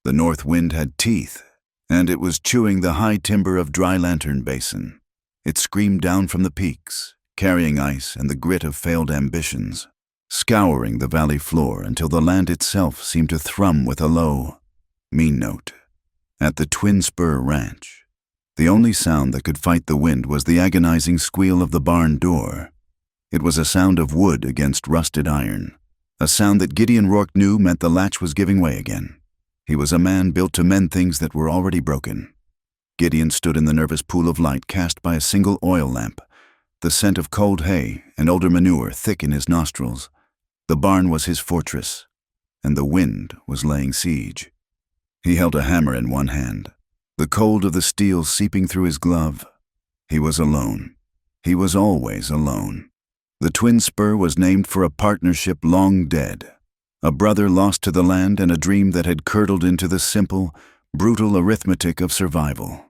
The north wind had teeth, and it was chewing the high timber of Dry Lantern Basin. It screamed down from the peaks, carrying ice and the grit of failed ambitions, scouring the valley floor until the land itself seemed to thrum with a low, mean note. At the Twin Spur Ranch, the only sound that could fight the wind was the agonizing squeal of the barn door. It was a sound of wood against rusted iron, a sound that Gideon Rourke knew meant the latch was giving way again. He was a man built to mend things that were already broken. Gideon stood in the nervous pool of light cast by a single oil lamp, the scent of cold hay and older manure thick in his nostrils. The barn was his fortress, and the wind was laying siege. He held a hammer in one hand, the cold of the steel seeping through his glove. He was alone. He was always alone. The Twin Spur was named for a partnership long dead, a brother lost to the land and a dream that had curdled into the simple, brutal arithmetic of survival.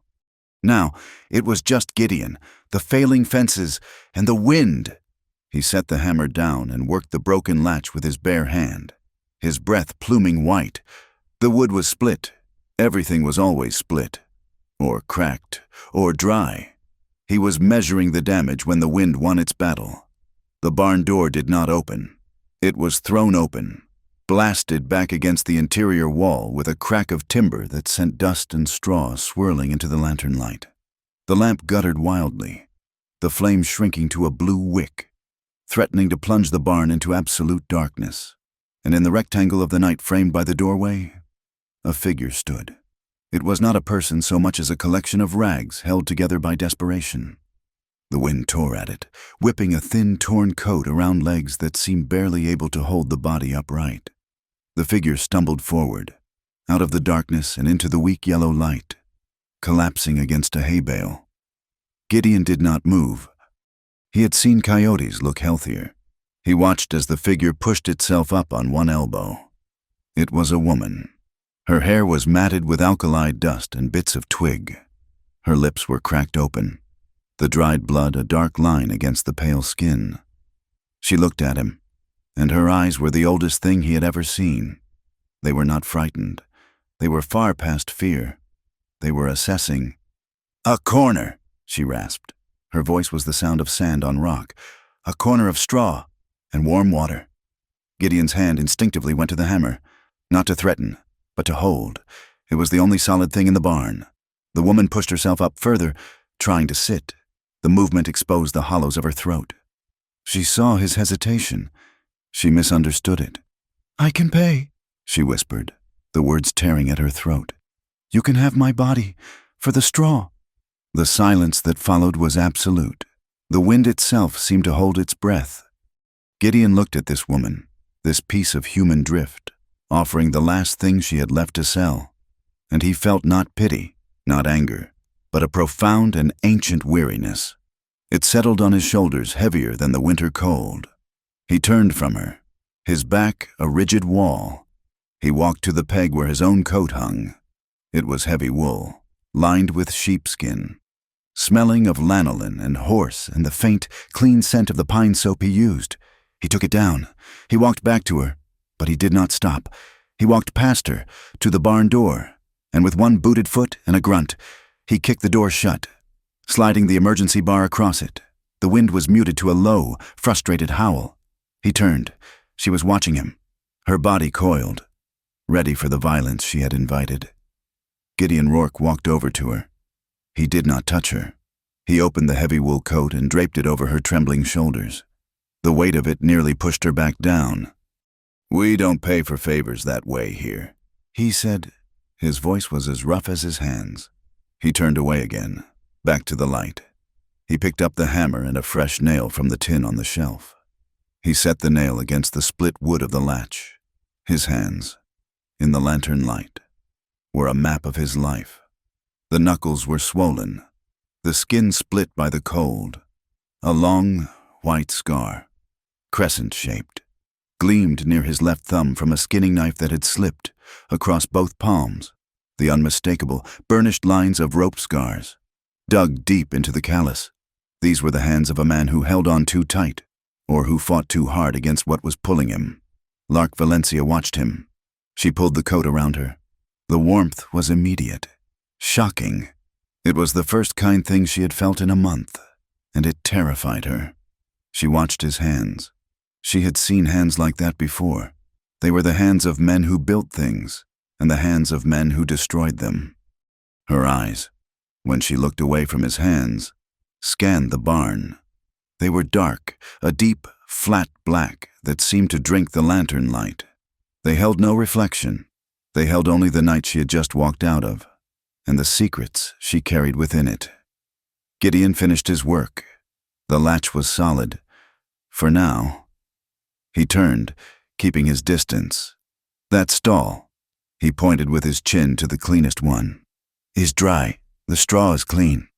Now, it was just Gideon, the failing fences, and the wind. He set the hammer down and worked the broken latch with his bare hand, his breath pluming white. The wood was split. Everything was always split, or cracked, or dry. He was measuring the damage when the wind won its battle. The barn door did not open. It was thrown open, blasted back against the interior wall with a crack of timber that sent dust and straw swirling into the lantern light. The lamp guttered wildly, the flame shrinking to a blue wick, threatening to plunge the barn into absolute darkness. And in the rectangle of the night framed by the doorway, a figure stood. It was not a person so much as a collection of rags held together by desperation. The wind tore at it, whipping a thin, torn coat around legs that seemed barely able to hold the body upright. The figure stumbled forward, out of the darkness and into the weak yellow light, collapsing against a hay bale. Gideon did not move. He had seen coyotes look healthier. He watched as the figure pushed itself up on one elbow. It was a woman. Her hair was matted with alkali dust and bits of twig. Her lips were cracked open, the dried blood a dark line against the pale skin. She looked at him, and her eyes were the oldest thing he had ever seen. They were not frightened. They were far past fear. They were assessing. "A corner," she rasped. Her voice was the sound of sand on rock. "A corner of straw and warm water." Gideon's hand instinctively went to the hammer, not to threaten, but to hold. It was the only solid thing in the barn. The woman pushed herself up further, trying to sit. The movement exposed the hollows of her throat. She saw his hesitation. She misunderstood it. "I can pay," she whispered, the words tearing at her throat. "You can have my body for the straw." The silence that followed was absolute. The wind itself seemed to hold its breath. Gideon looked at this woman, this piece of human drift, offering the last thing she had left to sell, and he felt not pity, not anger, but a profound and ancient weariness. It settled on his shoulders heavier than the winter cold. He turned from her, his back a rigid wall. He walked to the peg where his own coat hung. It was heavy wool, lined with sheepskin, smelling of lanolin and horse and the faint, clean scent of the pine soap he used. He took it down. He walked back to her, but he did not stop. He walked past her, to the barn door, and with one booted foot and a grunt, he kicked the door shut, sliding the emergency bar across it. The wind was muted to a low, frustrated howl. He turned. She was watching him, her body coiled, ready for the violence she had invited. Gideon Rourke walked over to her. He did not touch her. He opened the heavy wool coat and draped it over her trembling shoulders. The weight of it nearly pushed her back down. "We don't pay for favors that way here," he said. His voice was as rough as his hands. He turned away again, back to the light. He picked up the hammer and a fresh nail from the tin on the shelf. He set the nail against the split wood of the latch. His hands, in the lantern light, were a map of his life. The knuckles were swollen, the skin split by the cold. A long, white scar, crescent-shaped, gleamed near his left thumb from a skinning knife that had slipped across both palms. The unmistakable, burnished lines of rope scars, dug deep into the callus. These were the hands of a man who held on too tight, or who fought too hard against what was pulling him. Lark Valencia watched him. She pulled the coat around her. The warmth was immediate, shocking. It was the first kind thing she had felt in a month, and it terrified her. She watched his hands. She had seen hands like that before. They were the hands of men who built things, and the hands of men who destroyed them. Her eyes, when she looked away from his hands, scanned the barn. They were dark, a deep, flat black that seemed to drink the lantern light. They held no reflection. They held only the night she had just walked out of, and the secrets she carried within it. Gideon finished his work. The latch was solid. For now. He turned, keeping his distance. That stall, he pointed with his chin to the cleanest one, is dry. The straw is clean.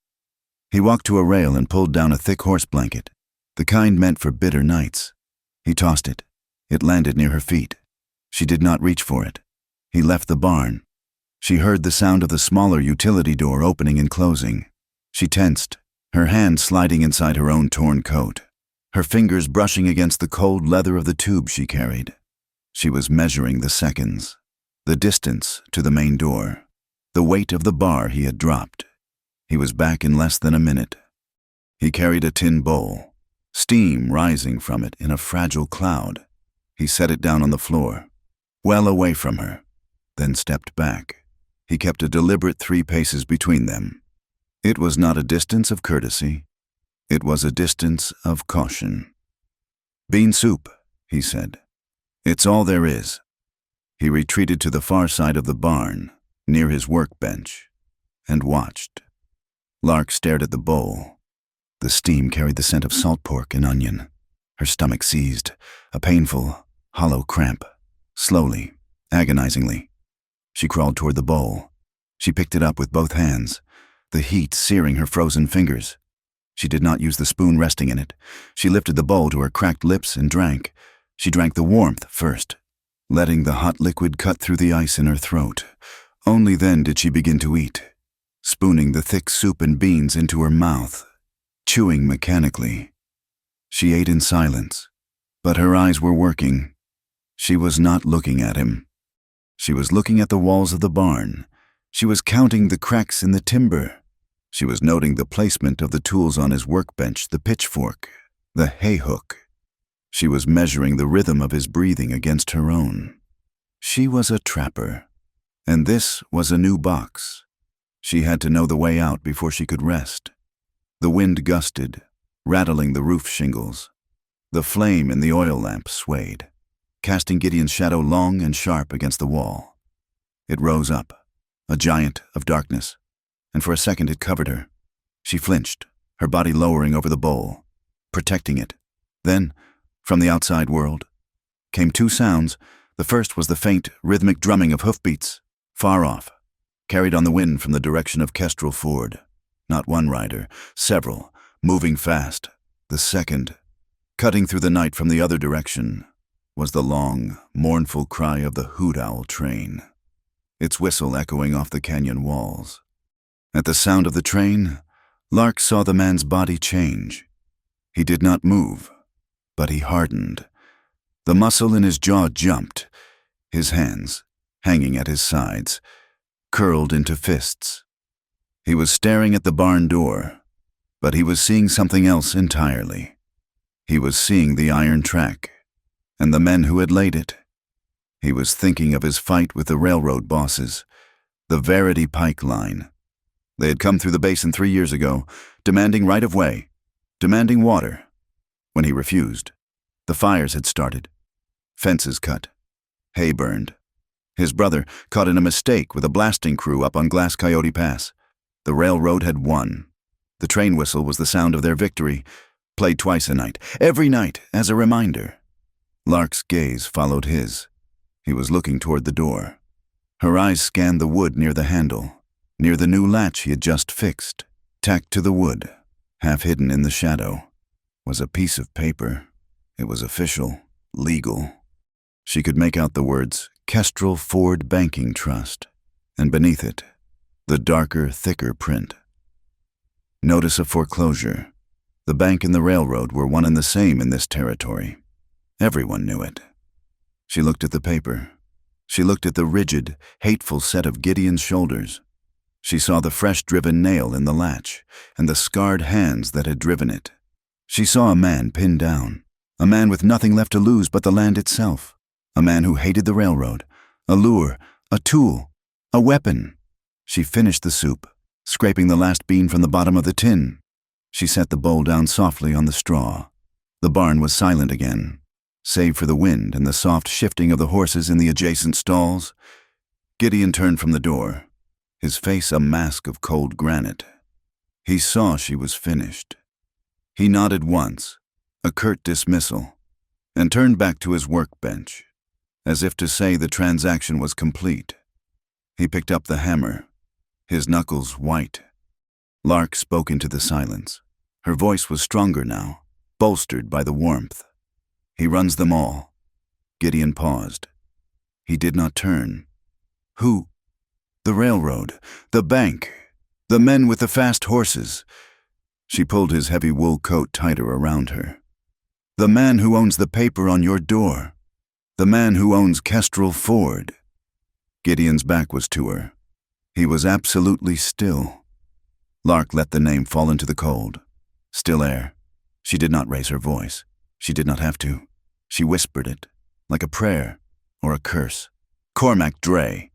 He walked to a rail and pulled down a thick horse blanket, the kind meant for bitter nights. He tossed it. It landed near her feet. She did not reach for it. He left the barn. She heard the sound of the smaller utility door opening and closing. She tensed, her hand sliding inside her own torn coat, her fingers brushing against the cold leather of the tube she carried. She was measuring the seconds, the distance to the main door, the weight of the bar he had dropped. He was back in less than a minute. He carried a tin bowl, steam rising from it in a fragile cloud. He set it down on the floor, well away from her, then stepped back. He kept a deliberate 3 paces between them. It was not a distance of courtesy. It was a distance of caution. "Bean soup," he said. "It's all there is." He retreated to the far side of the barn, near his workbench, and watched. Lark stared at the bowl. The steam carried the scent of salt pork and onion. Her stomach seized, a painful, hollow cramp. Slowly, agonizingly, she crawled toward the bowl. She picked it up with both hands, the heat searing her frozen fingers. She did not use the spoon resting in it. She lifted the bowl to her cracked lips and drank. She drank the warmth first, letting the hot liquid cut through the ice in her throat. Only then did she begin to eat, spooning the thick soup and beans into her mouth, chewing mechanically. She ate in silence, but her eyes were working. She was not looking at him. She was looking at the walls of the barn. She was counting the cracks in the timber. She was noting the placement of the tools on his workbench, the pitchfork, the hay hook. She was measuring the rhythm of his breathing against her own. She was a trapper, and this was a new box. She had to know the way out before she could rest. The wind gusted, rattling the roof shingles. The flame in the oil lamp swayed, casting Gideon's shadow long and sharp against the wall. It rose up, a giant of darkness, and for a second it covered her. She flinched, her body lowering over the bowl, protecting it. Then, from the outside world, came 2 sounds. The first was the faint, rhythmic drumming of hoofbeats, far off, carried on the wind from the direction of Kestrel Ford. Not one rider, several, moving fast. The second, cutting through the night from the other direction, was the long, mournful cry of the hoot owl train, its whistle echoing off the canyon walls. At the sound of the train, Lark saw the man's body change. He did not move, but he hardened. The muscle in his jaw jumped, his hands, hanging at his sides, curled into fists. He was staring at the barn door, but he was seeing something else entirely. He was seeing the iron track, and the men who had laid it. He was thinking of his fight with the railroad bosses, the Verity Pike line. They had come through the basin 3 years ago, demanding right-of-way, demanding water. When he refused, the fires had started. Fences cut, hay burned. His brother caught in a mistake with a blasting crew up on Glass Coyote Pass. The railroad had won. The train whistle was the sound of their victory, played twice a night, every night as a reminder. Lark's gaze followed his. He was looking toward the door. Her eyes scanned the wood near the handle, near the new latch he had just fixed. Tacked to the wood, half hidden in the shadow, was a piece of paper. It was official, legal. She could make out the words, Kestrel Ford Banking Trust, and beneath it, the darker, thicker print. Notice of foreclosure. The bank and the railroad were one and the same in this territory. Everyone knew it. She looked at the paper. She looked at the rigid, hateful set of Gideon's shoulders. She saw the fresh-driven nail in the latch and the scarred hands that had driven it. She saw a man pinned down, a man with nothing left to lose but the land itself, a man who hated the railroad, a lure, a tool, a weapon. She finished the soup, scraping the last bean from the bottom of the tin. She set the bowl down softly on the straw. The barn was silent again, save for the wind and the soft shifting of the horses in the adjacent stalls. Gideon turned from the door, his face a mask of cold granite. He saw she was finished. He nodded once, a curt dismissal, and turned back to his workbench, as if to say the transaction was complete. He picked up the hammer, his knuckles white. Lark spoke into the silence. Her voice was stronger now, bolstered by the warmth. He runs them all. Gideon paused. He did not turn. Who? The railroad, the bank, the men with the fast horses. She pulled his heavy wool coat tighter around her. The man who owns the paper on your door. The man who owns Kestrel Ford. Gideon's back was to her. He was absolutely still. Lark let the name fall into the cold. Still air. She did not raise her voice. She did not have to. She whispered it, like a prayer or a curse. Cormac Dre.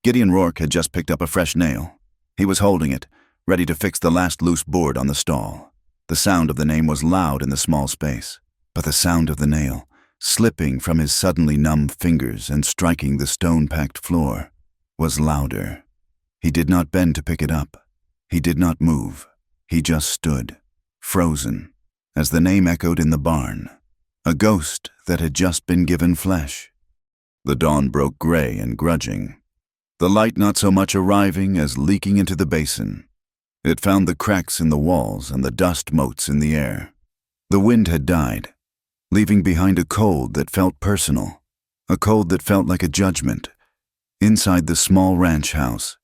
Gideon Rourke had just picked up a fresh nail. He was holding it, ready to fix the last loose board on the stall. The sound of the name was loud in the small space, but the sound of the nail, slipping from his suddenly numb fingers and striking the stone-packed floor, was louder. He did not bend to pick it up. He did not move. He just stood, frozen, as the name echoed in the barn, a ghost that had just been given flesh. The dawn broke gray and grudging, the light not so much arriving as leaking into the basin. It found the cracks in the walls and the dust motes in the air. The wind had died, leaving behind a cold that felt personal, a cold that felt like a judgment, inside the small ranch house,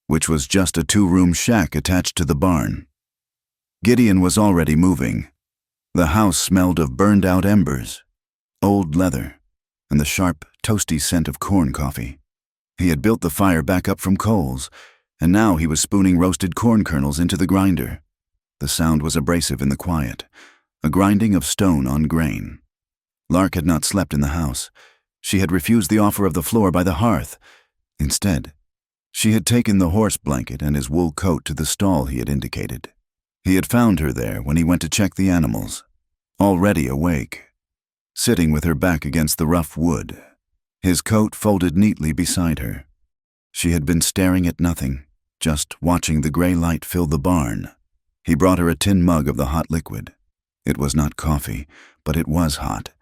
which was just a two-room shack attached to the barn. Gideon was already moving. The house smelled of burned-out embers, old leather, and the sharp, toasty scent of corn coffee. He had built the fire back up from coals, and now he was spooning roasted corn kernels into the grinder. The sound was abrasive in the quiet, a grinding of stone on grain. Lark had not slept in the house. She had refused the offer of the floor by the hearth. Instead, she had taken the horse blanket and his wool coat to the stall he had indicated. He had found her there when he went to check the animals, already awake, sitting with her back against the rough wood, his coat folded neatly beside her. She had been staring at nothing, just watching the gray light fill the barn. He brought her a tin mug of the hot liquid. It was not coffee, but it was hot,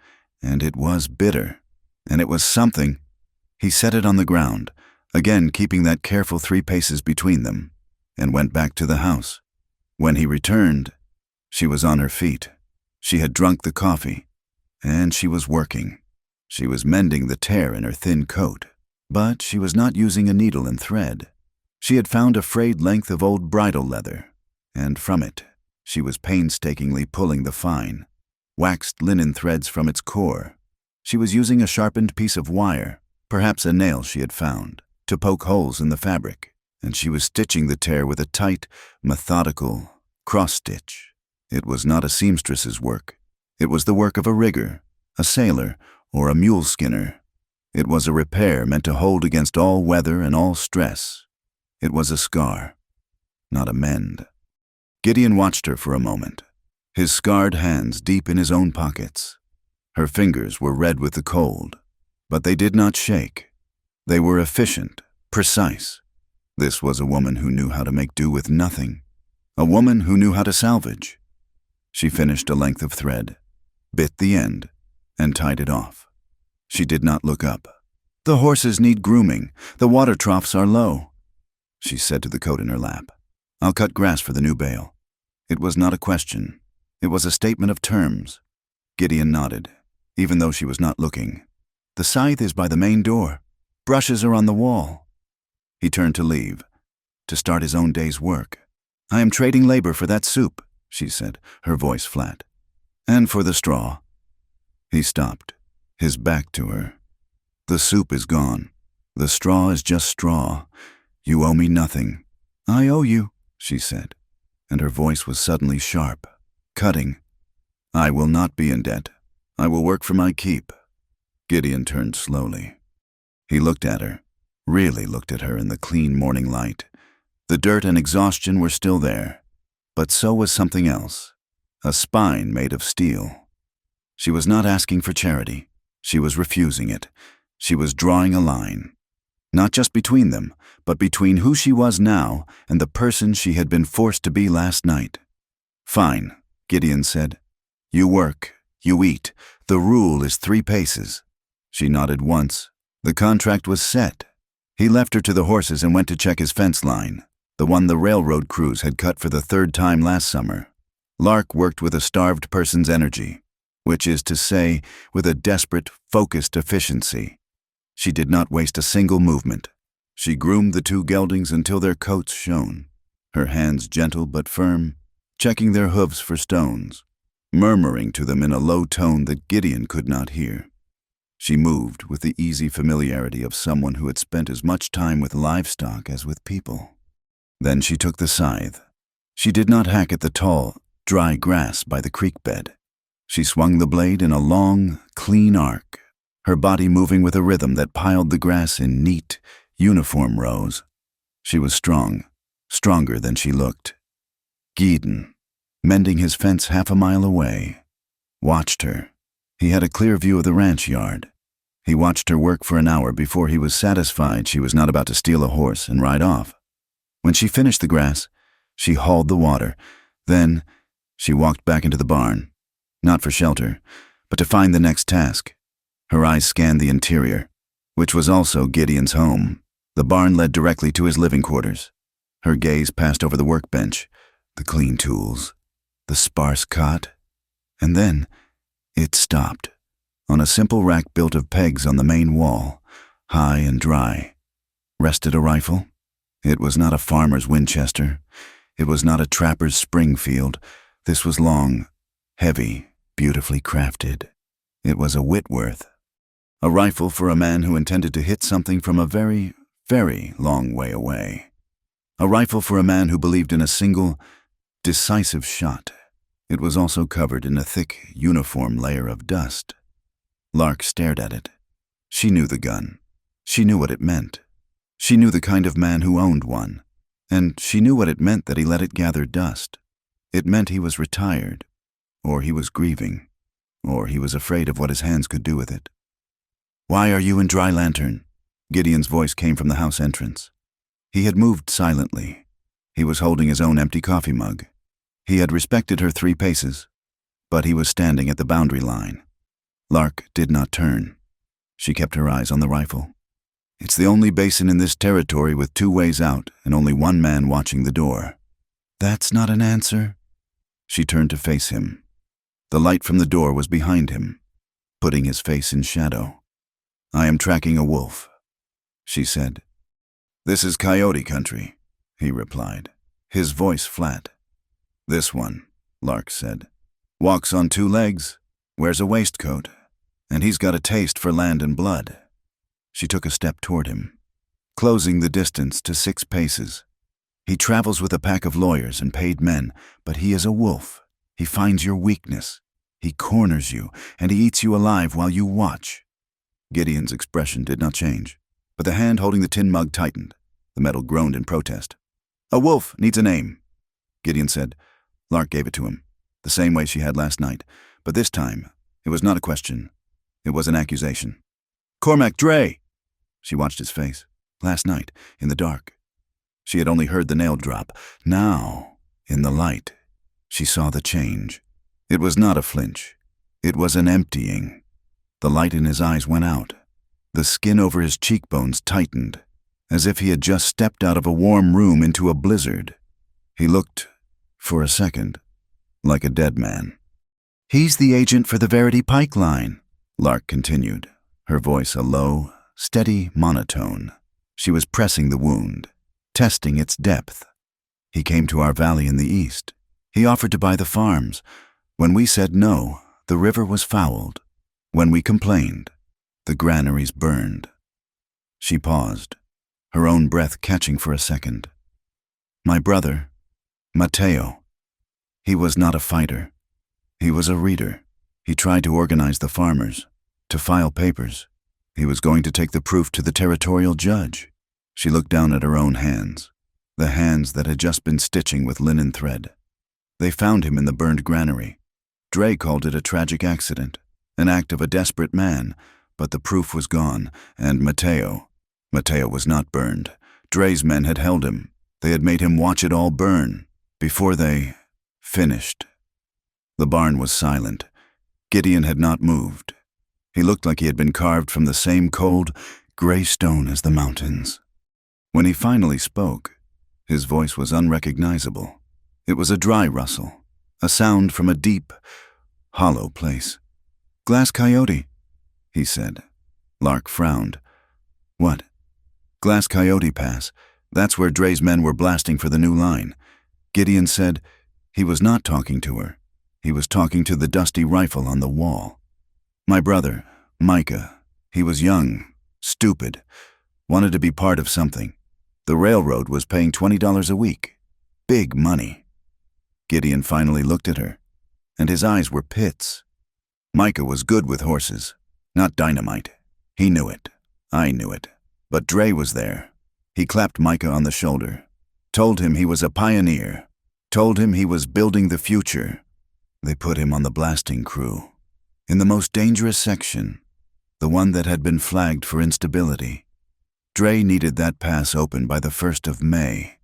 and it was bitter, and it was something. He set it on the ground, again keeping that careful 3 paces between them, and went back to the house. When he returned, she was on her feet. She had drunk the coffee, and she was working. She was mending the tear in her thin coat, but she was not using a needle and thread. She had found a frayed length of old bridle leather, and from it, she was painstakingly pulling the fine, waxed linen threads from its core. She was using a sharpened piece of wire, perhaps a nail she had found, to poke holes in the fabric, and she was stitching the tear with a tight, methodical cross-stitch. It was not a seamstress's work. It was the work of a rigger, a sailor, or a mule skinner. It was a repair meant to hold against all weather and all stress. It was a scar, not a mend. Gideon watched her for a moment, his scarred hands deep in his own pockets. Her fingers were red with the cold, but they did not shake. They were efficient, precise. This was a woman who knew how to make do with nothing, a woman who knew how to salvage. She finished a length of thread, bit the end, and tied it off. She did not look up. "The horses need grooming. The water troughs are low," she said to the coat in her lap. "I'll cut grass for the new bale." It was not a question. It was a statement of terms. Gideon nodded, even though she was not looking. "The scythe is by the main door. Brushes are on the wall." He turned to leave, to start his own day's work. "I am trading labor for that soup," she said, her voice flat. "And for the straw." He stopped, his back to her. "The soup is gone. The straw is just straw. You owe me nothing." "I owe you," she said, and her voice was suddenly sharp, cutting. "I will not be in debt. I will work for my keep." Gideon turned slowly. He looked at her, really looked at her in the clean morning light. The dirt and exhaustion were still there, but so was something else, a spine made of steel. She was not asking for charity. She was refusing it. She was drawing a line, not just between them, but between who she was now and the person she had been forced to be last night. "Fine," Gideon said. "You work, you eat. The rule is 3 paces." She nodded once. The contract was set. He left her to the horses and went to check his fence line, the one the railroad crews had cut for the 3rd time last summer. Lark worked with a starved person's energy, which is to say, with a desperate, focused efficiency. She did not waste a single movement. She groomed the 2 geldings until their coats shone, her hands gentle but firm, checking their hooves for stones, murmuring to them in a low tone that Gideon could not hear. She moved with the easy familiarity of someone who had spent as much time with livestock as with people. Then she took the scythe. She did not hack at the tall, dry grass by the creek bed. She swung the blade in a long, clean arc, her body moving with a rhythm that piled the grass in neat, uniform rows. She was strong, stronger than she looked. Gideon, mending his fence half a mile away, watched her. He had a clear view of the ranch yard. He watched her work for an hour before he was satisfied she was not about to steal a horse and ride off. When she finished the grass, she hauled the water. Then she walked back into the barn, not for shelter, but to find the next task. Her eyes scanned the interior, which was also Gideon's home. The barn led directly to his living quarters. Her gaze passed over the workbench, the clean tools, the sparse cot, and then it stopped on a simple rack built of pegs on the main wall, high and dry. Rested a rifle. It was not a farmer's Winchester. It was not a trapper's Springfield. This was long, heavy, beautifully crafted. It was a Whitworth. A rifle for a man who intended to hit something from a very, very long way away. A rifle for a man who believed in a single, decisive shot. It was also covered in a thick, uniform layer of dust. Lark stared at it. She knew the gun. She knew what it meant. She knew the kind of man who owned one. And she knew what it meant that he let it gather dust. It meant he was retired, or he was grieving, or he was afraid of what his hands could do with it. "Why are you in Dry Lantern?" Gideon's voice came from the house entrance. He had moved silently. He was holding his own empty coffee mug. He had respected her 3 paces, but he was standing at the boundary line. Lark did not turn. She kept her eyes on the rifle. "It's the only basin in this territory with 2 ways out and only 1 man watching the door." "That's not an answer." She turned to face him. The light from the door was behind him, putting his face in shadow. "I am tracking a wolf," she said. "This is coyote country," he replied, his voice flat. "This one," Lark said, "walks on 2 legs, wears a waistcoat, and he's got a taste for land and blood." She took a step toward him, closing the distance to 6 paces. "He travels with a pack of lawyers and paid men, but he is a wolf. He finds your weakness. He corners you, and he eats you alive while you watch." Gideon's expression did not change, but the hand holding the tin mug tightened. The metal groaned in protest. "A wolf needs a name," Gideon said. Lark gave it to him, the same way she had last night, but this time it was not a question. It was an accusation. "Cormac Dre!" She watched his face. Last night, in the dark, she had only heard the nail drop. Now, in the light, she saw the change. It was not a flinch. It was an emptying. The light in his eyes went out. The skin over his cheekbones tightened, as if he had just stepped out of a warm room into a blizzard. He looked, for a second, like a dead man. "He's the agent for the Verity Pike line," Lark continued, her voice a low, steady monotone. She was pressing the wound, testing its depth. "He came to our valley in the east. He offered to buy the farms. When we said no, the river was fouled. When we complained, the granaries burned." She paused, her own breath catching for a second. My brother, Matteo. He was not a fighter. He was a reader. He tried to organize the farmers, to file papers. He was going to take the proof to the territorial judge. She looked down at her own hands, the hands that had just been stitching with linen thread. They found him in the burned granary. Dre called it a tragic accident, an act of a desperate man, but the proof was gone, and Matteo was not burned. Dre's men had held him. They had made him watch it all burn, before they finished. The barn was silent. Gideon had not moved. He looked like he had been carved from the same cold, gray stone as the mountains. When he finally spoke, his voice was unrecognizable. It was a dry rustle, a sound from a deep, hollow place. "Glass Coyote," he said. Lark frowned. "What?" "Glass Coyote Pass. That's where Dre's men were blasting for the new line." Gideon said he was not talking to her. He was talking to the dusty rifle on the wall. "My brother, Micah, he was young, stupid, wanted to be part of something. The railroad was paying $20 a week. Big money." Gideon finally looked at her, and his eyes were pits. Micah was good with horses, not dynamite. He knew it. I knew it. But Dre was there. He clapped Micah on the shoulder, told him he was a pioneer, told him he was building the future. They put him on the blasting crew, in the most dangerous section, the one that had been flagged for instability. Dre needed that pass open by the 1st of May.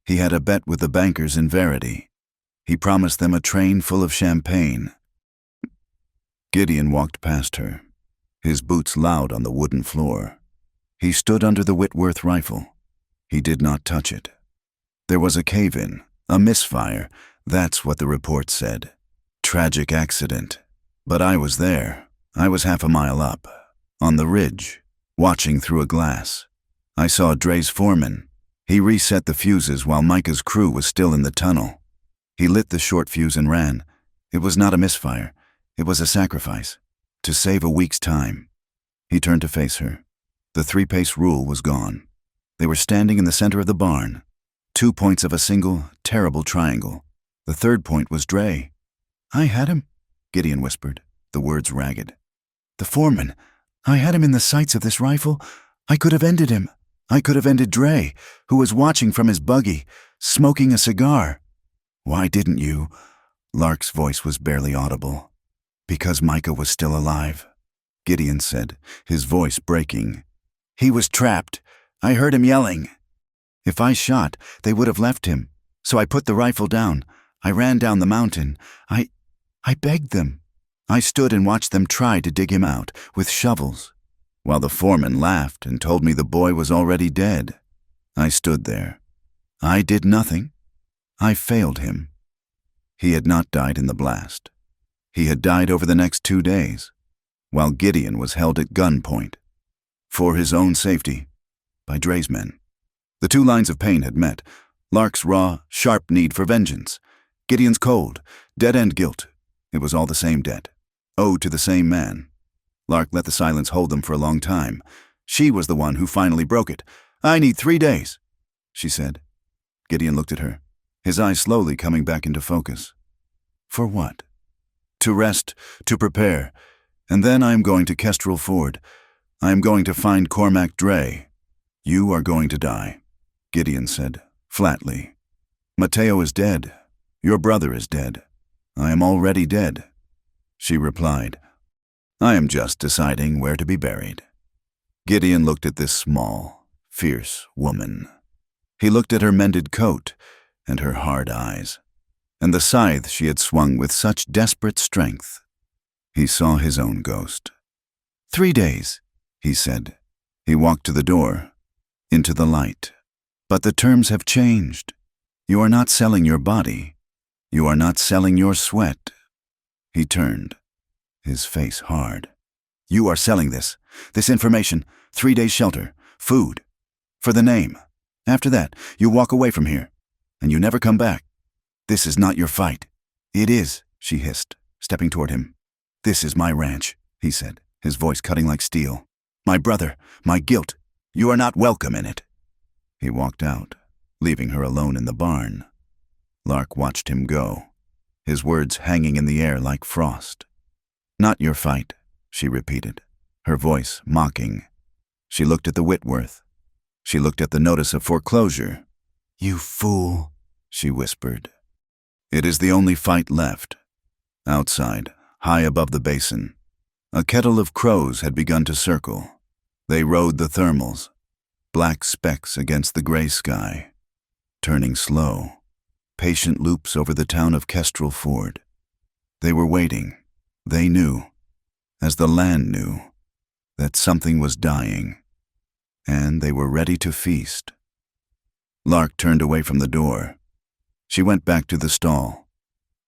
He had a bet with the bankers in Verity. He promised them a train full of champagne. Gideon walked past her, his boots loud on the wooden floor. He stood under the Whitworth rifle. He did not touch it. There was a cave-in, a misfire. That's what the report said. Tragic accident. But I was there. I was half a mile up, on the ridge, watching through a glass. I saw Dre's foreman. He reset the fuses while Micah's crew was still in the tunnel. He lit the short fuse and ran. It was not a misfire. It was a sacrifice, to save a week's time. He turned to face her. The 3-pace rule was gone. They were standing in the center of the barn, 2 points of a single, terrible triangle. The third point was Dre. "I had him," Gideon whispered, the words ragged. "The foreman. I had him in the sights of this rifle. I could have ended him. I could have ended Dre, who was watching from his buggy, smoking a cigar." "Why didn't you?" Lark's voice was barely audible. "Because Micah was still alive," Gideon said, his voice breaking. "He was trapped. I heard him yelling. If I shot, they would have left him. So I put the rifle down. I ran down the mountain. I begged them. I stood and watched them try to dig him out with shovels, while the foreman laughed and told me the boy was already dead. I stood there. I did nothing. I failed him. He had not died in the blast. He had died over the next 2 days, while Gideon was held at gunpoint, for his own safety, by Dre's men. The 2 lines of pain had met. Lark's raw, sharp need for vengeance. Gideon's cold, dead-end guilt. It was all the same debt, owed to the same man. Lark let the silence hold them for a long time. She was the one who finally broke it. "I need 3 days, she said. Gideon looked at her, his eyes slowly coming back into focus. "For what?" "To rest, to prepare, and then I am going to Kestrel Ford. I am going to find Cormac Dre. You are going to die," Gideon said, flatly. "Matteo is dead. Your brother is dead. I am already dead," she replied. "I am just deciding where to be buried." Gideon looked at this small, fierce woman. He looked at her mended coat and her hard eyes, and the scythe she had swung with such desperate strength. He saw his own ghost. 3 days, he said. He walked to the door, into the light. "But the terms have changed. You are not selling your body. You are not selling your sweat." He turned, his face hard. "You are selling this information, 3 days shelter, food, for the name. After that, you walk away from here, and you never come back. This is not your fight." "It is," she hissed, stepping toward him. "This is my ranch," he said, his voice cutting like steel. "My brother, my guilt. You are not welcome in it." He walked out, leaving her alone in the barn. Lark watched him go, his words hanging in the air like frost. "Not your fight," she repeated, her voice mocking. She looked at the Whitworth. She looked at the notice of foreclosure. "You fool," she whispered. "It is the only fight left." Outside, high above the basin, a kettle of crows had begun to circle. They rode the thermals, black specks against the gray sky, turning slow, patient loops over the town of Kestrel Ford. They were waiting. They knew, as the land knew, that something was dying, and they were ready to feast. Lark turned away from the door. She went back to the stall,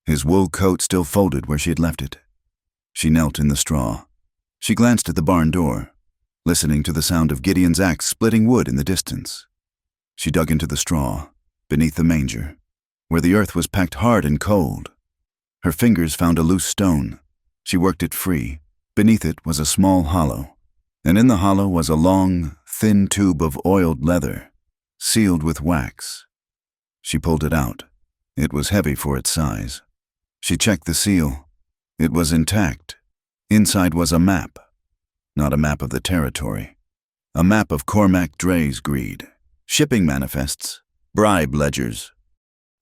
his wool coat still folded where she had left it. She knelt in the straw. She glanced at the barn door, listening to the sound of Gideon's axe splitting wood in the distance. She dug into the straw, beneath the manger, where the earth was packed hard and cold. Her fingers found a loose stone. She worked it free. Beneath it was a small hollow, and in the hollow was a long, thin tube of oiled leather, sealed with wax. She pulled it out. It was heavy for its size. She checked the seal. It was intact. Inside was a map. Not a map of the territory. A map of Cormac Dre's greed, shipping manifests, bribe ledgers,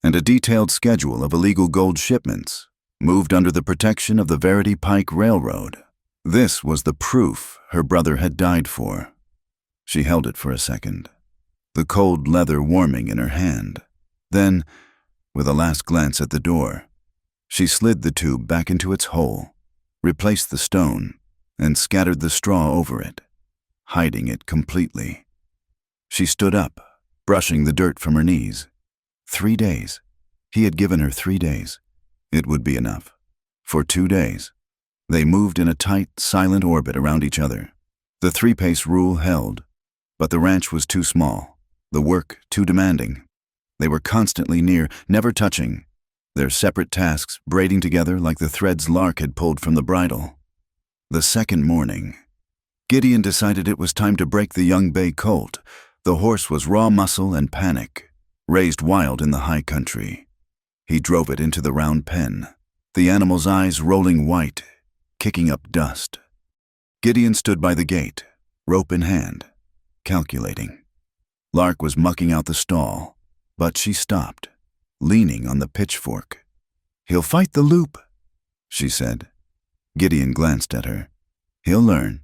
and a detailed schedule of illegal gold shipments moved under the protection of the Verity Pike Railroad. This was the proof her brother had died for. She held it for a second, the cold leather warming in her hand. Then, with a last glance at the door, she slid the tube back into its hole, replaced the stone, and scattered the straw over it, hiding it completely. She stood up, brushing the dirt from her knees. 3 days. He had given her 3 days. It would be enough. For 2 days. They moved in a tight, silent orbit around each other. The 3-pace rule held, but the ranch was too small, the work too demanding. They were constantly near, never touching, their separate tasks braiding together like the threads Lark had pulled from the bridle. The second morning, Gideon decided it was time to break the young bay colt. The horse was raw muscle and panic, raised wild in the high country. He drove it into the round pen, the animal's eyes rolling white, kicking up dust. Gideon stood by the gate, rope in hand, calculating. Lark was mucking out the stall, but she stopped, leaning on the pitchfork. "He'll fight the loop," she said. Gideon glanced at her. "He'll learn.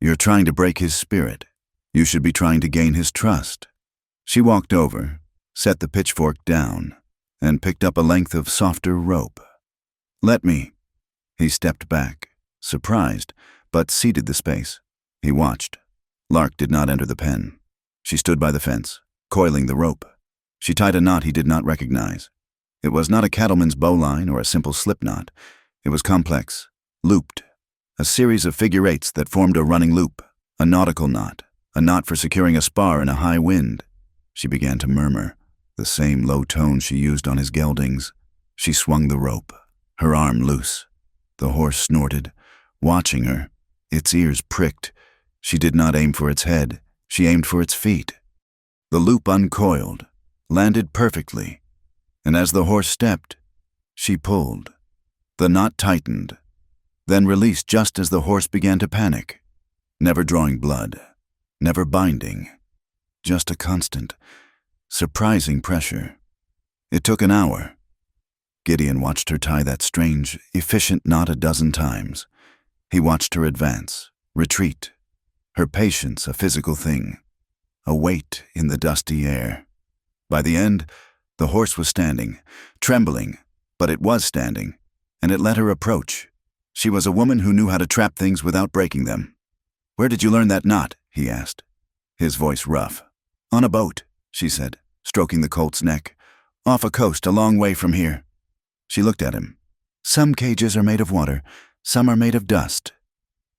You're trying to break his spirit. You should be trying to gain his trust." She walked over, set the pitchfork down, and picked up a length of softer rope. "Let me." He stepped back, surprised, but ceded the space. He watched. Lark did not enter the pen. She stood by the fence, coiling the rope. She tied a knot he did not recognize. It was not a cattleman's bowline or a simple slip knot. It was complex, looped, a series of figure eights that formed a running loop, a nautical knot, a knot for securing a spar in a high wind. She began to murmur, the same low tone she used on his geldings. She swung the rope, her arm loose. The horse snorted, watching her, its ears pricked. She did not aim for its head, she aimed for its feet. The loop uncoiled, landed perfectly, and as the horse stepped, she pulled. The knot tightened, then released just as the horse began to panic, never drawing blood, never binding, just a constant, surprising pressure. It took an hour. Gideon watched her tie that strange, efficient knot a dozen times. He watched her advance, retreat, her patience a physical thing, a weight in the dusty air. By the end, the horse was standing, trembling, but it was standing, and it let her approach. She was a woman who knew how to trap things without breaking them. "Where did you learn that knot?" he asked, his voice rough. "On a boat," she said, stroking the colt's neck. "Off a coast a long way from here." She looked at him. "Some cages are made of water, some are made of dust."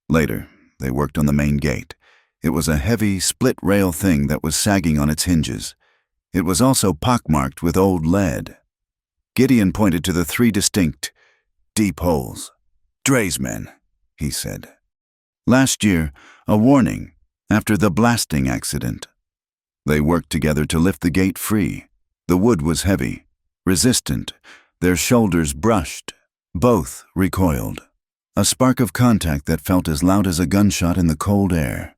Later, they worked on the main gate. It was a heavy, split-rail thing that was sagging on its hinges. It was also pockmarked with old lead. Gideon pointed to the 3 distinct, deep holes. "Dre's men," he said. "Last year, a warning, After the blasting accident, they worked together to lift the gate free. The wood was heavy, resistant. Their shoulders brushed. Both recoiled. A spark of contact that felt as loud as a gunshot in the cold air.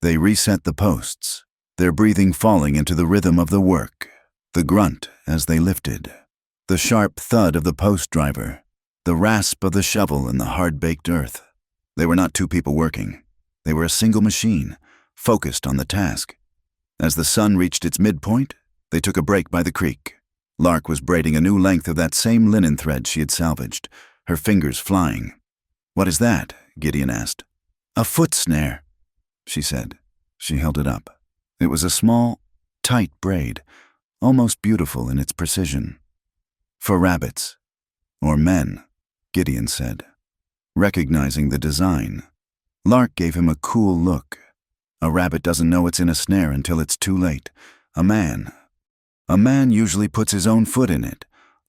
They reset the posts, their breathing falling into the rhythm of the work. The grunt as they lifted. The sharp thud of the post driver. The rasp of the shovel in the hard-baked earth. They were not two people working. They were a single machine, focused on the task. As the sun reached its midpoint, they took a break by the creek. Lark was braiding a new length of that same linen thread she had salvaged, her fingers flying. "What is that?" Gideon asked. "A foot snare," she said. She held it up. It was a small, tight braid, almost beautiful in its precision. "For rabbits. Or men," Gideon said. Recognizing the design, Lark gave him a cool look. A rabbit doesn't know it's in a snare until it's too late. A man usually puts his own foot in it,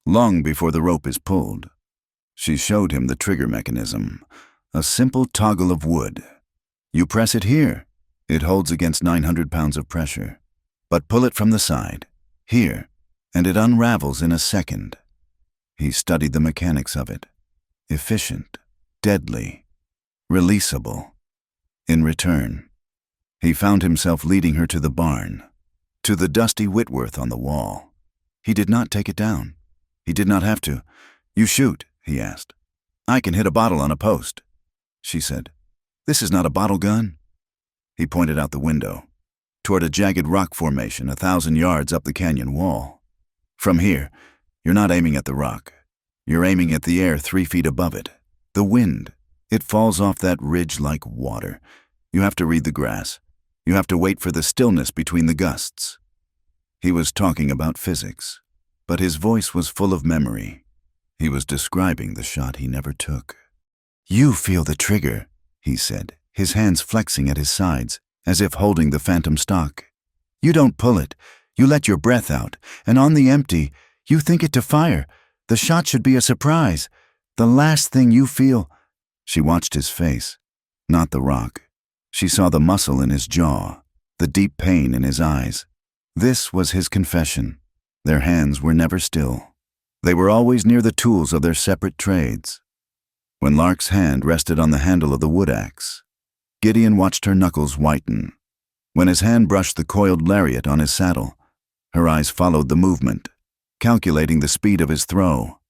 long before the rope is pulled. She showed him the trigger mechanism, a simple toggle of wood. You press it here, it holds against 900 pounds of pressure. But pull it from the side, here, and it unravels in a second. He studied the mechanics of it. Efficient, deadly, releasable. In return, he found himself leading her to the barn, to the dusty Whitworth on the wall. He did not take it down. He did not have to. "You shoot," he asked. "I can hit a bottle on a post," she said. "This is not a bottle gun." He pointed out the window, toward a jagged rock formation 1,000 yards up the canyon wall. "From here, you're not aiming at the rock. You're aiming at the air 3 feet above it. The wind, it falls off that ridge like water. You have to read the grass. You have to wait for the stillness between the gusts." He was talking about physics, but his voice was full of memory. He was describing the shot he never took. "You feel the trigger," he said, his hands flexing at his sides, as if holding the phantom stock. "You don't pull it. You let your breath out, and on the empty, you think it to fire. The shot should be a surprise. The last thing you feel—" She watched his face, not the rock. She saw the muscle in his jaw, the deep pain in his eyes. This was his confession. Their hands were never still. They were always near the tools of their separate trades. When Lark's hand rested on the handle of the wood axe, Gideon watched her knuckles whiten. When his hand brushed the coiled lariat on his saddle, her eyes followed the movement, calculating the speed of his throw.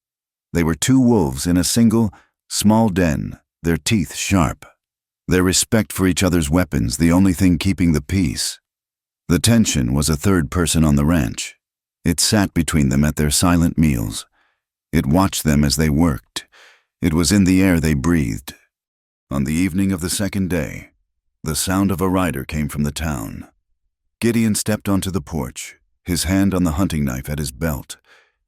They were two wolves in a single, small den, their teeth sharp. Their respect for each other's weapons the only thing keeping the peace. The tension was a third person on the ranch. It sat between them at their silent meals. It watched them as they worked. It was in the air they breathed. On the evening of the second day, the sound of a rider came from the town. Gideon stepped onto the porch, his hand on the hunting knife at his belt.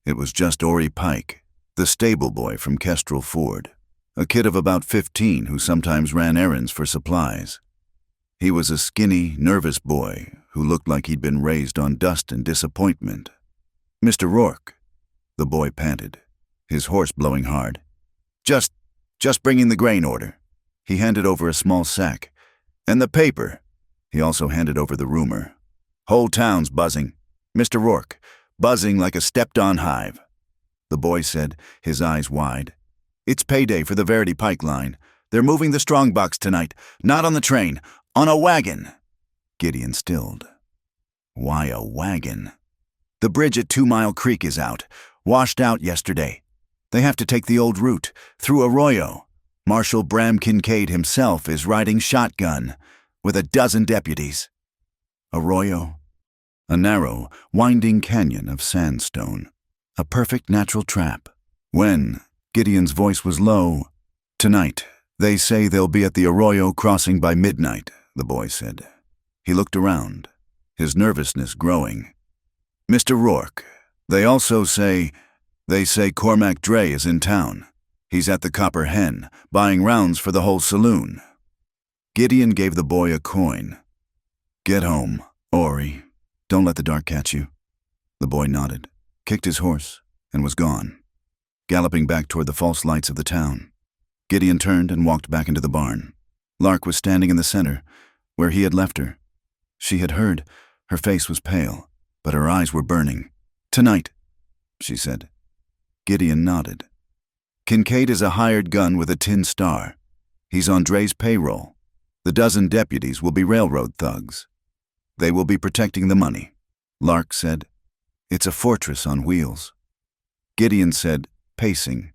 It was just Ori Pike, the stable boy from Kestrel Ford, a kid of about 15 who sometimes ran errands for supplies. He was a skinny, nervous boy who looked like he'd been raised on dust and disappointment. "Mr. Rourke," the boy panted, his horse blowing hard. Just bringing the grain order." He handed over a small sack. "And the paper." He also handed over the rumor. "Whole town's buzzing. Mr. Rourke, buzzing like a stepped-on hive." The boy said, his eyes wide. "It's payday for the Verity Pike line. They're moving the strongbox tonight, not on the train, on a wagon." Gideon stilled. "Why a wagon?" "The bridge at 2 Mile Creek is out, washed out yesterday. They have to take the old route, through Arroyo. Marshal Bram Kincaid himself is riding shotgun, with a dozen deputies." Arroyo? A narrow, winding canyon of sandstone. A perfect natural trap. When Gideon's voice was low. "Tonight, they say they'll be at the Arroyo crossing by midnight," the boy said. He looked around, his nervousness growing. "Mr. Rourke, they also say Cormac Dre is in town. He's at the Copper Hen, buying rounds for the whole saloon." Gideon gave the boy a coin. "Get home, Ori. Don't let the dark catch you." The boy nodded, kicked his horse, and was gone, galloping back toward the false lights of the town. Gideon turned and walked back into the barn. Lark was standing in the center, where he had left her. She had heard. Her face was pale, but her eyes were burning. "Tonight," she said. Gideon nodded. "Kincaid is a hired gun with a tin star. He's on Dre's payroll. The dozen deputies will be railroad thugs. They will be protecting the money," Lark said. "It's a fortress on wheels." Gideon said, pacing,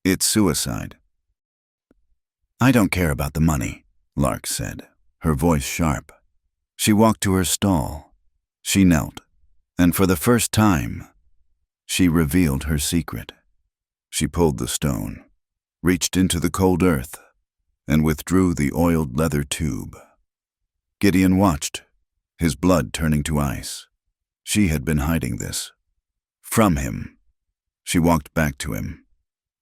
"It's suicide." "I don't care about the money," Lark said, her voice sharp. She walked to her stall. She knelt, and for the first time, she revealed her secret. She pulled the stone, reached into the cold earth, and withdrew the oiled leather tube. Gideon watched, his blood turning to ice. She had been hiding this. From him. She walked back to him.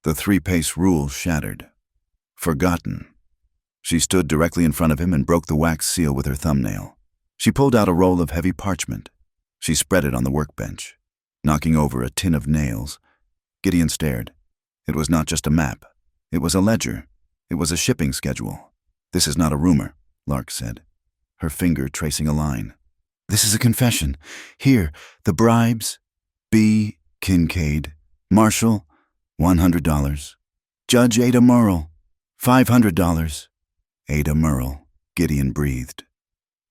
The 3-pace rule shattered. Forgotten. She stood directly in front of him and broke the wax seal with her thumbnail. She pulled out a roll of heavy parchment. She spread it on the workbench, knocking over a tin of nails. Gideon stared. It was not just a map. It was a ledger. It was a shipping schedule. "This is not a rumor," Lark said, her finger tracing a line. "This is a confession. Here, the bribes. B. Kincaid. Marshal, $100. Judge Ada Merle, $500. Ada Merle," Gideon breathed.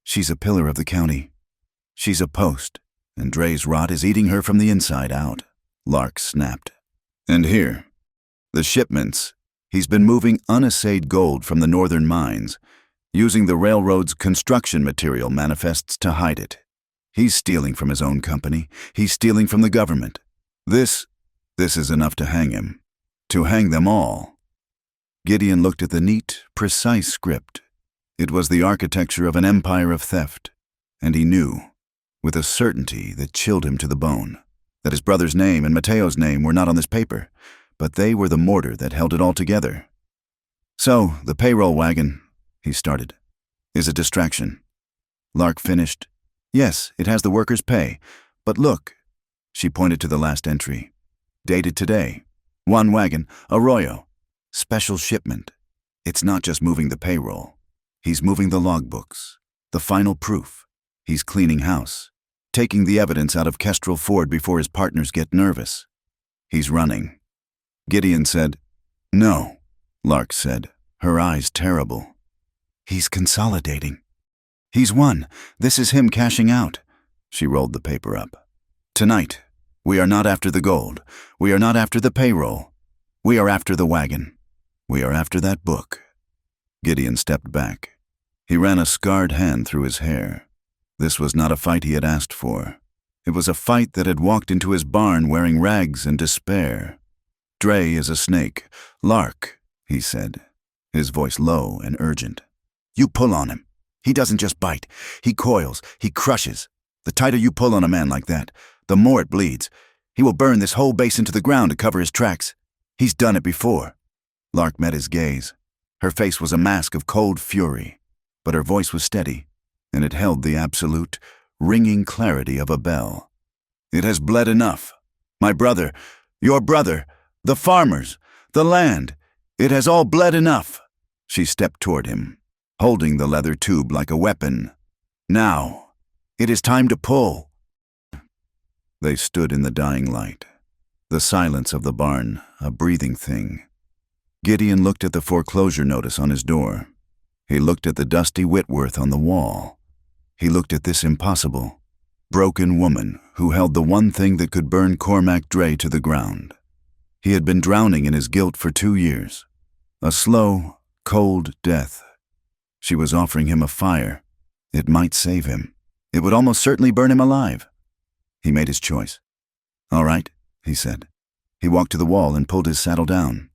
"She's a pillar of the county. She's a post, and Dre's rot is eating her from the inside out," Lark snapped. "And here, the shipments. He's been moving unassayed gold from the northern mines, using the railroad's construction material manifests to hide it. He's stealing from his own company. He's stealing from the government. This is enough to hang him. To hang them all." Gideon looked at the neat, precise script. It was the architecture of an empire of theft, and he knew, with a certainty that chilled him to the bone, that his brother's name and Mateo's name were not on this paper, but they were the mortar that held it all together. "So, the payroll wagon," he started, "is a distraction." Lark finished. "Yes, it has the workers' pay, but look." She pointed to the last entry. "Dated today. 1 wagon, Arroyo. Special shipment. It's not just moving the payroll. He's moving the logbooks, the final proof. He's cleaning house, taking the evidence out of Kestrel Ford before his partners get nervous. He's running." Gideon said, "No," Lark said, her eyes terrible. "He's consolidating. He's won. This is him cashing out." She rolled the paper up. "Tonight, we are not after the gold. We are not after the payroll. We are after the wagon. We are after that book." Gideon stepped back. He ran a scarred hand through his hair. This was not a fight he had asked for. It was a fight that had walked into his barn wearing rags and despair. "Dre is a snake. Lark," he said, his voice low and urgent. "You pull on him. He doesn't just bite. He coils. He crushes. The tighter you pull on a man like that, the more it bleeds. He will burn this whole base into the ground to cover his tracks. He's done it before." Lark met his gaze. Her face was a mask of cold fury, but her voice was steady, and it held the absolute, ringing clarity of a bell. "It has bled enough. My brother, your brother, the farmers, the land. It has all bled enough." She stepped toward him, holding the leather tube like a weapon. "Now, it is time to pull." They stood in the dying light, the silence of the barn, a breathing thing. Gideon looked at the foreclosure notice on his door. He looked at the dusty Whitworth on the wall. He looked at this impossible, broken woman who held the one thing that could burn Cormac Dre to the ground. He had been drowning in his guilt for 2 years. A slow, cold death. She was offering him a fire. It might save him. It would almost certainly burn him alive. He made his choice. "All right," he said. He walked to the wall and pulled his saddle down.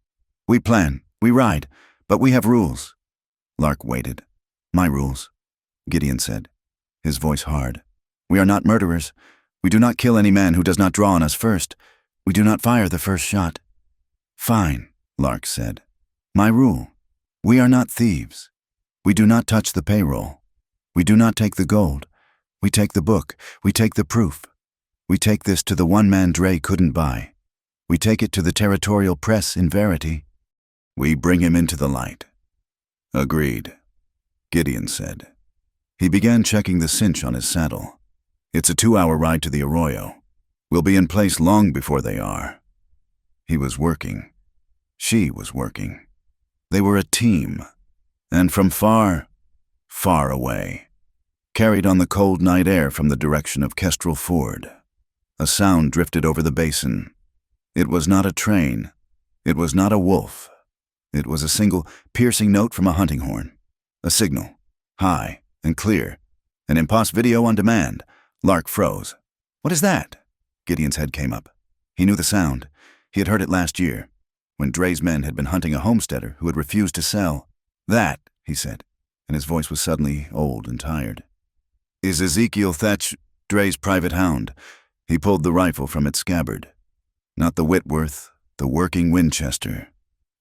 "We plan, we ride, but we have rules." Lark waited. "My rules," Gideon said, his voice hard. "We are not murderers. We do not kill any man who does not draw on us first. We do not fire the first shot." "Fine," Lark said. "My rule. We are not thieves. We do not touch the payroll. We do not take the gold. We take the book. We take the proof. We take this to the one man Dre couldn't buy. We take it to the territorial press in Verity. We bring him into the light." "Agreed," Gideon said. He began checking the cinch on his saddle. It's a 2-hour ride to the arroyo. We'll be in place long before they are. He was working. She was working. They were a team. And from far, far away, carried on the cold night air from the direction of Kestrel Ford, a sound drifted over the basin. It was not a train. It was not a wolf. It was a single, piercing note from a hunting horn. A signal, high and clear. An impost video on demand. Lark froze. "What is that?" Gideon's head came up. He knew the sound. He had heard it last year, when Dre's men had been hunting a homesteader who had refused to sell. "That," he said, and his voice was suddenly old and tired, "is Ezekiel Thatch, Dre's private hound." He pulled the rifle from its scabbard. Not the Whitworth, the working Winchester.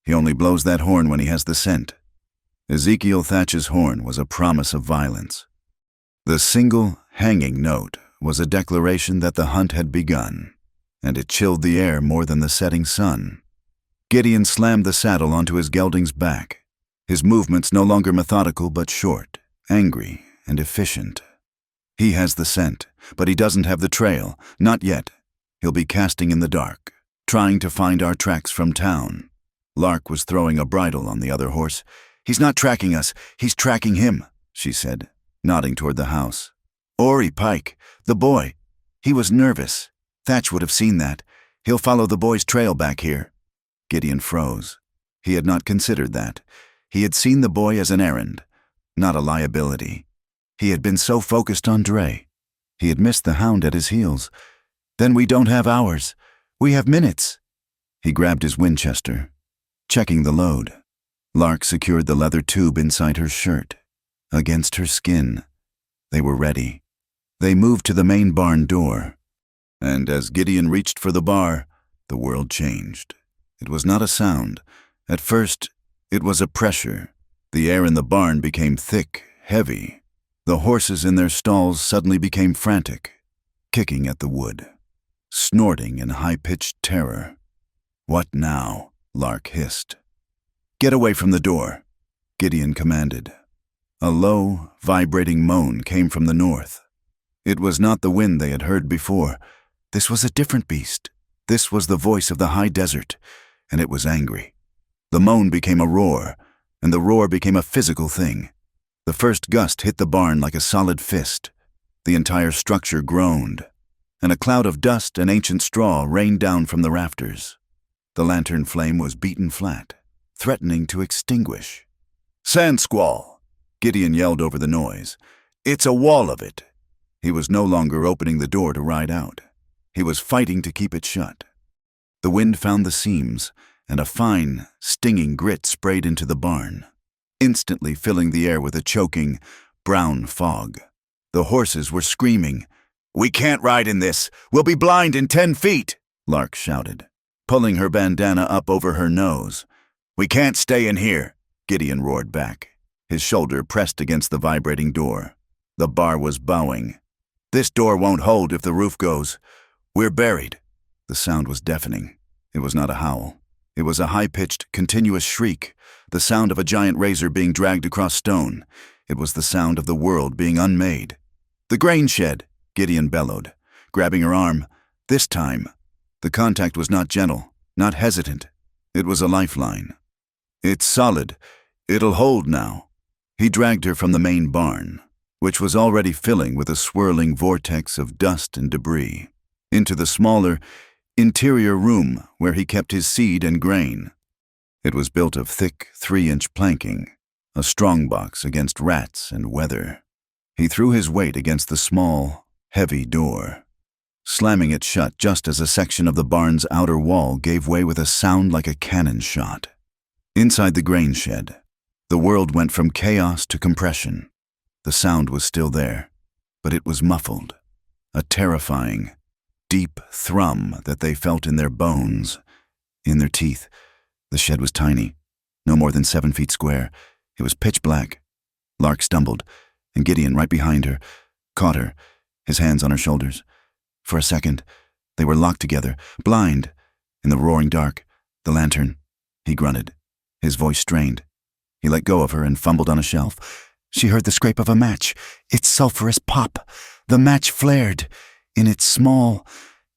He only blows that horn when he has the scent. Ezekiel Thatch's horn was a promise of violence. The single, hanging note was a declaration that the hunt had begun, and it chilled the air more than the setting sun. Gideon slammed the saddle onto his gelding's back, his movements no longer methodical but short, angry, and efficient. He has the scent, but he doesn't have the trail, not yet. He'll be casting in the dark, trying to find our tracks from town. Lark was throwing a bridle on the other horse. "He's not tracking us, he's tracking him," she said, nodding toward the house. "Ori Pike, the boy. He was nervous. Thatch would have seen that. He'll follow the boy's trail back here." Gideon froze. He had not considered that. He had seen the boy as an errand, not a liability. He had been so focused on Dre. He had missed the hound at his heels. "Then we don't have hours. We have minutes." He grabbed his Winchester, checking the load. Lark secured the leather tube inside her shirt, against her skin. They were ready. They moved to the main barn door. And as Gideon reached for the bar, the world changed. It was not a sound. At first, it was a pressure. The air in the barn became thick, heavy. The horses in their stalls suddenly became frantic, kicking at the wood, snorting in high-pitched terror. "What now?" Lark hissed. "Get away from the door," Gideon commanded. A low, vibrating moan came from the north. It was not the wind they had heard before. This was a different beast. This was the voice of the high desert, and it was angry. The moan became a roar, and the roar became a physical thing. The first gust hit the barn like a solid fist. The entire structure groaned, and a cloud of dust and ancient straw rained down from the rafters. The lantern flame was beaten flat, threatening to extinguish. "Sand squall!" Gideon yelled over the noise. "It's a wall of it." He was no longer opening the door to ride out. He was fighting to keep it shut. The wind found the seams, and a fine, stinging grit sprayed into the barn, instantly filling the air with a choking, brown fog. The horses were screaming. "We can't ride in this! We'll be blind in 10 feet!" Lark shouted, pulling her bandana up over her nose. "We can't stay in here," Gideon roared back, his shoulder pressed against the vibrating door. The bar was bowing. "This door won't hold if the roof goes. We're buried." The sound was deafening. It was not a howl. It was a high-pitched, continuous shriek, the sound of a giant razor being dragged across stone. It was the sound of the world being unmade. "The grain shed," Gideon bellowed, grabbing her arm. This time, the contact was not gentle, not hesitant. It was a lifeline. "It's solid. It'll hold now." He dragged her from the main barn, which was already filling with a swirling vortex of dust and debris, into the smaller, interior room where he kept his seed and grain. It was built of thick 3-inch planking, a strongbox against rats and weather. He threw his weight against the small, heavy door, slamming it shut just as a section of the barn's outer wall gave way with a sound like a cannon shot. Inside the grain shed, the world went from chaos to compression. The sound was still there, but it was muffled, a terrifying, deep thrum that they felt in their bones, in their teeth. The shed was tiny, no more than 7 feet square. It was pitch black. Lark stumbled, and Gideon, right behind her, caught her, his hands on her shoulders. For a second, they were locked together, blind, in the roaring dark. "The lantern," he grunted, his voice strained. He let go of her and fumbled on a shelf. She heard the scrape of a match, its sulphurous pop. The match flared. In its small,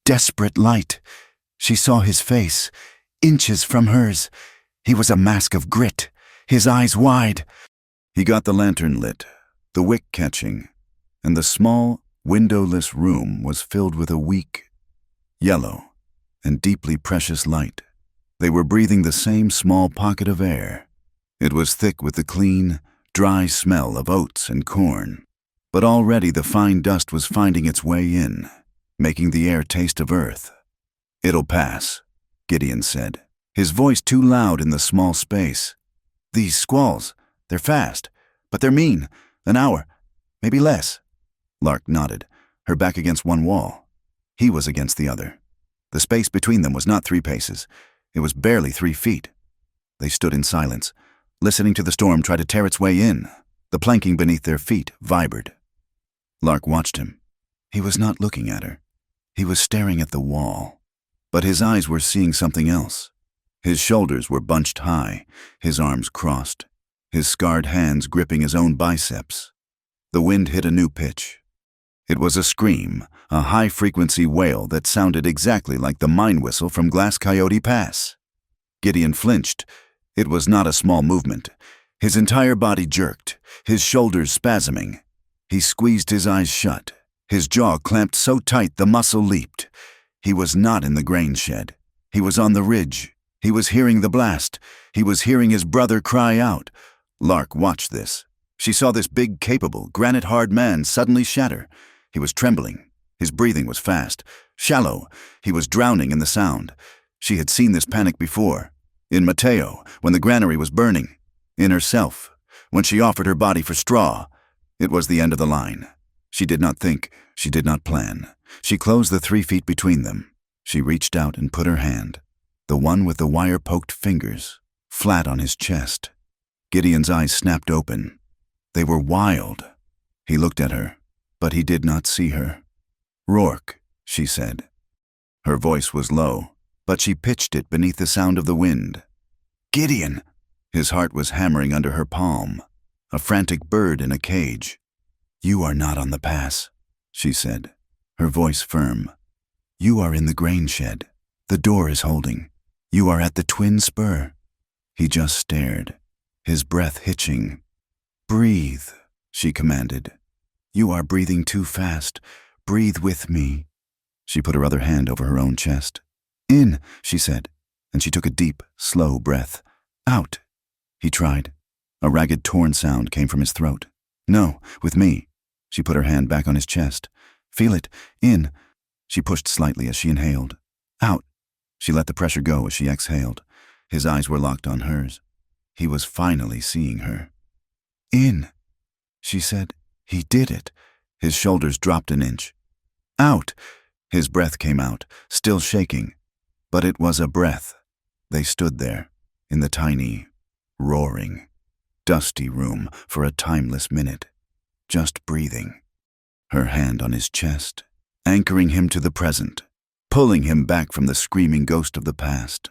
desperate light, she saw his face, inches from hers. He was a mask of grit, his eyes wide. He got the lantern lit, the wick catching, and the small, windowless room was filled with a weak, yellow, and deeply precious light. They were breathing the same small pocket of air. It was thick with the clean, dry smell of oats and corn, but already the fine dust was finding its way in, making the air taste of earth. "It'll pass," Gideon said, his voice too loud in the small space. "These squalls, they're fast, but they're mean. An hour, maybe less." Lark nodded, her back against one wall. He was against the other. The space between them was not 3 paces. It was barely 3 feet. They stood in silence, listening to the storm try to tear its way in. The planking beneath their feet vibrated. Lark watched him. He was not looking at her. He was staring at the wall. But his eyes were seeing something else. His shoulders were bunched high, his arms crossed, his scarred hands gripping his own biceps. The wind hit a new pitch. It was a scream, a high-frequency wail that sounded exactly like the mine whistle from Glass Coyote Pass. Gideon flinched. It was not a small movement. His entire body jerked, his shoulders spasming. He squeezed his eyes shut, his jaw clamped so tight the muscle leaped. He was not in the grain shed. He was on the ridge. He was hearing the blast. He was hearing his brother cry out. Lark watched this. She saw this big, capable, granite-hard man suddenly shatter. He was trembling. His breathing was fast, shallow. He was drowning in the sound. She had seen this panic before. In Mateo, when the granary was burning. In herself, when she offered her body for straw. It was the end of the line. She did not think. She did not plan. She closed the 3 feet between them. She reached out and put her hand, the one with the wire-poked fingers, flat on his chest. Gideon's eyes snapped open. They were wild. He looked at her, but he did not see her. "Rourke," she said. Her voice was low, but she pitched it beneath the sound of the wind. "Gideon!" His heart was hammering under her palm, a frantic bird in a cage. "You are not on the pass," she said, her voice firm. "You are in the grain shed. The door is holding. You are at the twin spur." He just stared, his breath hitching. "Breathe," she commanded. "You are breathing too fast. Breathe with me." She put her other hand over her own chest. "In," she said, and she took a deep, slow breath. "Out." He tried. A ragged, torn sound came from his throat. "No, with me." She put her hand back on his chest. "Feel it. In." She pushed slightly as she inhaled. "Out." She let the pressure go as she exhaled. His eyes were locked on hers. He was finally seeing her. "In," she said. He did it. His shoulders dropped an inch. "Out." His breath came out, still shaking. But it was a breath. They stood there, in the tiny, roaring, dusty room for a timeless minute, just breathing. Her hand on his chest, anchoring him to the present, pulling him back from the screaming ghost of the past.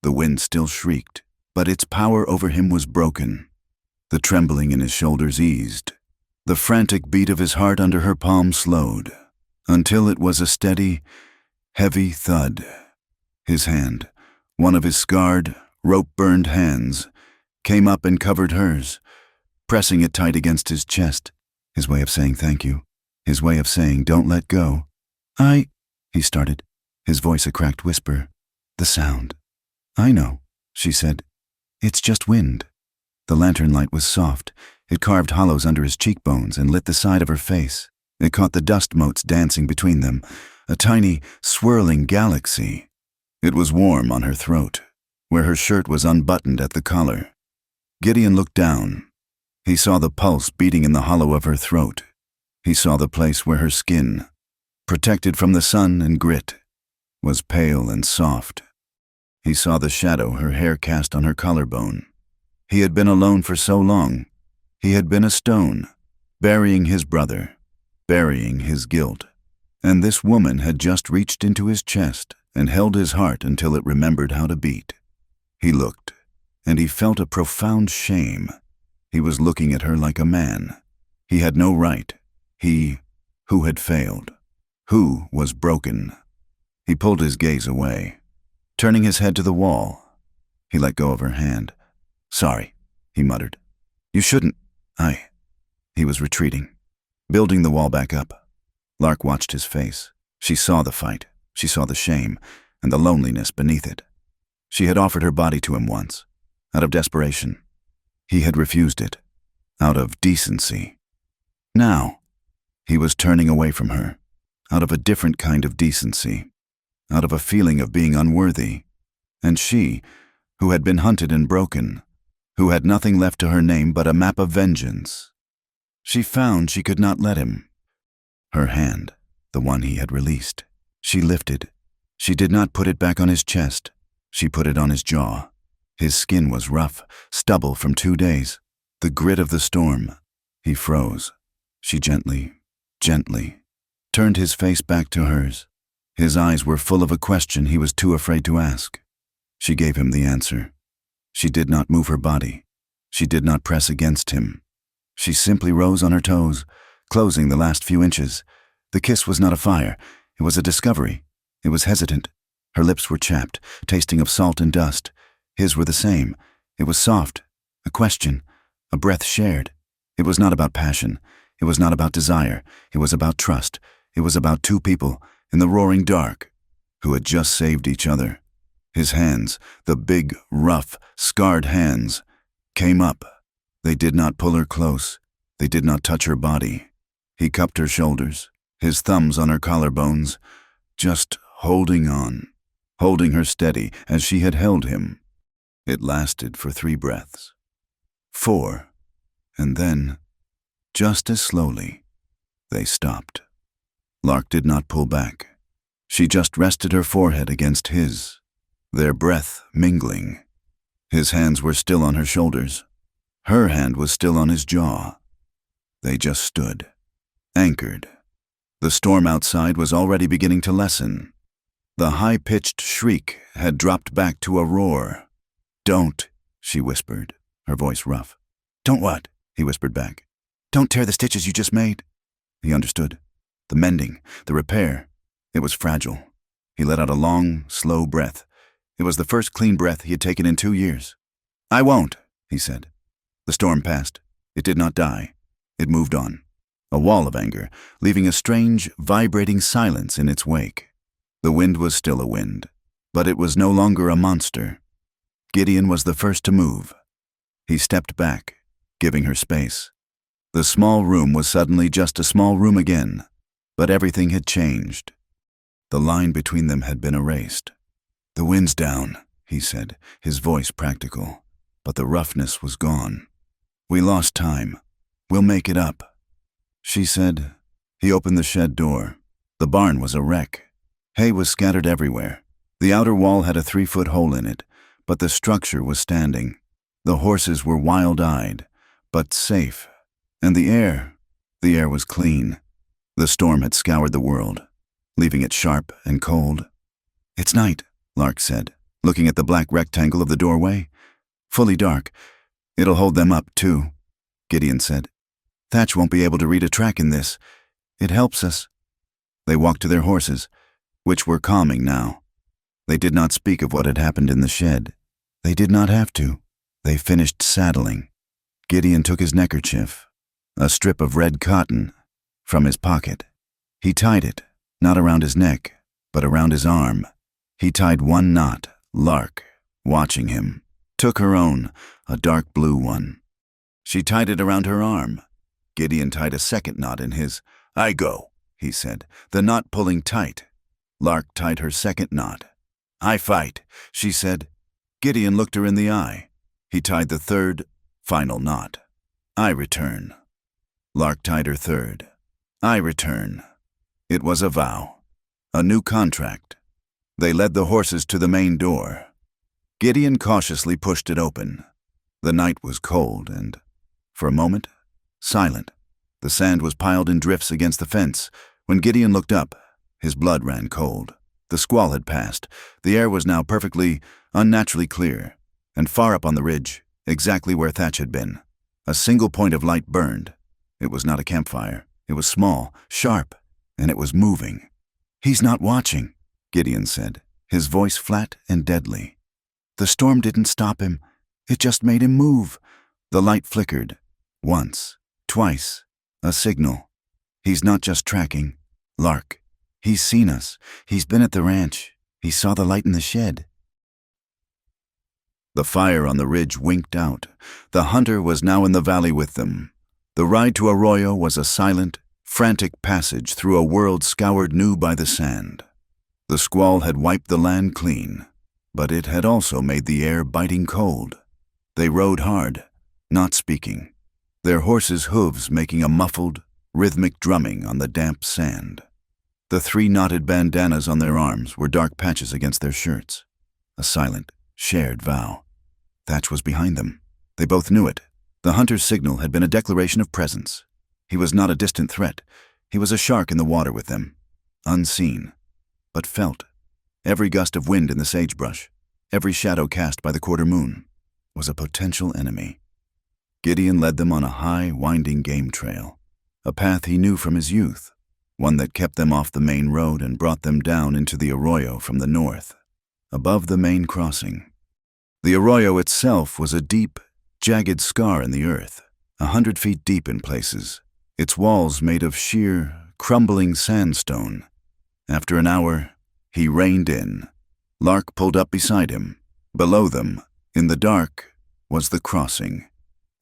The wind still shrieked, but its power over him was broken. The trembling in his shoulders eased. The frantic beat of his heart under her palm slowed, until it was a steady, heavy thud. His hand, one of his scarred, rope-burned hands, came up and covered hers, pressing it tight against his chest. His way of saying thank you. His way of saying don't let go. He started, his voice a cracked whisper. "The sound." "I know," she said. "It's just wind." The lantern light was soft. It carved hollows under his cheekbones and lit the side of her face. It caught the dust motes dancing between them, a tiny, swirling galaxy. It was warm on her throat, where her shirt was unbuttoned at the collar. Gideon looked down. He saw the pulse beating in the hollow of her throat. He saw the place where her skin, protected from the sun and grit, was pale and soft. He saw the shadow her hair cast on her collarbone. He had been alone for so long. He had been a stone, burying his brother, burying his guilt. And this woman had just reached into his chest and held his heart until it remembered how to beat. He looked, and he felt a profound shame. He was looking at her like a man. He had no right. He, who had failed, who was broken. He pulled his gaze away, turning his head to the wall. He let go of her hand. "Sorry," he muttered. "You shouldn't. He was retreating, building the wall back up. Lark watched his face. She saw the fight. She saw the shame and the loneliness beneath it. She had offered her body to him once, out of desperation. He had refused it, out of decency. Now, he was turning away from her, out of a different kind of decency, out of a feeling of being unworthy. And she, who had been hunted and broken, who had nothing left to her name but a map of vengeance, she found she could not let him. Her hand, the one he had released, she lifted. She did not put it back on his chest. She put it on his jaw. His skin was rough, stubble from 2 days, the grit of the storm. He froze. She gently turned his face back to hers. His eyes were full of a question he was too afraid to ask. She gave him the answer. She did not move her body. She did not press against him. She simply rose on her toes, closing the last few inches. The kiss was not a fire. It was a discovery. It was hesitant. Her lips were chapped, tasting of salt and dust. His were the same. It was soft. A question. A breath shared. It was not about passion. It was not about desire. It was about trust. It was about two people, in the roaring dark, who had just saved each other. His hands, the big, rough, scarred hands, came up. They did not pull her close. They did not touch her body. He cupped her shoulders, his thumbs on her collarbones, just holding on, holding her steady as she had held him. It lasted for 3 breaths. 4. And then, just as slowly, they stopped. Lark did not pull back. She just rested her forehead against his, their breath mingling. His hands were still on her shoulders. Her hand was still on his jaw. They just stood, anchored. The storm outside was already beginning to lessen. The high-pitched shriek had dropped back to a roar. "Don't," she whispered, her voice rough. "Don't what?" he whispered back. "Don't tear the stitches you just made." He understood. The mending, the repair. It was fragile. He let out a long, slow breath. It was the first clean breath he had taken in 2 years. "I won't," he said. The storm passed. It did not die. It moved on. A wall of anger, leaving a strange, vibrating silence in its wake. The wind was still a wind, but it was no longer a monster. Gideon was the first to move. He stepped back, giving her space. The small room was suddenly just a small room again, but everything had changed. The line between them had been erased. "The wind's down," he said, his voice practical, but the roughness was gone. "We lost time. We'll make it up," she said. He opened the shed door. The barn was a wreck. Hay was scattered everywhere. The outer wall had a 3-foot hole in it, but the structure was standing. The horses were wild-eyed, but safe. And the air was clean. The storm had scoured the world, leaving it sharp and cold. "It's night," Lark said, looking at the black rectangle of the doorway. "Fully dark. It'll hold them up, too," Gideon said. "Thatch won't be able to read a track in this. It helps us." They walked to their horses, which were calming now. They did not speak of what had happened in the shed. They did not have to. They finished saddling. Gideon took his neckerchief, a strip of red cotton, from his pocket. He tied it, not around his neck, but around his arm. He tied one knot. Lark, watching him, took her own, a dark blue one. She tied it around her arm. Gideon tied a second knot in his. "I go," he said, the knot pulling tight. Lark tied her second knot. "I fight," she said. Gideon looked her in the eye. He tied the third, final knot. "I return." Lark tied her third. "I return." It was a vow, a new contract. They led the horses to the main door. Gideon cautiously pushed it open. The night was cold and, for a moment, silent. The sand was piled in drifts against the fence. When Gideon looked up, his blood ran cold. The squall had passed. The air was now perfectly, unnaturally clear, and far up on the ridge, exactly where Thatch had been, A single point of light burned. It was not a campfire. It was small, sharp, and it was moving. "He's not watching," Gideon said, his voice flat and deadly. "The storm didn't stop him. It just made him move." The light flickered. Once, twice, a signal. "He's not just tracking. Lark, he's seen us. He's been at the ranch. He saw the light in the shed." The fire on the ridge winked out. The hunter was now in the valley with them. The ride to Arroyo was a silent, frantic passage through a world scoured new by the sand. The squall had wiped the land clean, but it had also made the air biting cold. They rode hard, not speaking, their horses' hooves making a muffled, rhythmic drumming on the damp sand. The 3 knotted bandanas on their arms were dark patches against their shirts. A silent, shared vow. Thatch was behind them. They both knew it. The hunter's signal had been a declaration of presence. He was not a distant threat. He was a shark in the water with them, unseen, but felt. Every gust of wind in the sagebrush, every shadow cast by the quarter moon, was a potential enemy. Gideon led them on a high, winding game trail, a path he knew from his youth, one that kept them off the main road and brought them down into the arroyo from the north, above the main crossing. The arroyo itself was a deep, jagged scar in the earth, 100 feet deep in places, its walls made of sheer, crumbling sandstone. After an hour, he reined in. Lark pulled up beside him. Below them, in the dark, was the crossing.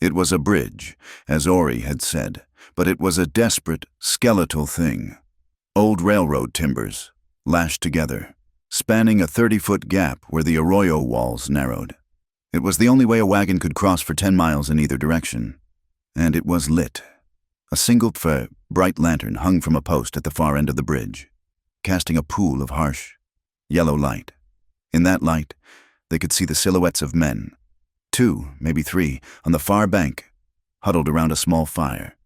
It was a bridge, as Ori had said, but it was a desperate, skeletal thing. Old railroad timbers, lashed together, spanning a 30-foot gap where the arroyo walls narrowed. It was the only way a wagon could cross for 10 miles in either direction. And it was lit. A single bright lantern hung from a post at the far end of the bridge, casting a pool of harsh, yellow light. In that light, they could see the silhouettes of men, 2, maybe 3, on the far bank, huddled around a small fire.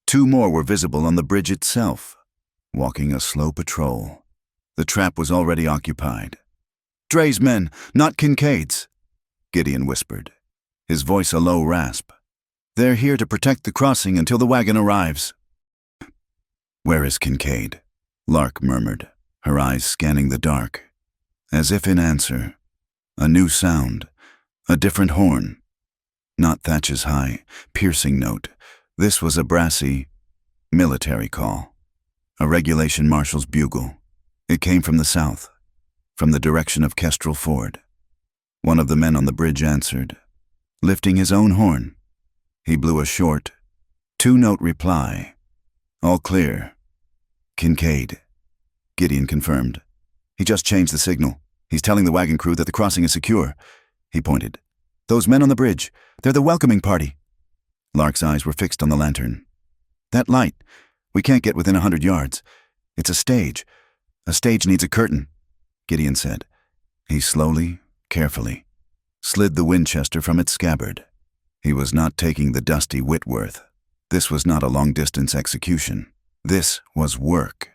2 more were visible on the bridge itself, walking a slow patrol. The trap was already occupied. "Dre's men, not Kincaid's," Gideon whispered, his voice a low rasp. "They're here to protect the crossing until the wagon arrives." "Where is Kincaid?" Lark murmured, her eyes scanning the dark. As if in answer, a new sound, a different horn. Not Thatch's high, piercing note. This was a brassy, military call. A regulation marshal's bugle. It came from the south, from the direction of Kestrel Ford. One of the men on the bridge answered, lifting his own horn. He blew a short, 2-note reply. "All clear." "Kincaid," Gideon confirmed. "He just changed the signal. He's telling the wagon crew that the crossing is secure." He pointed. "Those men on the bridge, they're the welcoming party." Lark's eyes were fixed on the lantern. "That light, we can't get within 100 yards. It's a stage. A stage needs a curtain," Gideon said. He slowly, carefully, slid the Winchester from its scabbard. He was not taking the dusty Whitworth. This was not a long-distance execution. This was work.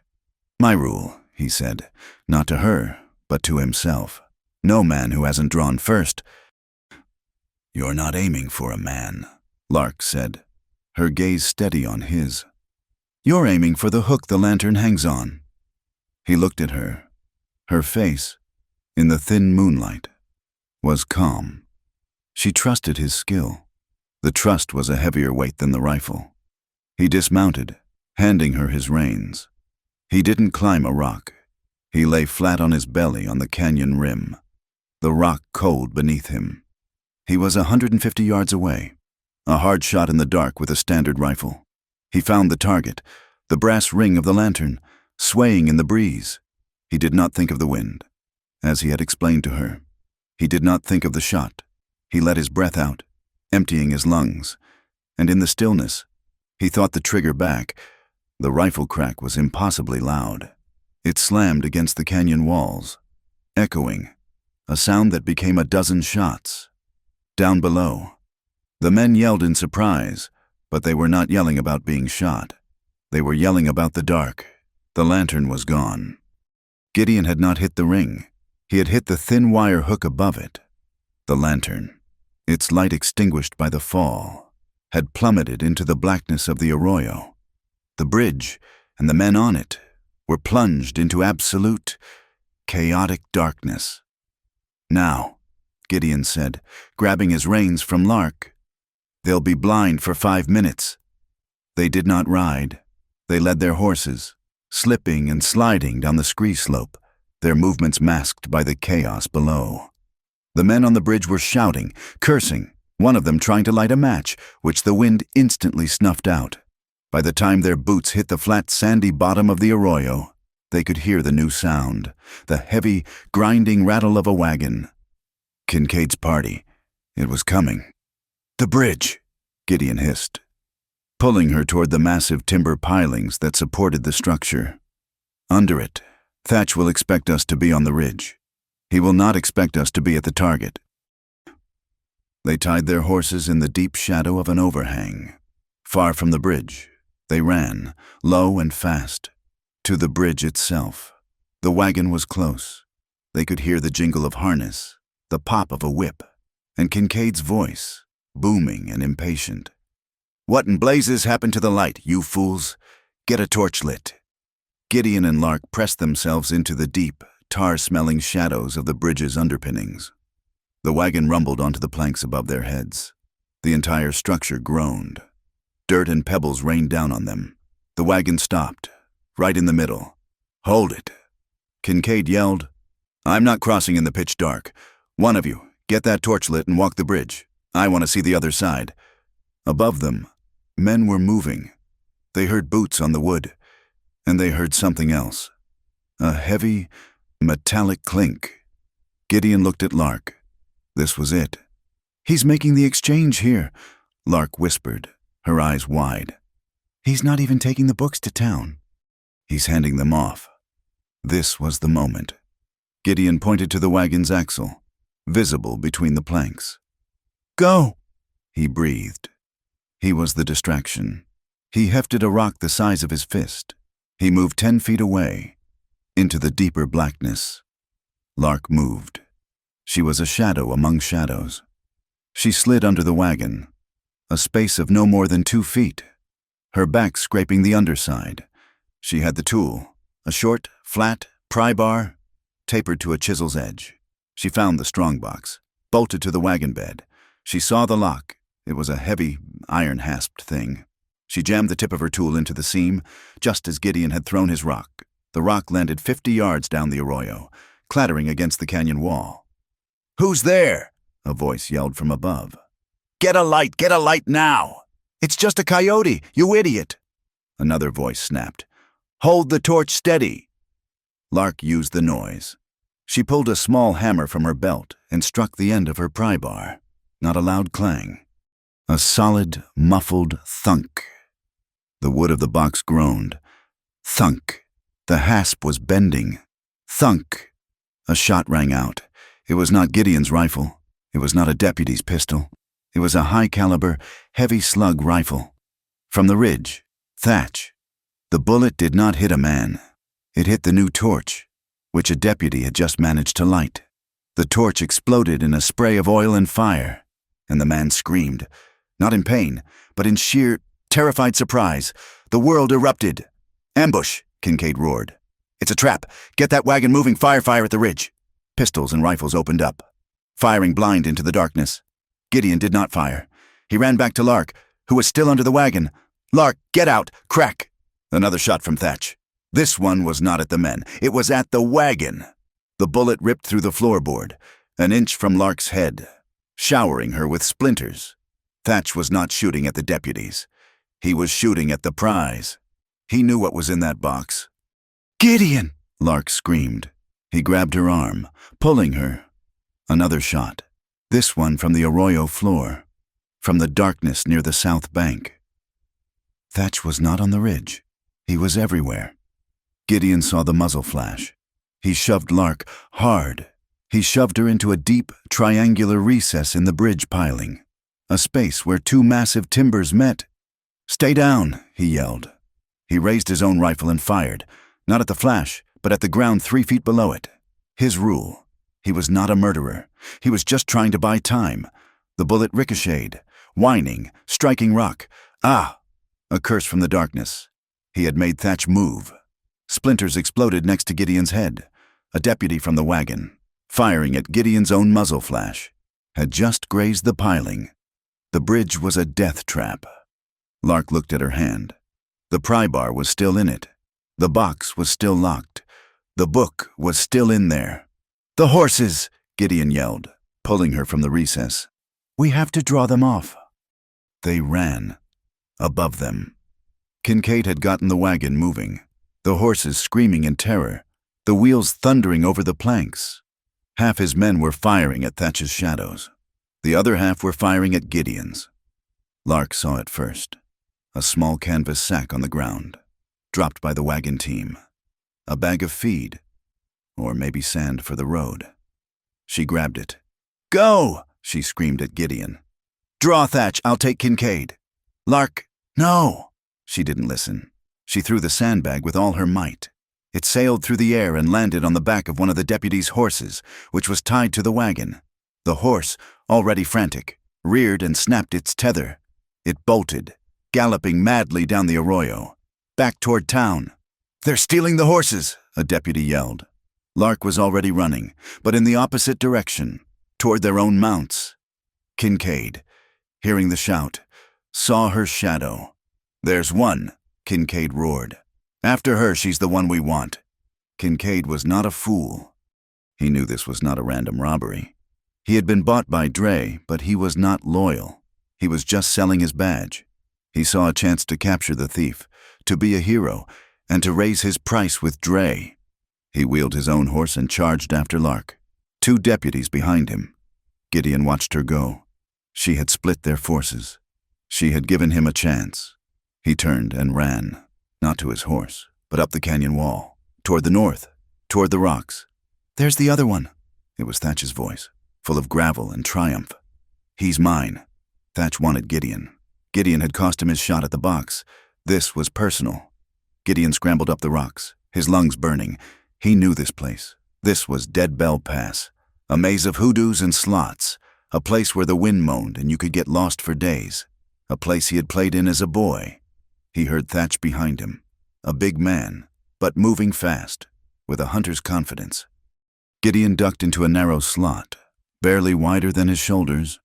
"My rule," he said, not to her, but to himself. "No man who hasn't drawn first." "You're not aiming for a man," Lark said, her gaze steady on his. "You're aiming for the hook the lantern hangs on." He looked at her. Her face, in the thin moonlight, was calm. She trusted his skill. The trust was a heavier weight than the rifle. He dismounted, handing her his reins. He didn't climb a rock. He lay flat on his belly on the canyon rim, the rock cold beneath him. He was 150 yards away, a hard shot in the dark with a standard rifle. He found the target, the brass ring of the lantern, swaying in the breeze. He did not think of the wind, as he had explained to her. He did not think of the shot. He let his breath out, emptying his lungs, and in the stillness, he thought the trigger back. The rifle crack was impossibly loud. It slammed against the canyon walls, echoing, a sound that became a dozen shots. Down below, the men yelled in surprise, but they were not yelling about being shot. They were yelling about the dark. The lantern was gone. Gideon had not hit the ring. He had hit the thin wire hook above it. The lantern, its light extinguished by the fall, had plummeted into the blackness of the arroyo. The bridge and the men on it were plunged into absolute, chaotic darkness. "Now," Gideon said, grabbing his reins from Lark. "They'll be blind for 5 minutes." They did not ride. They led their horses, slipping and sliding down the scree slope, their movements masked by the chaos below. The men on the bridge were shouting, cursing, one of them trying to light a match, which the wind instantly snuffed out. By the time their boots hit the flat, sandy bottom of the arroyo, they could hear the new sound, the heavy, grinding rattle of a wagon. Kincaid's party. It was coming. "The bridge," Gideon hissed, pulling her toward the massive timber pilings that supported the structure. "Under it, Thatch will expect us to be on the ridge. He will not expect us to be at the target." They tied their horses in the deep shadow of an overhang. Far from the bridge, they ran, low and fast, to the bridge itself. The wagon was close. They could hear the jingle of harness, the pop of a whip, and Kincaid's voice, booming and impatient. "What in blazes happened to the light, you fools? Get a torch lit." Gideon and Lark pressed themselves into the deep, tar-smelling shadows of the bridge's underpinnings. The wagon rumbled onto the planks above their heads. The entire structure groaned. Dirt and pebbles rained down on them. The wagon stopped, right in the middle. "Hold it!" Kincaid yelled. "I'm not crossing in the pitch dark. One of you, get that torch lit and walk the bridge. I want to see the other side." Above them, men were moving. They heard boots on the wood, and they heard something else. A heavy, metallic clink. Gideon looked at Lark. This was it. "He's making the exchange here," Lark whispered, her eyes wide. "He's not even taking the books to town. He's handing them off." This was the moment. Gideon pointed to the wagon's axle, visible between the planks. "Go!" he breathed. He was the distraction. He hefted a rock the size of his fist. He moved 10 feet away, into the deeper blackness. Lark moved. She was a shadow among shadows. She slid under the wagon, a space of no more than 2 feet, her back scraping the underside. She had the tool, a short, flat pry bar, tapered to a chisel's edge. She found the strongbox, bolted to the wagon bed. She saw the lock. It was a heavy, iron-hasped thing. She jammed the tip of her tool into the seam, just as Gideon had thrown his rock. The rock landed 50 yards down the arroyo, clattering against the canyon wall. "Who's there?" a voice yelled from above. Get a light now!" "It's just a coyote, you idiot!" Another voice snapped. "Hold the torch steady!" Lark used the noise. She pulled a small hammer from her belt and struck the end of her pry bar. Not a loud clang. A solid, muffled thunk. The wood of the box groaned. Thunk. The hasp was bending. Thunk. A shot rang out. It was not Gideon's rifle. It was not a deputy's pistol. It was a high-caliber, heavy-slug rifle. From the ridge, Thatch. The bullet did not hit a man. It hit the new torch, which a deputy had just managed to light. The torch exploded in a spray of oil and fire, and the man screamed, not in pain, but in sheer, terrified surprise. The world erupted. "Ambush!" Kincaid roared. "It's a trap. Get that wagon moving. Fire at the ridge." Pistols and rifles opened up, firing blind into the darkness. Gideon did not fire. He ran back to Lark, who was still under the wagon. "Lark, get out! Crack!" Another shot from Thatch. This one was not at the men. It was at the wagon. The bullet ripped through the floorboard, an inch from Lark's head, showering her with splinters. Thatch was not shooting at the deputies. He was shooting at the prize. He knew what was in that box. "Gideon!" Lark screamed. He grabbed her arm, pulling her. Another shot. This one from the arroyo floor, from the darkness near the south bank. Thatch was not on the ridge. He was everywhere. Gideon saw the muzzle flash. He shoved Lark hard. He shoved her into a deep, triangular recess in the bridge piling, a space where two massive timbers met. "Stay down," he yelled. He raised his own rifle and fired, not at the flash, but at the ground 3 feet below it. His rule. He was not a murderer. He was just trying to buy time. The bullet ricocheted, whining, striking rock. Ah! A curse from the darkness. He had made Thatch move. Splinters exploded next to Gideon's head. A deputy from the wagon, firing at Gideon's own muzzle flash, had just grazed the piling. The bridge was a death trap. Lark looked at her hand. The pry bar was still in it. The box was still locked. The book was still in there. "The horses!" Gideon yelled, pulling her from the recess. "We have to draw them off." They ran. Above them, Kincaid had gotten the wagon moving, the horses screaming in terror, the wheels thundering over the planks. Half his men were firing at Thatch's shadows. The other half were firing at Gideon's. Lark saw it first. A small canvas sack on the ground, dropped by the wagon team. A bag of feed, or maybe sand for the road. She grabbed it. "Go!" she screamed at Gideon. "Draw, Thatch, I'll take Kincaid." "Lark, no!" She didn't listen. She threw the sandbag with all her might. It sailed through the air and landed on the back of one of the deputy's horses, which was tied to the wagon. The horse, already frantic, reared and snapped its tether. It bolted, galloping madly down the arroyo, back toward town. "They're stealing the horses!" a deputy yelled. Lark was already running, but in the opposite direction, toward their own mounts. Kincaid, hearing the shout, saw her shadow. "There's one," Kincaid roared. "After her, she's the one we want." Kincaid was not a fool. He knew this was not a random robbery. He had been bought by Dre, but he was not loyal. He was just selling his badge. He saw a chance to capture the thief, to be a hero, and to raise his price with Dre. He wheeled his own horse and charged after Lark. 2 deputies behind him. Gideon watched her go. She had split their forces. She had given him a chance. He turned and ran, not to his horse, but up the canyon wall, toward the north, toward the rocks. "There's the other one." It was Thatch's voice, full of gravel and triumph. "He's mine." Thatch wanted Gideon. Gideon had cost him his shot at the box. This was personal. Gideon scrambled up the rocks, his lungs burning. He knew this place. This was Dead Bell Pass, a maze of hoodoos and slots, a place where the wind moaned and you could get lost for days, a place he had played in as a boy. He heard Thatch behind him, a big man, but moving fast, with a hunter's confidence. Gideon ducked into a narrow slot, barely wider than his shoulders.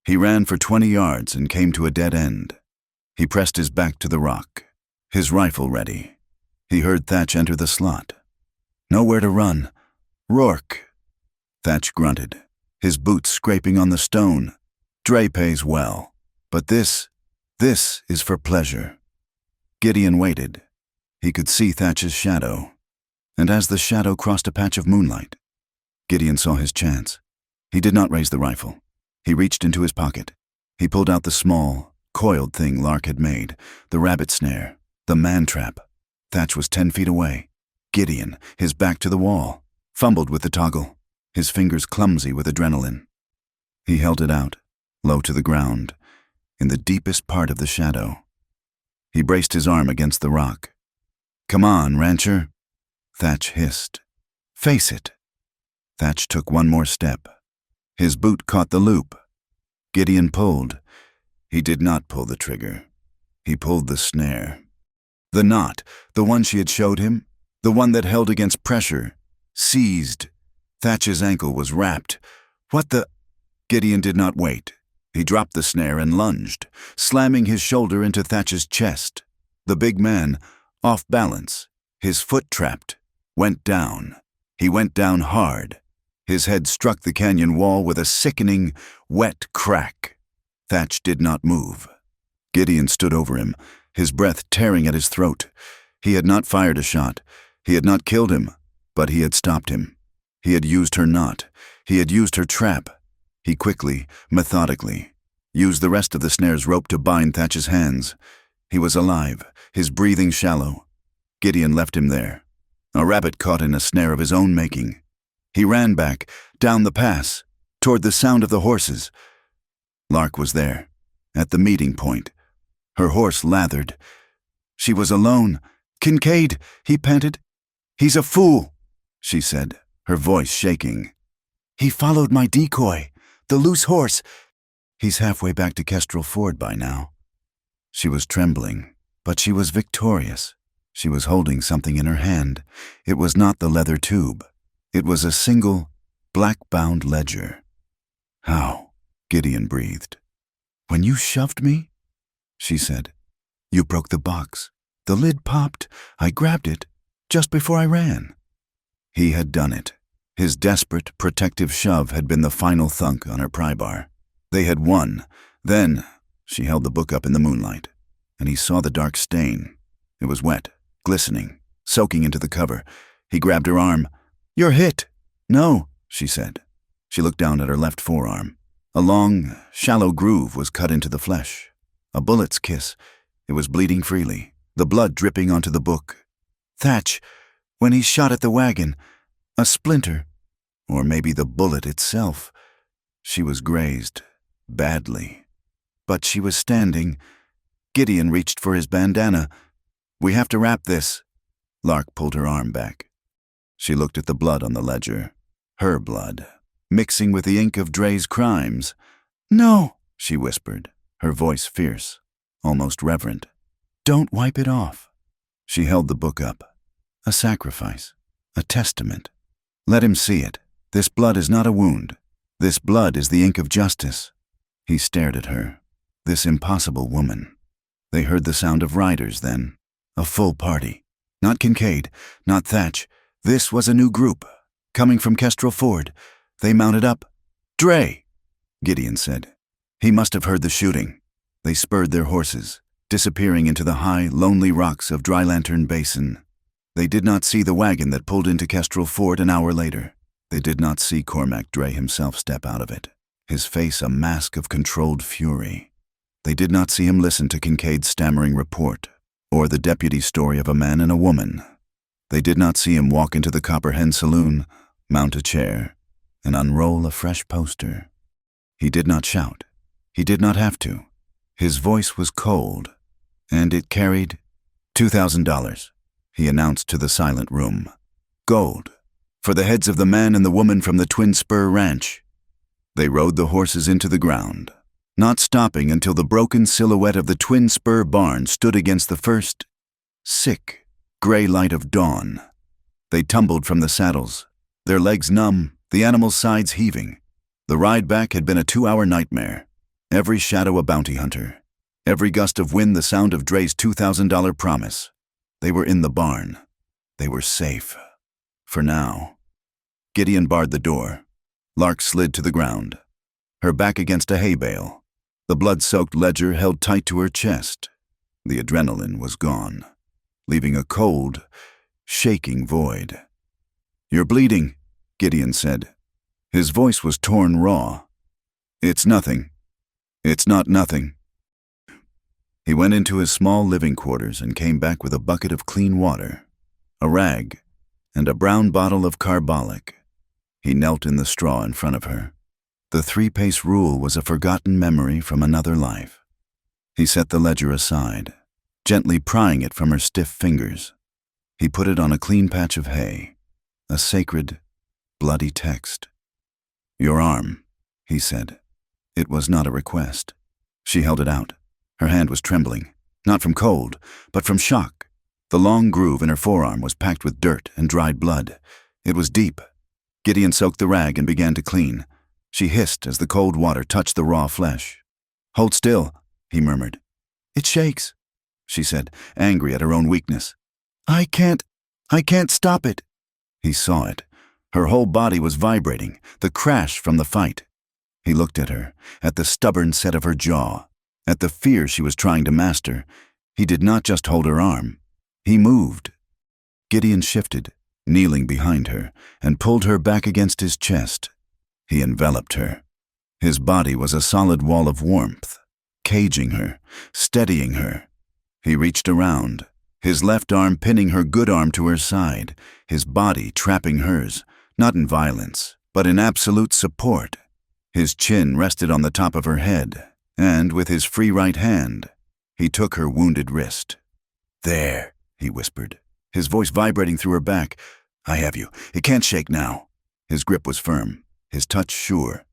He ran for 20 yards and came to a dead end. He pressed his back to the rock, his rifle ready. He heard Thatch enter the slot. "Nowhere to run. Rourke." Thatch grunted, his boots scraping on the stone. "Dre pays well, but this is for pleasure." Gideon waited. He could see Thatch's shadow, and as the shadow crossed a patch of moonlight, Gideon saw his chance. He did not raise the rifle. He reached into his pocket. He pulled out the small, coiled thing Lark had made, the rabbit snare, the man-trap. Thatch was 10 feet away. Gideon, his back to the wall, fumbled with the toggle, his fingers clumsy with adrenaline. He held it out, low to the ground, in the deepest part of the shadow. He braced his arm against the rock. "Come on, rancher," Thatch hissed. "Face it." Thatch took one more step. His boot caught the loop. Gideon pulled. He did not pull the trigger. He pulled the snare. The knot, the one she had showed him, the one that held against pressure, seized. Thatch's ankle was wrapped. "What the—" Gideon did not wait. He dropped the snare and lunged, slamming his shoulder into Thatch's chest. The big man, off balance, his foot trapped, went down. He went down hard. His head struck the canyon wall with a sickening, wet crack. Thatch did not move. Gideon stood over him, his breath tearing at his throat. He had not fired a shot. He had not killed him, but he had stopped him. He had used her knot. He had used her trap. He quickly, methodically, used the rest of the snare's rope to bind Thatch's hands. He was alive, his breathing shallow. Gideon left him there, a rabbit caught in a snare of his own making. He ran back, down the pass, toward the sound of the horses. Lark was there, at the meeting point. Her horse lathered. She was alone. "Kincaid," he panted. "He's a fool," she said, her voice shaking. "He followed my decoy, the loose horse. He's halfway back to Kestrel Ford by now. She was trembling, but she was victorious. She was holding something in her hand. It was not the leather tube. It was a single, black-bound ledger. How? Gideon breathed. When you shoved me? She said. You broke the box. The lid popped. I grabbed it just before I ran. He had done it. His desperate, protective shove had been the final thunk on her pry bar. They had won. Then, she held the book up in the moonlight, and he saw the dark stain. It was wet, glistening, soaking into the cover. He grabbed her arm. You're hit. No, she said. She looked down at her left forearm. A long, shallow groove was cut into the flesh. A bullet's kiss. It was bleeding freely, the blood dripping onto the book. Thatch, when he shot at the wagon, a splinter, or maybe the bullet itself. She was grazed, badly. But she was standing. Gideon reached for his bandana. We have to wrap this. Lark pulled her arm back. She looked at the blood on the ledger. Her blood, mixing with the ink of Dre's crimes. No, she whispered, her voice fierce, almost reverent. Don't wipe it off. She held the book up. A sacrifice, a testament. Let him see it. This blood is not a wound. This blood is the ink of justice. He stared at her, this impossible woman. They heard the sound of riders then, a full party. Not Kincaid, not Thatch. This was a new group, coming from Kestrel Ford. They mounted up. Dre, Gideon said. He must have heard the shooting. They spurred their horses, disappearing into the high, lonely rocks of Dry Lantern Basin. They did not see the wagon that pulled into Kestrel Ford an hour later. They did not see Cormac Dre himself step out of it, his face a mask of controlled fury. They did not see him listen to Kincaid's stammering report, or the deputy's story of a man and a woman. They did not see him walk into the Copper Hen Saloon, mount a chair, and unroll a fresh poster. He did not shout. He did not have to. His voice was cold, and it carried $2,000, he announced to the silent room. Gold, for the heads of the man and the woman from the Twin Spur Ranch. They rode the horses into the ground, not stopping until the broken silhouette of the Twin Spur barn stood against the first, sick, gray light of dawn. They tumbled from the saddles, their legs numb, the animals' sides heaving. The ride back had been a 2-hour nightmare. Every shadow a bounty hunter. Every gust of wind the sound of Dre's $2,000 promise. They were in the barn. They were safe. For now. Gideon barred the door. Lark slid to the ground, her back against a hay bale. The blood-soaked ledger held tight to her chest. The adrenaline was gone, leaving a cold, shaking void. You're bleeding, Gideon said. His voice was torn raw. It's nothing. It's not nothing. He went into his small living quarters and came back with a bucket of clean water, a rag, and a brown bottle of carbolic. He knelt in the straw in front of her. The 3-pace rule was a forgotten memory from another life. He set the ledger aside, gently prying it from her stiff fingers. He put it on a clean patch of hay, a sacred, bloody text. Your arm, he said. It was not a request. She held it out. Her hand was trembling, not from cold, but from shock. The long groove in her forearm was packed with dirt and dried blood. It was deep. Gideon soaked the rag and began to clean. She hissed as the cold water touched the raw flesh. Hold still, he murmured. It shakes, she said, angry at her own weakness. I can't stop it. He saw it. Her whole body was vibrating, the crash from the fight. He looked at her, at the stubborn set of her jaw, at the fear she was trying to master. He did not just hold her arm. He moved. Gideon shifted, kneeling behind her, and pulled her back against his chest. He enveloped her. His body was a solid wall of warmth, caging her, steadying her. He reached around, his left arm pinning her good arm to her side, his body trapping hers, not in violence, but in absolute support. His chin rested on the top of her head, and with his free right hand, he took her wounded wrist. There, he whispered, his voice vibrating through her back. I have you. It can't shake now. His grip was firm, his touch sure.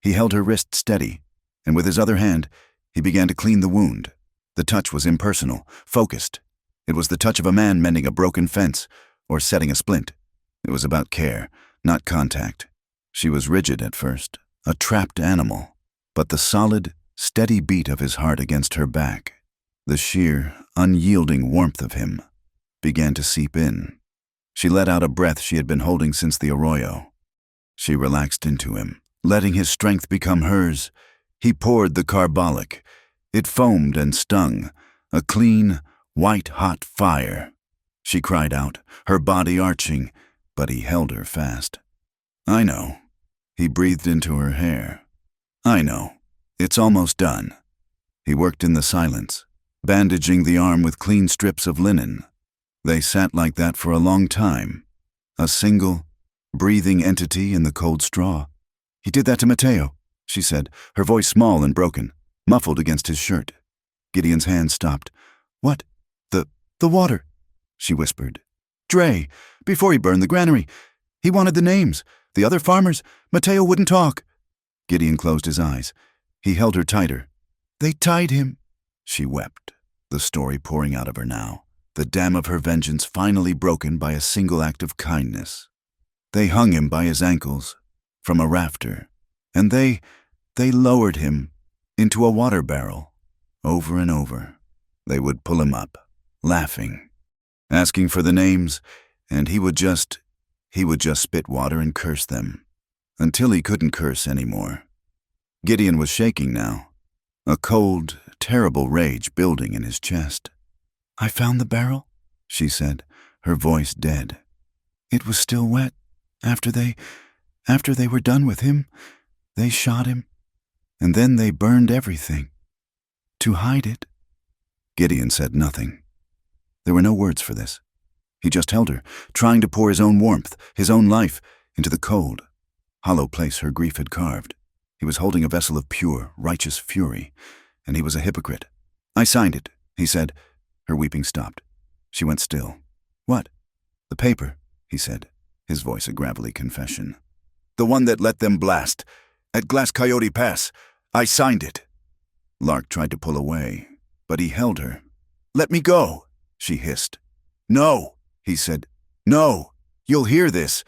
He held her wrist steady, and with his other hand, he began to clean the wound. The touch was impersonal, focused. It was the touch of a man mending a broken fence or setting a splint. It was about care, not contact. She was rigid at first, a trapped animal, but the solid, steady beat of his heart against her back, the sheer, unyielding warmth of him, began to seep in. She let out a breath she had been holding since the arroyo. She relaxed into him, letting his strength become hers. He poured the carbolic. It foamed and stung, a clean, white-hot fire. She cried out, her body arching, but he held her fast. "I know." He breathed into her hair. "I know. It's almost done." He worked in the silence, bandaging the arm with clean strips of linen. They sat like that for a long time, a single, breathing entity in the cold straw. "He did that to Mateo," she said, her voice small and broken, muffled against his shirt. Gideon's hand stopped. "What? The water," she whispered. "Dre, before he burned the granary. He wanted the names. The other farmers. Mateo wouldn't talk." Gideon closed his eyes. He held her tighter. "They tied him," she wept, the story pouring out of her now, the dam of her vengeance finally broken by a single act of kindness. "They hung him by his ankles, from a rafter, and they lowered him into a water barrel. Over and over, they would pull him up, laughing, asking for the names, and he would just spit water and curse them, until he couldn't curse anymore." Gideon was shaking now, a cold, terrible rage building in his chest. "I found the barrel," she said, her voice dead. "It was still wet. After they were done with him, they shot him, and then they burned everything. To hide it." Gideon said nothing. There were no words for this. He just held her, trying to pour his own warmth, his own life, into the cold, hollow place her grief had carved. He was holding a vessel of pure, righteous fury, and he was a hypocrite. "I signed it," he said. Her weeping stopped. She went still. "What?" "The paper," he said, his voice a gravelly confession. "The one that let them blast. At Glass Coyote Pass. I signed it." Lark tried to pull away, but he held her. "Let me go," she hissed. "No," he said. "No. You'll hear this.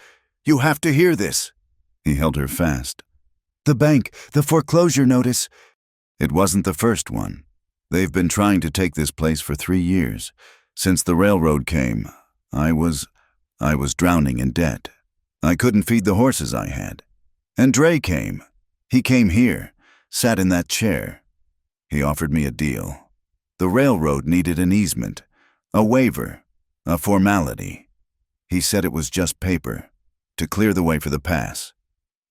You have to hear this." He held her fast. "The bank, the foreclosure notice." It wasn't the first one. They've been trying to take this place for 3 years. Since the railroad came, I was drowning in debt. I couldn't feed the horses I had. And Dre came. He came here, sat in that chair. He offered me a deal. The railroad needed an easement, a waiver, a formality. He said it was just paper, to clear the way for the pass.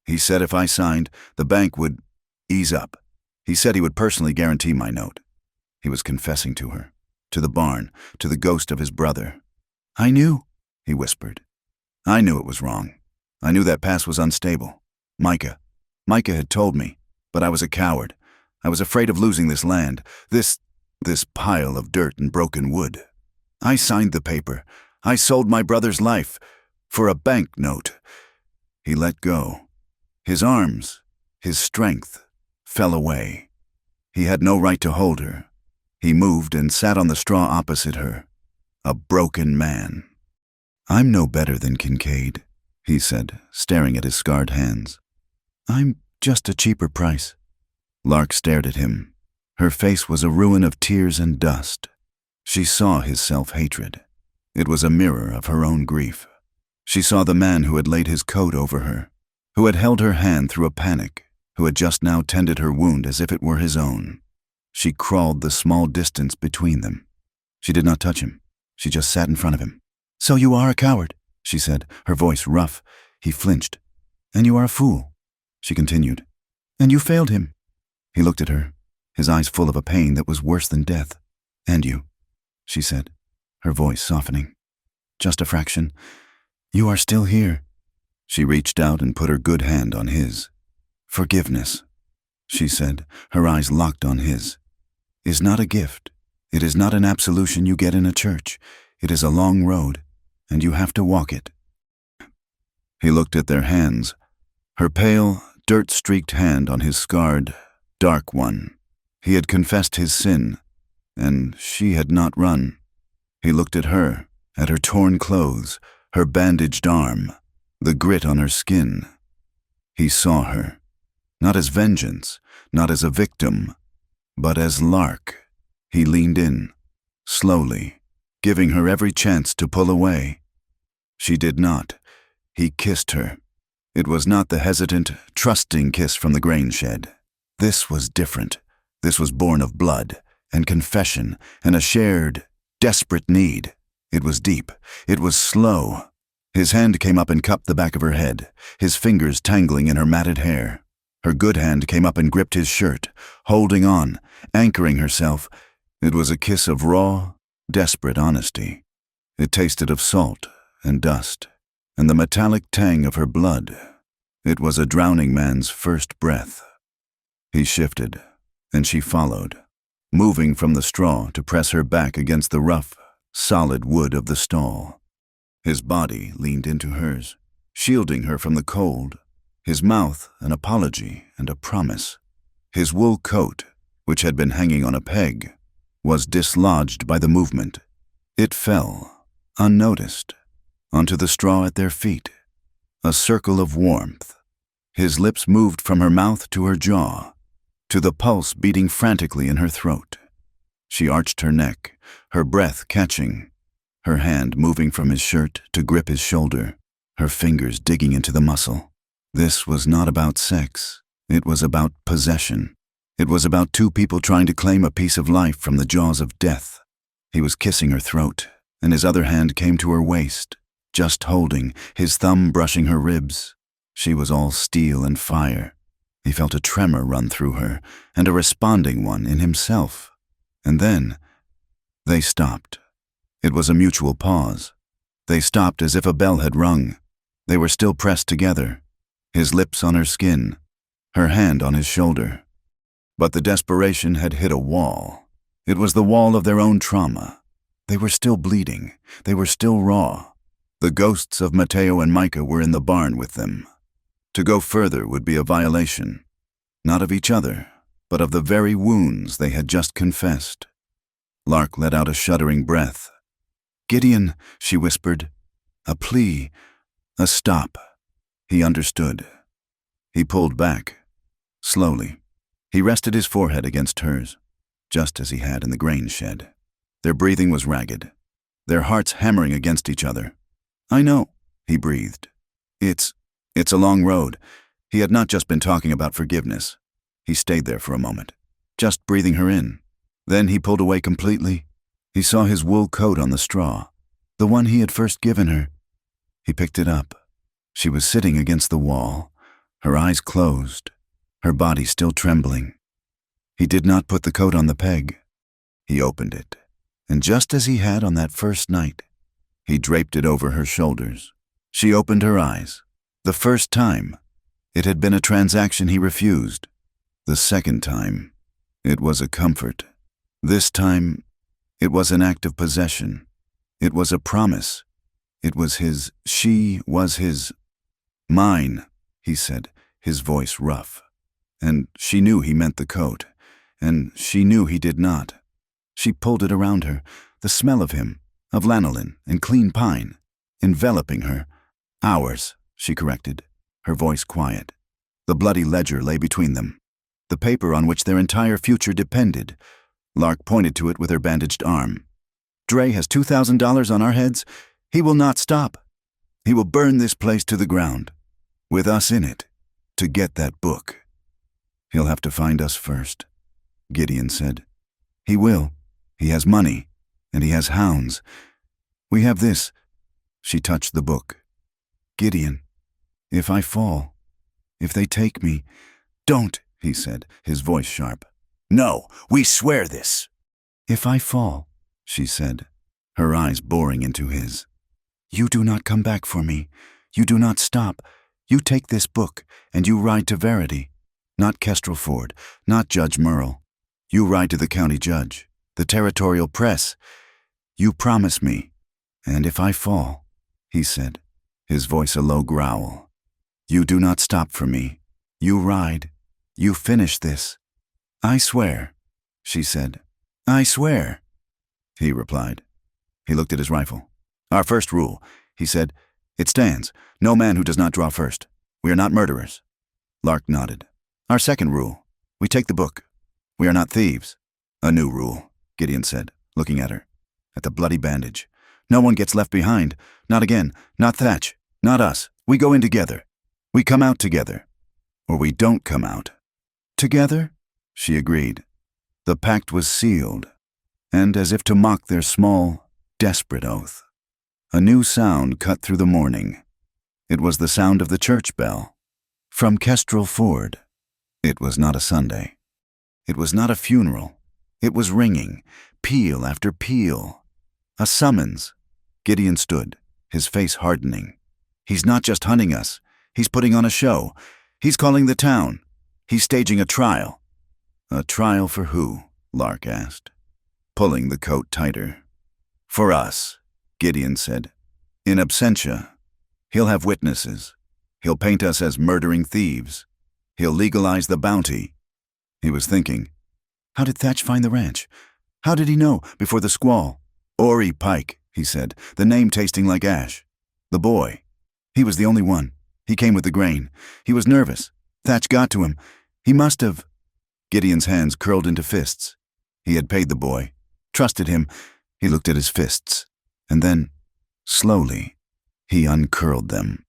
He said if I signed, the bank would ease up. He said he would personally guarantee my note. He was confessing to her, to the barn, to the ghost of his brother. "I knew," he whispered. "I knew it was wrong. I knew that pass was unstable. Micah had told me, but I was a coward. I was afraid of losing this land, this pile of dirt and broken wood. I signed the paper. I sold my brother's life for a bank note." He let go. His arms, his strength, fell away. He had no right to hold her. He moved and sat on the straw opposite her, a broken man. "I'm no better than Kincaid," he said, staring at his scarred hands. "I'm just a cheaper price." Lark stared at him. Her face was a ruin of tears and dust. She saw his self-hatred. It was a mirror of her own grief. She saw the man who had laid his coat over her, who had held her hand through a panic, who had just now tended her wound as if it were his own. She crawled the small distance between them. She did not touch him. She just sat in front of him. "So you are a coward," she said, her voice rough. He flinched. "And you are a fool," she continued. "And you failed him." He looked at her, his eyes full of a pain that was worse than death. "And you," she said, her voice softening. "Just a fraction. You are still here." She reached out and put her good hand on his. "Forgiveness," she said, her eyes locked on his, "is not a gift. It is not an absolution you get in a church. It is a long road, and you have to walk it." He looked at their hands, her pale, dirt-streaked hand on his scarred, dark one. He had confessed his sin, and she had not run. He looked at her torn clothes, her bandaged arm, the grit on her skin. He saw her, not as vengeance, not as a victim, but as Lark. He leaned in, slowly, giving her every chance to pull away. She did not. He kissed her. It was not the hesitant, trusting kiss from the grain shed. This was different. This was born of blood and confession and a shared, desperate need. It was deep. It was slow. His hand came up and cupped the back of her head, his fingers tangling in her matted hair. Her good hand came up and gripped his shirt, holding on, anchoring herself. It was a kiss of raw, desperate honesty. It tasted of salt and dust, and the metallic tang of her blood. It was a drowning man's first breath. He shifted, and she followed, moving from the straw to press her back against the rough, solid wood of the stall. His body leaned into hers, shielding her from the cold, his mouth an apology and a promise. His wool coat, which had been hanging on a peg, was dislodged by the movement. It fell, unnoticed, onto the straw at their feet, a circle of warmth. His lips moved from her mouth to her jaw, to the pulse beating frantically in her throat. She arched her neck, her breath catching, her hand moving from his shirt to grip his shoulder, her fingers digging into the muscle. This was not about sex. It was about possession. It was about two people trying to claim a piece of life from the jaws of death. He was kissing her throat, and his other hand came to her waist, just holding, his thumb brushing her ribs. She was all steel and fire. He felt a tremor run through her, and a responding one in himself. And then, they stopped. It was a mutual pause. They stopped as if a bell had rung. They were still pressed together, his lips on her skin, her hand on his shoulder. But the desperation had hit a wall. It was the wall of their own trauma. They were still bleeding. They were still raw. The ghosts of Mateo and Micah were in the barn with them. To go further would be a violation, not of each other, but of the very wounds they had just confessed. Lark let out a shuddering breath. "Gideon," she whispered. A plea, a stop. He understood. He pulled back, slowly. He rested his forehead against hers, just as he had in the grain shed. Their breathing was ragged, their hearts hammering against each other. "I know," he breathed. It's a long road." He had not just been talking about forgiveness. He stayed there for a moment, just breathing her in. Then he pulled away completely. He saw his wool coat on the straw, the one he had first given her. He picked it up. She was sitting against the wall, her eyes closed, her body still trembling. He did not put the coat on the peg. He opened it, and just as he had on that first night, he draped it over her shoulders. She opened her eyes. The first time, it had been a transaction he refused. The second time, it was a comfort. This time, it was an act of possession. It was a promise. It was his. She was his. "Mine," he said, his voice rough. And she knew he meant the coat, and she knew he did not. She pulled it around her, the smell of him, of lanolin and clean pine, enveloping her. "Ours," she corrected, her voice quiet. The bloody ledger lay between them, the paper on which their entire future depended. Lark pointed to it with her bandaged arm. "Dre has $2,000 on our heads. He will not stop. He will burn this place to the ground, with us in it, to get that book." "He'll have to find us first," Gideon said. "He will. He has money, and he has hounds. We have this." She touched the book. "Gideon, if I fall, if they take me—" "Don't," he said, his voice sharp. "No, we swear this." "If I fall," she said, her eyes boring into his. "You do not come back for me. You do not stop. You take this book, and you ride to Verity. Not Kestrel Ford, not Judge Merle. You ride to the county judge, the territorial press. You promise me. And if I fall," he said, his voice a low growl, "you do not stop for me. You ride. You finish this. "I swear," she said. "I swear," he replied. He looked at his rifle. "Our first rule," he said. "It stands. No man who does not draw first. We are not murderers." Lark nodded. "Our second rule. We take the book. We are not thieves." "A new rule," Gideon said, looking at her, at the bloody bandage. "No one gets left behind. Not again. Not Thatch. Not us. We go in together. We come out together. Or we don't come out." "Together?" she agreed. The pact was sealed, and as if to mock their small, desperate oath, a new sound cut through the morning. It was the sound of the church bell. From Kestrel Ford. It was not a Sunday. It was not a funeral. It was ringing, peal after peal. A summons. Gideon stood, his face hardening. He's not just hunting us. He's putting on a show. He's calling the town. He's staging a trial. "A trial for who?" Lark asked, pulling the coat tighter. "For us," Gideon said. "In absentia. He'll have witnesses. He'll paint us as murdering thieves. He'll legalize the bounty." He was thinking, how did Thatch find the ranch? How did he know before the squall? "Ori Pike," he said, the name tasting like ash. "The boy. He was the only one. He came with the grain. He was nervous. Thatch got to him. He must have—" Gideon's hands curled into fists. He had paid the boy, trusted him. He looked at his fists, and then, slowly, he uncurled them.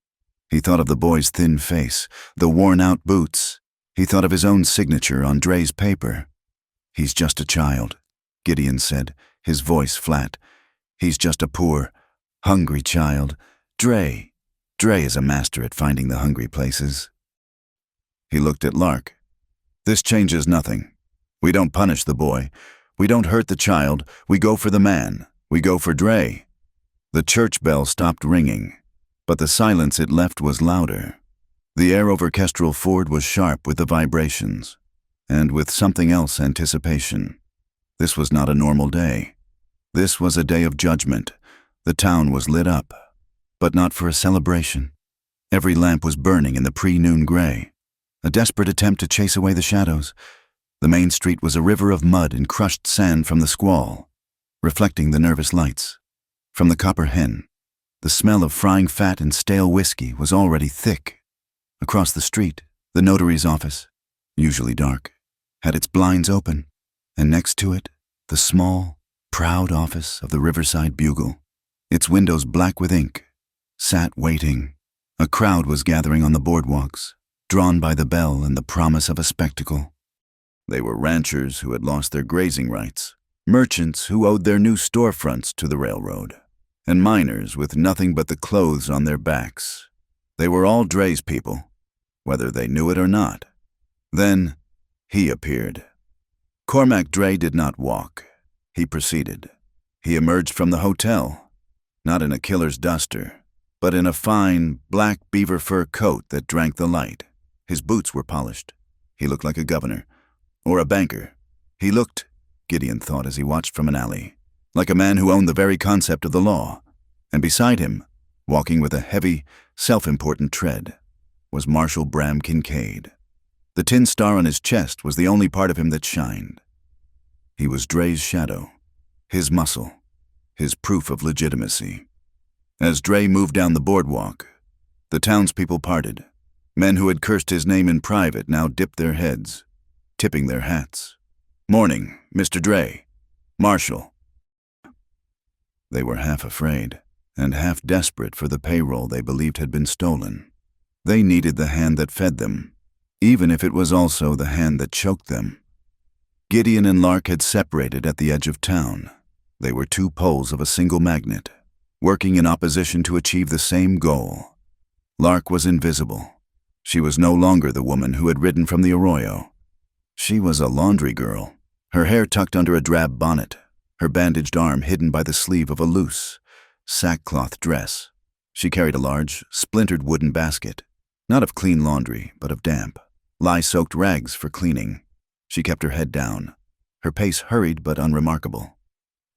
He thought of the boy's thin face, the worn-out boots. He thought of his own signature on Dre's paper. "He's just a child," Gideon said, his voice flat. "He's just a poor, hungry Child. Dre is a master at finding the hungry places." He looked at Lark. "This changes nothing. We don't punish the boy. We don't hurt the child. We go for the man. We go for Dre." The church bell stopped ringing, but the silence it left was louder. The air over Kestrel Ford was sharp with the vibrations, and with something else anticipation. This was not a normal day. This was a day of judgment. The town was lit up, but not for a celebration. Every lamp was burning in the pre-noon gray, a desperate attempt to chase away the shadows. The main street was a river of mud and crushed sand from the squall, reflecting the nervous lights. From the Copper Hen, the smell of frying fat and stale whiskey was already thick. Across the street, the notary's office, usually dark, had its blinds open, and next to it, the small, proud office of the Riverside Bugle, its windows black with ink, sat waiting. A crowd was gathering on the boardwalks, drawn by the bell and the promise of a spectacle. They were ranchers who had lost their grazing rights, merchants who owed their new storefronts to the railroad, and miners with nothing but the clothes on their backs. They were all Dre's people, whether they knew it or not. Then he appeared. Cormac Dre did not walk. He proceeded. He emerged from the hotel, not in a killer's duster, but in a fine, black beaver fur coat that drank the light. His boots were polished. He looked like a governor, or a banker. He looked, Gideon thought as he watched from an alley, like a man who owned the very concept of the law. And beside him, walking with a heavy, self-important tread, was Marshal Bram Kincaid. The tin star on his chest was the only part of him that shined. He was Dre's shadow, his muscle, his proof of legitimacy. As Dre moved down the boardwalk, the townspeople parted. Men who had cursed his name in private now dipped their heads, tipping their hats. "Morning, Mr. Dre. Marshal." They were half afraid and half desperate for the payroll they believed had been stolen. They needed the hand that fed them, even if it was also the hand that choked them. Gideon and Lark had separated at the edge of town. They were two poles of a single magnet, working in opposition to achieve the same goal. Lark was invisible. She was no longer the woman who had ridden from the arroyo. She was a laundry girl, her hair tucked under a drab bonnet, her bandaged arm hidden by the sleeve of a loose, sackcloth dress. She carried a large, splintered wooden basket, not of clean laundry, but of damp, lye-soaked rags for cleaning. She kept her head down, her pace hurried but unremarkable.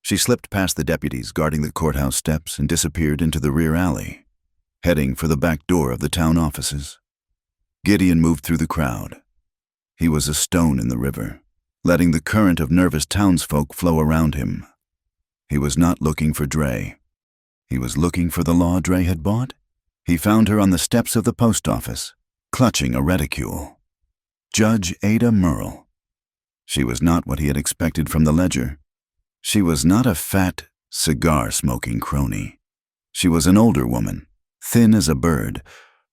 She slipped past the deputies guarding the courthouse steps and disappeared into the rear alley, heading for the back door of the town offices. Gideon moved through the crowd. He was a stone in the river, letting the current of nervous townsfolk flow around him. He was not looking for Dre. He was looking for the law Dre had bought. He found her on the steps of the post office, clutching a reticule. Judge Ada Merle. She was not what he had expected from the ledger. She was not a fat, cigar-smoking crony. She was an older woman, thin as a bird,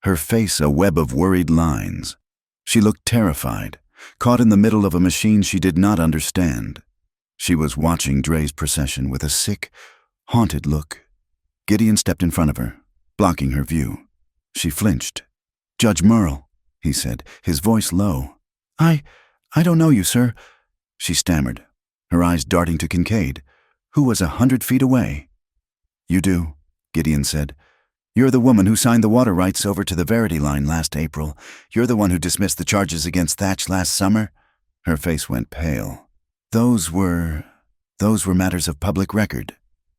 her face a web of worried lines. She looked terrified, caught in the middle of a machine she did not understand. She was watching Dre's procession with a sick, haunted look. Gideon stepped in front of her, blocking her view. She flinched. "Judge Merle," he said, his voice low. I don't know you, sir," she stammered, her eyes darting to Kincaid, who was 100 feet away. "You do," Gideon said. "You're the woman who signed the water rights over to the Verity line last April. You're the one who dismissed the charges against Thatch last summer." Her face went pale. Those were matters of public record,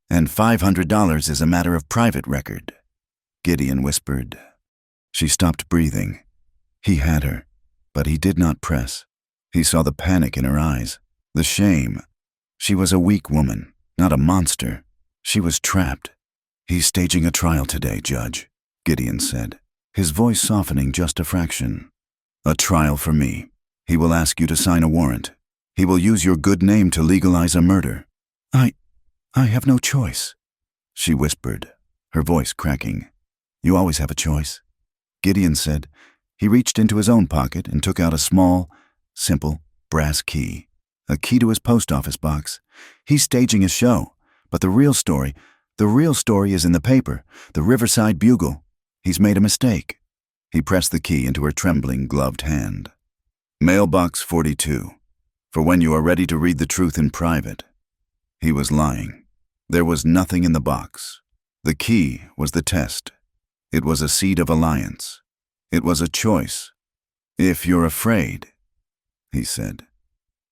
and $500 is a matter of private record," Gideon whispered. She stopped breathing. He had her, but he did not press. He saw the panic in her eyes, the shame. She was a weak woman, not a monster. She was trapped. "He's staging a trial today, Judge," Gideon said, his voice softening just a fraction. "A trial for me. He will ask you to sign a warrant. He will use your good name to legalize a murder." I have no choice," she whispered, her voice cracking. "You always have a choice," Gideon said. He reached into his own pocket and took out a small, simple, brass key, a key to his post office box. "He's staging a show, but the real story is in the paper, the Riverside Bugle. He's made a mistake." He pressed the key into her trembling, gloved hand. "Mailbox 42, for when you are ready to read the truth in private." He was lying. There was nothing in the box. The key was the test. It was a seed of alliance. It was a choice. "If you're afraid," he said,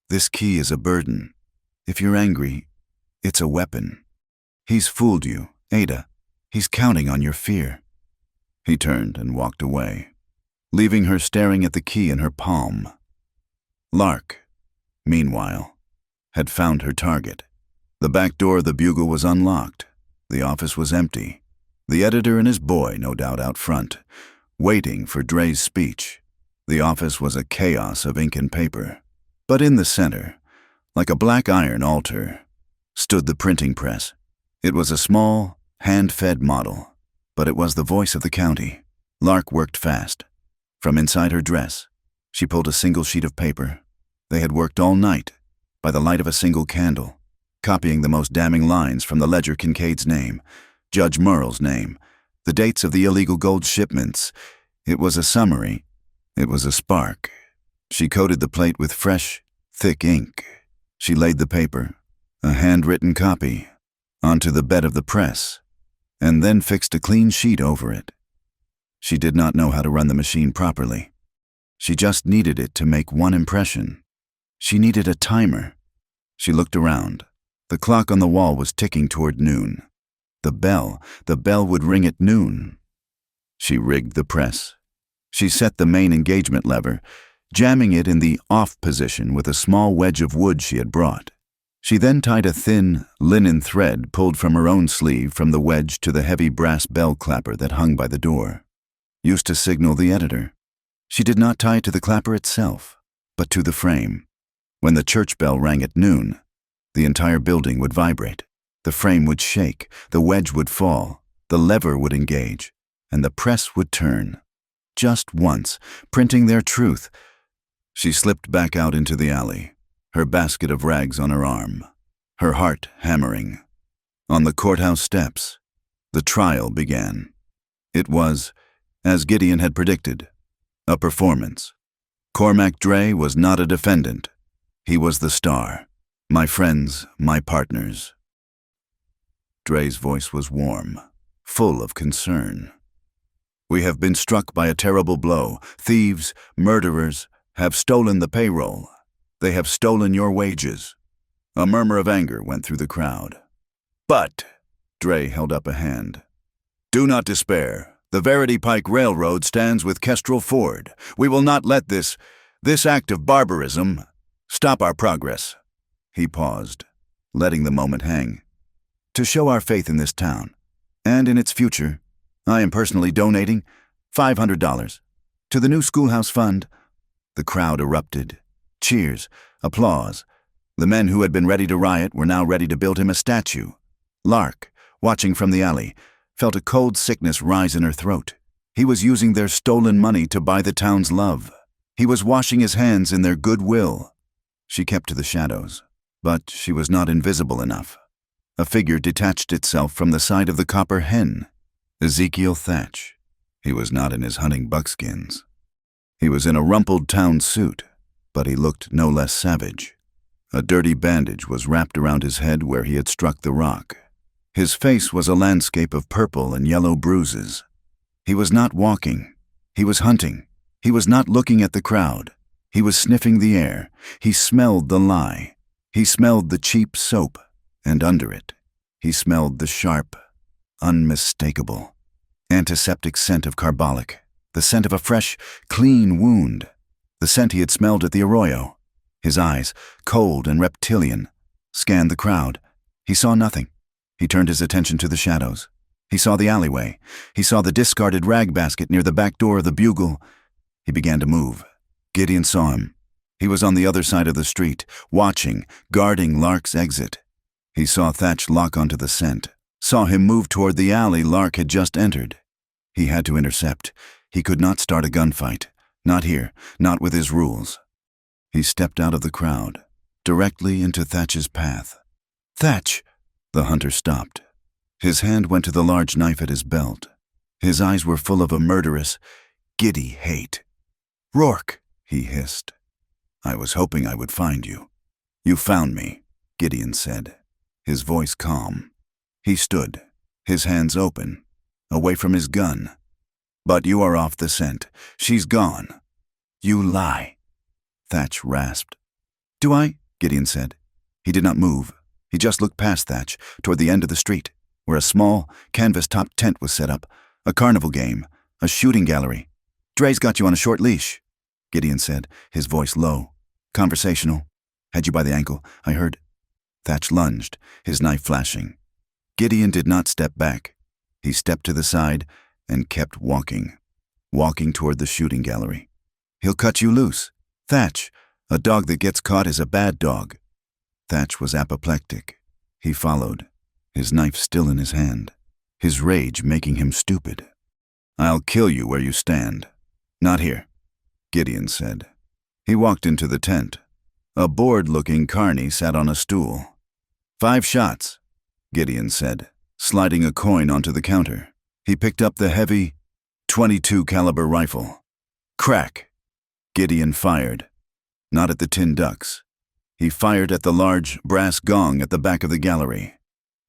"this key is a burden. If you're angry, it's a weapon. He's fooled you, Ada. He's counting on your fear." He turned and walked away, leaving her staring at the key in her palm. Lark, meanwhile, had found her target. The back door of the Bugle was unlocked. The office was empty. The editor and his boy, no doubt, out front, waiting for Dre's speech. The office was a chaos of ink and paper. But in the center, like a black iron altar, stood the printing press. It was a small, hand-fed model, but it was the voice of the county. Lark worked fast. From inside her dress, she pulled a single sheet of paper. They had worked all night, by the light of a single candle, copying the most damning lines from the ledger: Kincaid's name, Judge Merle's name, the dates of the illegal gold shipments. It was a summary. It was a spark. She coated the plate with fresh, thick ink. She laid the paper, a handwritten copy, onto the bed of the press, and then fixed a clean sheet over it. She did not know how to run the machine properly. She just needed it to make one impression. She needed a timer. She looked around. The clock on the wall was ticking toward noon. The bell would ring at noon. She rigged the press. She set the main engagement lever, jamming it in the off position with a small wedge of wood she had brought. She then tied a thin, linen thread pulled from her own sleeve from the wedge to the heavy brass bell clapper that hung by the door, used to signal the editor. She did not tie it to the clapper itself, but to the frame. When the church bell rang at noon, the entire building would vibrate. The frame would shake, the wedge would fall, the lever would engage, and the press would turn. Just once, printing their truth. She slipped back out into the alley, her basket of rags on her arm, her heart hammering. On the courthouse steps, the trial began. It was, as Gideon had predicted, a performance. Cormac Dre was not a defendant. He was the star. My friends, my partners. Dre's voice was warm, full of concern. "We have been struck by a terrible blow. Thieves, murderers, have stolen the payroll. They have stolen your wages." A murmur of anger went through the crowd. "But," Dre held up a hand, "do not despair. The Verity Pike Railroad stands with Kestrel Ford. We will not let this act of barbarism Stop our progress." He paused, letting the moment hang. "To show our faith in this town, and in its future, I am personally donating $500 to the new schoolhouse fund." The crowd erupted. Cheers, applause. The men who had been ready to riot were now ready to build him a statue. Lark, watching from the alley, felt a cold sickness rise in her throat. He was using their stolen money to buy the town's love. He was washing his hands in their goodwill. She kept to the shadows, but she was not invisible enough. A figure detached itself from the side of the copper hen. Ezekiel Thatch. He was not in his hunting buckskins. He was in a rumpled town suit, but he looked no less savage. A dirty bandage was wrapped around his head where he had struck the rock. His face was a landscape of purple and yellow bruises. He was not walking. He was hunting. He was not looking at the crowd. He was sniffing the air. He smelled the lie. He smelled the cheap soap, and under it, he smelled the sharp, unmistakable, antiseptic scent of carbolic, the scent of a fresh, clean wound, the scent he had smelled at the arroyo. His eyes, cold and reptilian, scanned the crowd. He saw nothing. He turned his attention to the shadows. He saw the alleyway. He saw the discarded rag basket near the back door of the Bugle. He began to move. Gideon saw him. He was on the other side of the street, watching, guarding Lark's exit. He saw Thatch lock onto the scent, saw him move toward the alley Lark had just entered. He had to intercept. He could not start a gunfight. Not here, not with his rules. He stepped out of the crowd, directly into Thatch's path. "Thatch!" The hunter stopped. His hand went to the large knife at his belt. His eyes were full of a murderous, giddy hate. "Rourke," he hissed. "I was hoping I would find you." "You found me," Gideon said, his voice calm. He stood, his hands open, away from his gun. "But you are off the scent. She's gone." "You lie," Thatch rasped. "Do I?" Gideon said. He did not move. He just looked past Thatch, toward the end of the street, where a small, canvas-topped tent was set up, a carnival game, a shooting gallery. "Dre's got you on a short leash," Gideon said, his voice low, conversational. "Had you by the ankle, I heard." Thatch lunged, his knife flashing. Gideon did not step back. He stepped to the side and kept walking toward the shooting gallery. "He'll cut you loose. Thatch, a dog that gets caught is a bad dog." Thatch was apoplectic. He followed, his knife still in his hand, his rage making him stupid. "I'll kill you where you stand." "Not here," Gideon said. He walked into the tent. A bored-looking carney sat on a stool. "5 shots," Gideon said, sliding a coin onto the counter. He picked up the heavy .22 caliber rifle. Crack! Gideon fired. Not at the tin ducks. He fired at the large brass gong at the back of the gallery.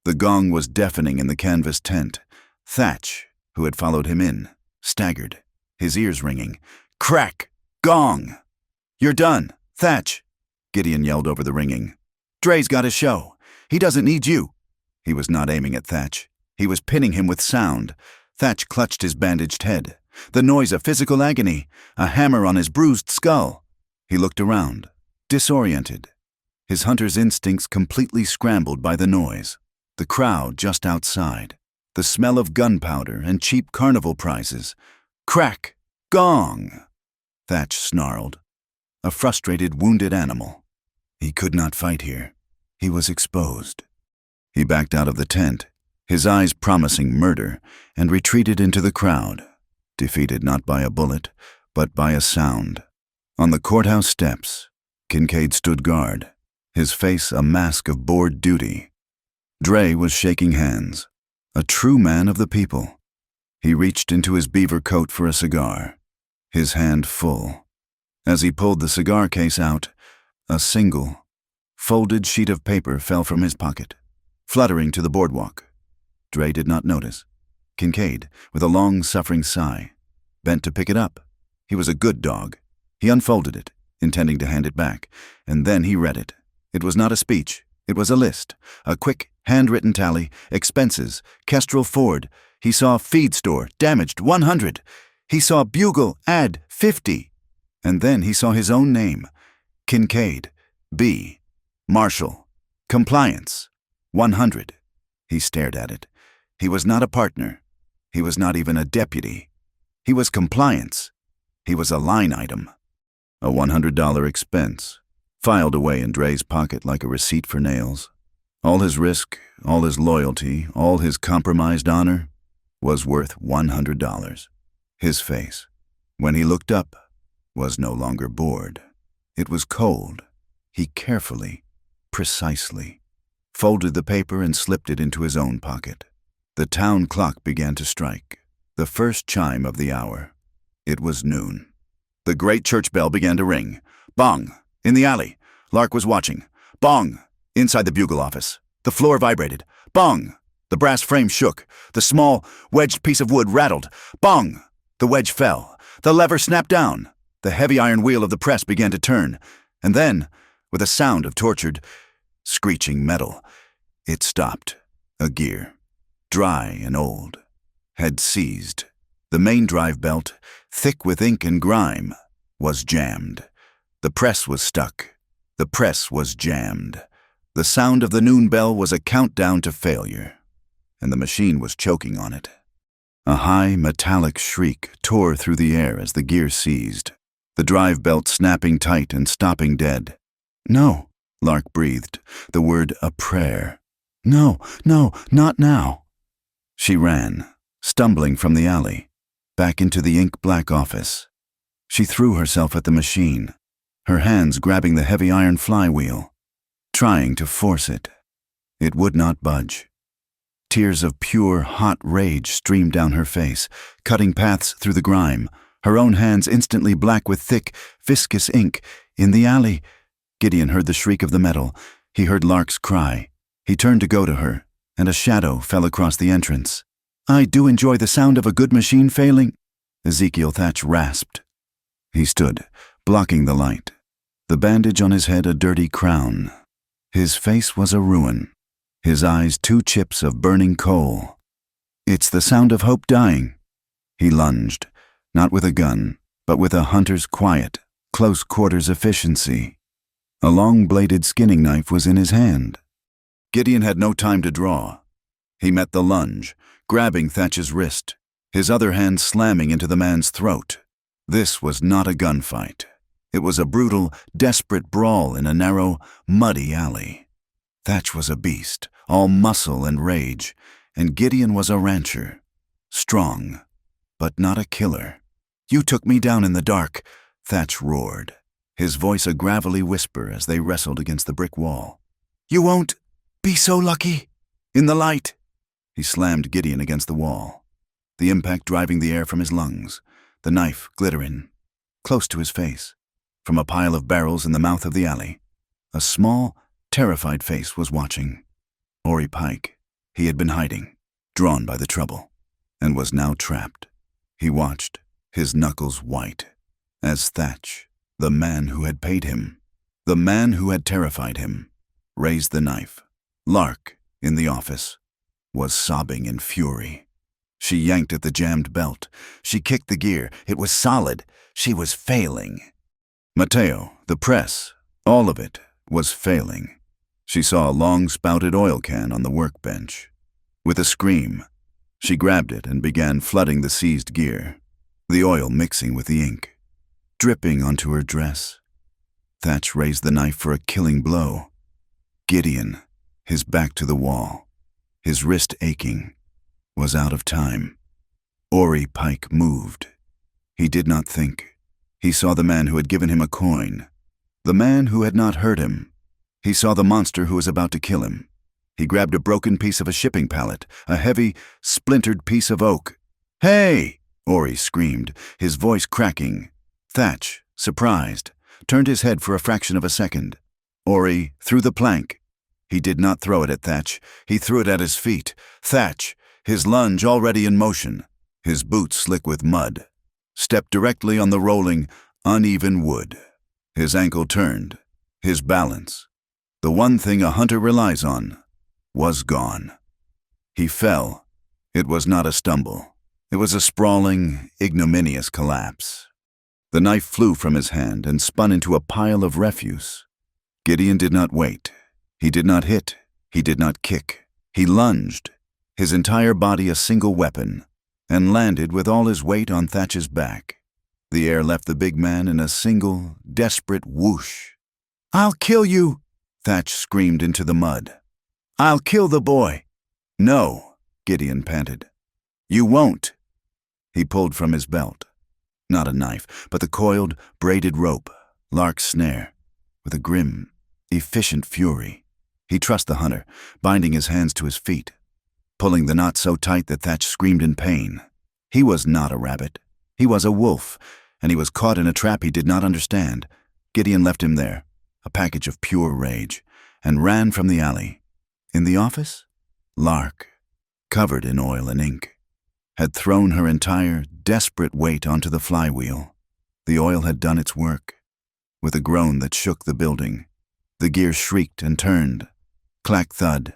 The gong was deafening in the canvas tent. Thatch, who had followed him in, staggered, his ears ringing. "Crack! Gong! You're done, Thatch!" Gideon yelled over the ringing. "Dre's got a show. He doesn't need you." He was not aiming at Thatch. He was pinning him with sound. Thatch clutched his bandaged head. The noise of physical agony, a hammer on his bruised skull. He looked around, disoriented. His hunter's instincts completely scrambled by the noise. The crowd just outside. The smell of gunpowder and cheap carnival prizes. "Crack! Gong!" Thatch snarled. A frustrated, wounded animal. He could not fight here. He was exposed. He backed out of the tent, his eyes promising murder, and retreated into the crowd, defeated not by a bullet, but by a sound. On the courthouse steps, Kincaid stood guard, his face a mask of bored duty. Dre was shaking hands, a true man of the people. He reached into his beaver coat for a cigar, his hand full. As he pulled the cigar case out, a single, folded sheet of paper fell from his pocket, fluttering to the boardwalk. Dre did not notice. Kincaid, with a long, suffering sigh, bent to pick it up. He was a good dog. He unfolded it, intending to hand it back, and then he read it. It was not a speech. It was a list, a quick, handwritten tally, expenses, Kestrel Ford. He saw feed store, damaged, 100. He saw Bugle, ad, 50. And then he saw his own name, Kincaid, B. Marshal. Compliance. 100. He stared at it. He was not a partner. He was not even a deputy. He was compliance. He was a line item. A $100 expense, filed away in Dre's pocket like a receipt for nails. All his risk, all his loyalty, all his compromised honor was worth $100. His face, when he looked up, was no longer bored. It was cold. He carefully, precisely, folded the paper and slipped it into his own pocket. The town clock began to strike, the first chime of the hour. It was noon. The great church bell began to ring. Bong! In the alley. Lark was watching. Bong! Inside the bugle office. The floor vibrated. Bong! The brass frame shook. The small, wedged piece of wood rattled. Bong! The wedge fell. The lever snapped down. The heavy iron wheel of the press began to turn. And then, with a sound of tortured, screeching metal, it stopped. A gear, dry and old, had seized. The main drive belt, thick with ink and grime, was jammed. The press was stuck. The press was jammed. The sound of the noon bell was a countdown to failure, and the machine was choking on it. A high, metallic shriek tore through the air as the gear seized, the drive belt snapping tight and stopping dead. "No," Lark breathed, the word a prayer. "No, no, not now." She ran, stumbling from the alley, back into the ink-black office. She threw herself at the machine, her hands grabbing the heavy iron flywheel, trying to force it. It would not budge. Tears of pure, hot rage streamed down her face, cutting paths through the grime, her own hands instantly black with thick, viscous ink. In the alley, Gideon heard the shriek of the metal. He heard Lark's cry. He turned to go to her, and a shadow fell across the entrance. "I do enjoy the sound of a good machine failing," Ezekiel Thatch rasped. He stood, blocking the light, the bandage on his head a dirty crown. His face was a ruin, his eyes 2 chips of burning coal. "It's the sound of hope dying." He lunged, not with a gun, but with a hunter's quiet, close-quarters efficiency. A long-bladed skinning knife was in his hand. Gideon had no time to draw. He met the lunge, grabbing Thatch's wrist, his other hand slamming into the man's throat. This was not a gunfight. It was a brutal, desperate brawl in a narrow, muddy alley. Thatch was a beast, all muscle and rage, and Gideon was a rancher. Strong, but not a killer. "You took me down in the dark," Thatch roared, his voice a gravelly whisper as they wrestled against the brick wall. "You won't be so lucky in the light." He slammed Gideon against the wall, the impact driving the air from his lungs, the knife glittering, close to his face. From a pile of barrels in the mouth of the alley, a small, terrified face was watching. Ori Pike. He had been hiding, drawn by the trouble, and was now trapped. He watched, his knuckles white, as Thatch, the man who had paid him, the man who had terrified him, raised the knife. Lark, in the office, was sobbing in fury. She yanked at the jammed belt. She kicked the gear. It was solid. She was failing. Mateo, the press, all of it, was failing. She saw a long-spouted oil can on the workbench. With a scream, she grabbed it and began flooding the seized gear, the oil mixing with the ink, dripping onto her dress. Thatch raised the knife for a killing blow. Gideon, his back to the wall, his wrist aching, was out of time. Ori Pike moved. He did not think. He saw the man who had given him a coin, the man who had not hurt him. He saw the monster who was about to kill him. He grabbed a broken piece of a shipping pallet, a heavy, splintered piece of oak. "Hey!" Ori screamed, his voice cracking. Thatch, surprised, turned his head for a fraction of a second. Ori threw the plank. He did not throw it at Thatch. He threw it at his feet. Thatch, his lunge already in motion, his boots slick with mud, stepped directly on the rolling, uneven wood. His ankle turned, his balance, the one thing a hunter relies on, was gone. He fell. It was not a stumble. It was a sprawling, ignominious collapse. The knife flew from his hand and spun into a pile of refuse. Gideon did not wait. He did not hit. He did not kick. He lunged, his entire body a single weapon, and landed with all his weight on Thatch's back. The air left the big man in a single, desperate whoosh. "I'll kill you!" Thatch screamed into the mud. "I'll kill the boy!" "No," Gideon panted. "You won't." He pulled from his belt. Not a knife, but the coiled, braided rope, Lark's snare. With a grim, efficient fury, he trussed the hunter, binding his hands to his feet, pulling the knot so tight that Thatch screamed in pain. He was not a rabbit. He was a wolf, and he was caught in a trap he did not understand. Gideon left him there, a package of pure rage, and ran from the alley. In the office, Lark, covered in oil and ink, had thrown her entire, desperate weight onto the flywheel. The oil had done its work. With a groan that shook the building, the gear shrieked and turned. Clack thud.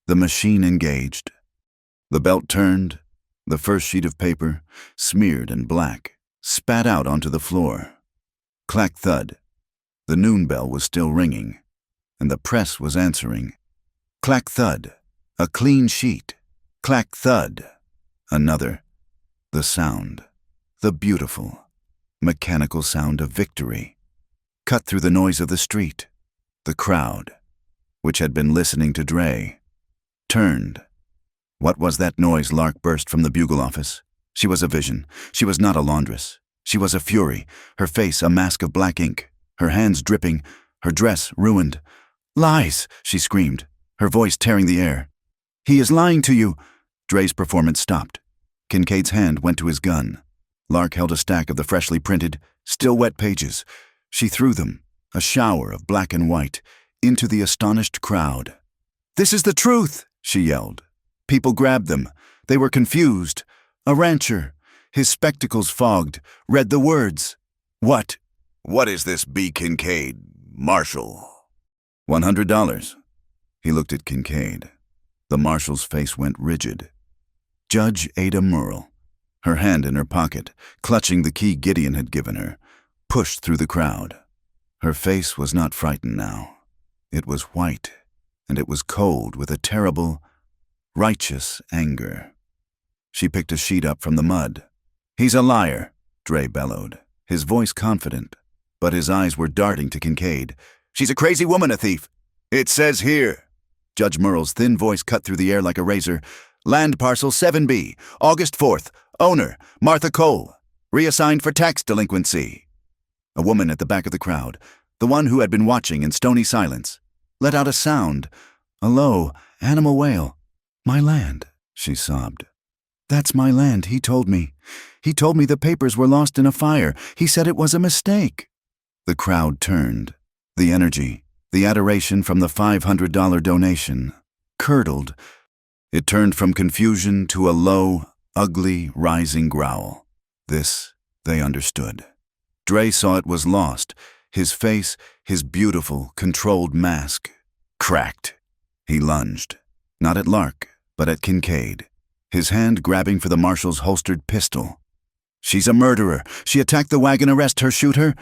The machine engaged. The belt turned. The first sheet of paper, smeared and black, spat out onto the floor. Clack thud. The noon bell was still ringing, and the press was answering. Clack thud. A clean sheet. Clack thud. Another. The sound. The beautiful, mechanical sound of victory. Cut through the noise of the street. The crowd, which had been listening to Dre, turned. What was that noise? Lark burst from the bugle office. She was a vision. She was not a laundress. She was a fury, her face a mask of black ink, her hands dripping, her dress ruined. "Lies!" she screamed, her voice tearing the air. "He is lying to you!" Dre's performance stopped. Kincaid's hand went to his gun. Lark held a stack of the freshly printed, still wet pages. She threw them, a shower of black and white, into the astonished crowd. "This is the truth!" she yelled. People grabbed them. They were confused. A rancher, his spectacles fogged, read the words. "What? What is this, B. Kincaid, Marshal?" $100. He looked at Kincaid. The marshal's face went rigid. Judge Ada Murrell, her hand in her pocket, clutching the key Gideon had given her, pushed through the crowd. Her face was not frightened now. It was white, and it was cold with a terrible, righteous anger. She picked a sheet up from the mud. "He's a liar," Dre bellowed, his voice confident, but his eyes were darting to Kincaid. "She's a crazy woman, a thief." "It says here." Judge Murrell's thin voice cut through the air like a razor. "Land parcel 7B, August 4th, owner, Martha Cole, reassigned for tax delinquency." A woman at the back of the crowd, the one who had been watching in stony silence, let out a sound, a low, animal wail. "My land," she sobbed. "That's my land, he told me. He told me the papers were lost in a fire. He said it was a mistake." The crowd turned. The energy, the adoration from the $500 donation, curdled. It turned from confusion to a low, ugly, rising growl. This, they understood. Dre saw it was lost. His face, his beautiful, controlled mask, cracked. He lunged, not at Lark, but at Kincaid, his hand grabbing for the marshal's holstered pistol. "She's a murderer. She attacked the wagon. Arrest her, shoot her."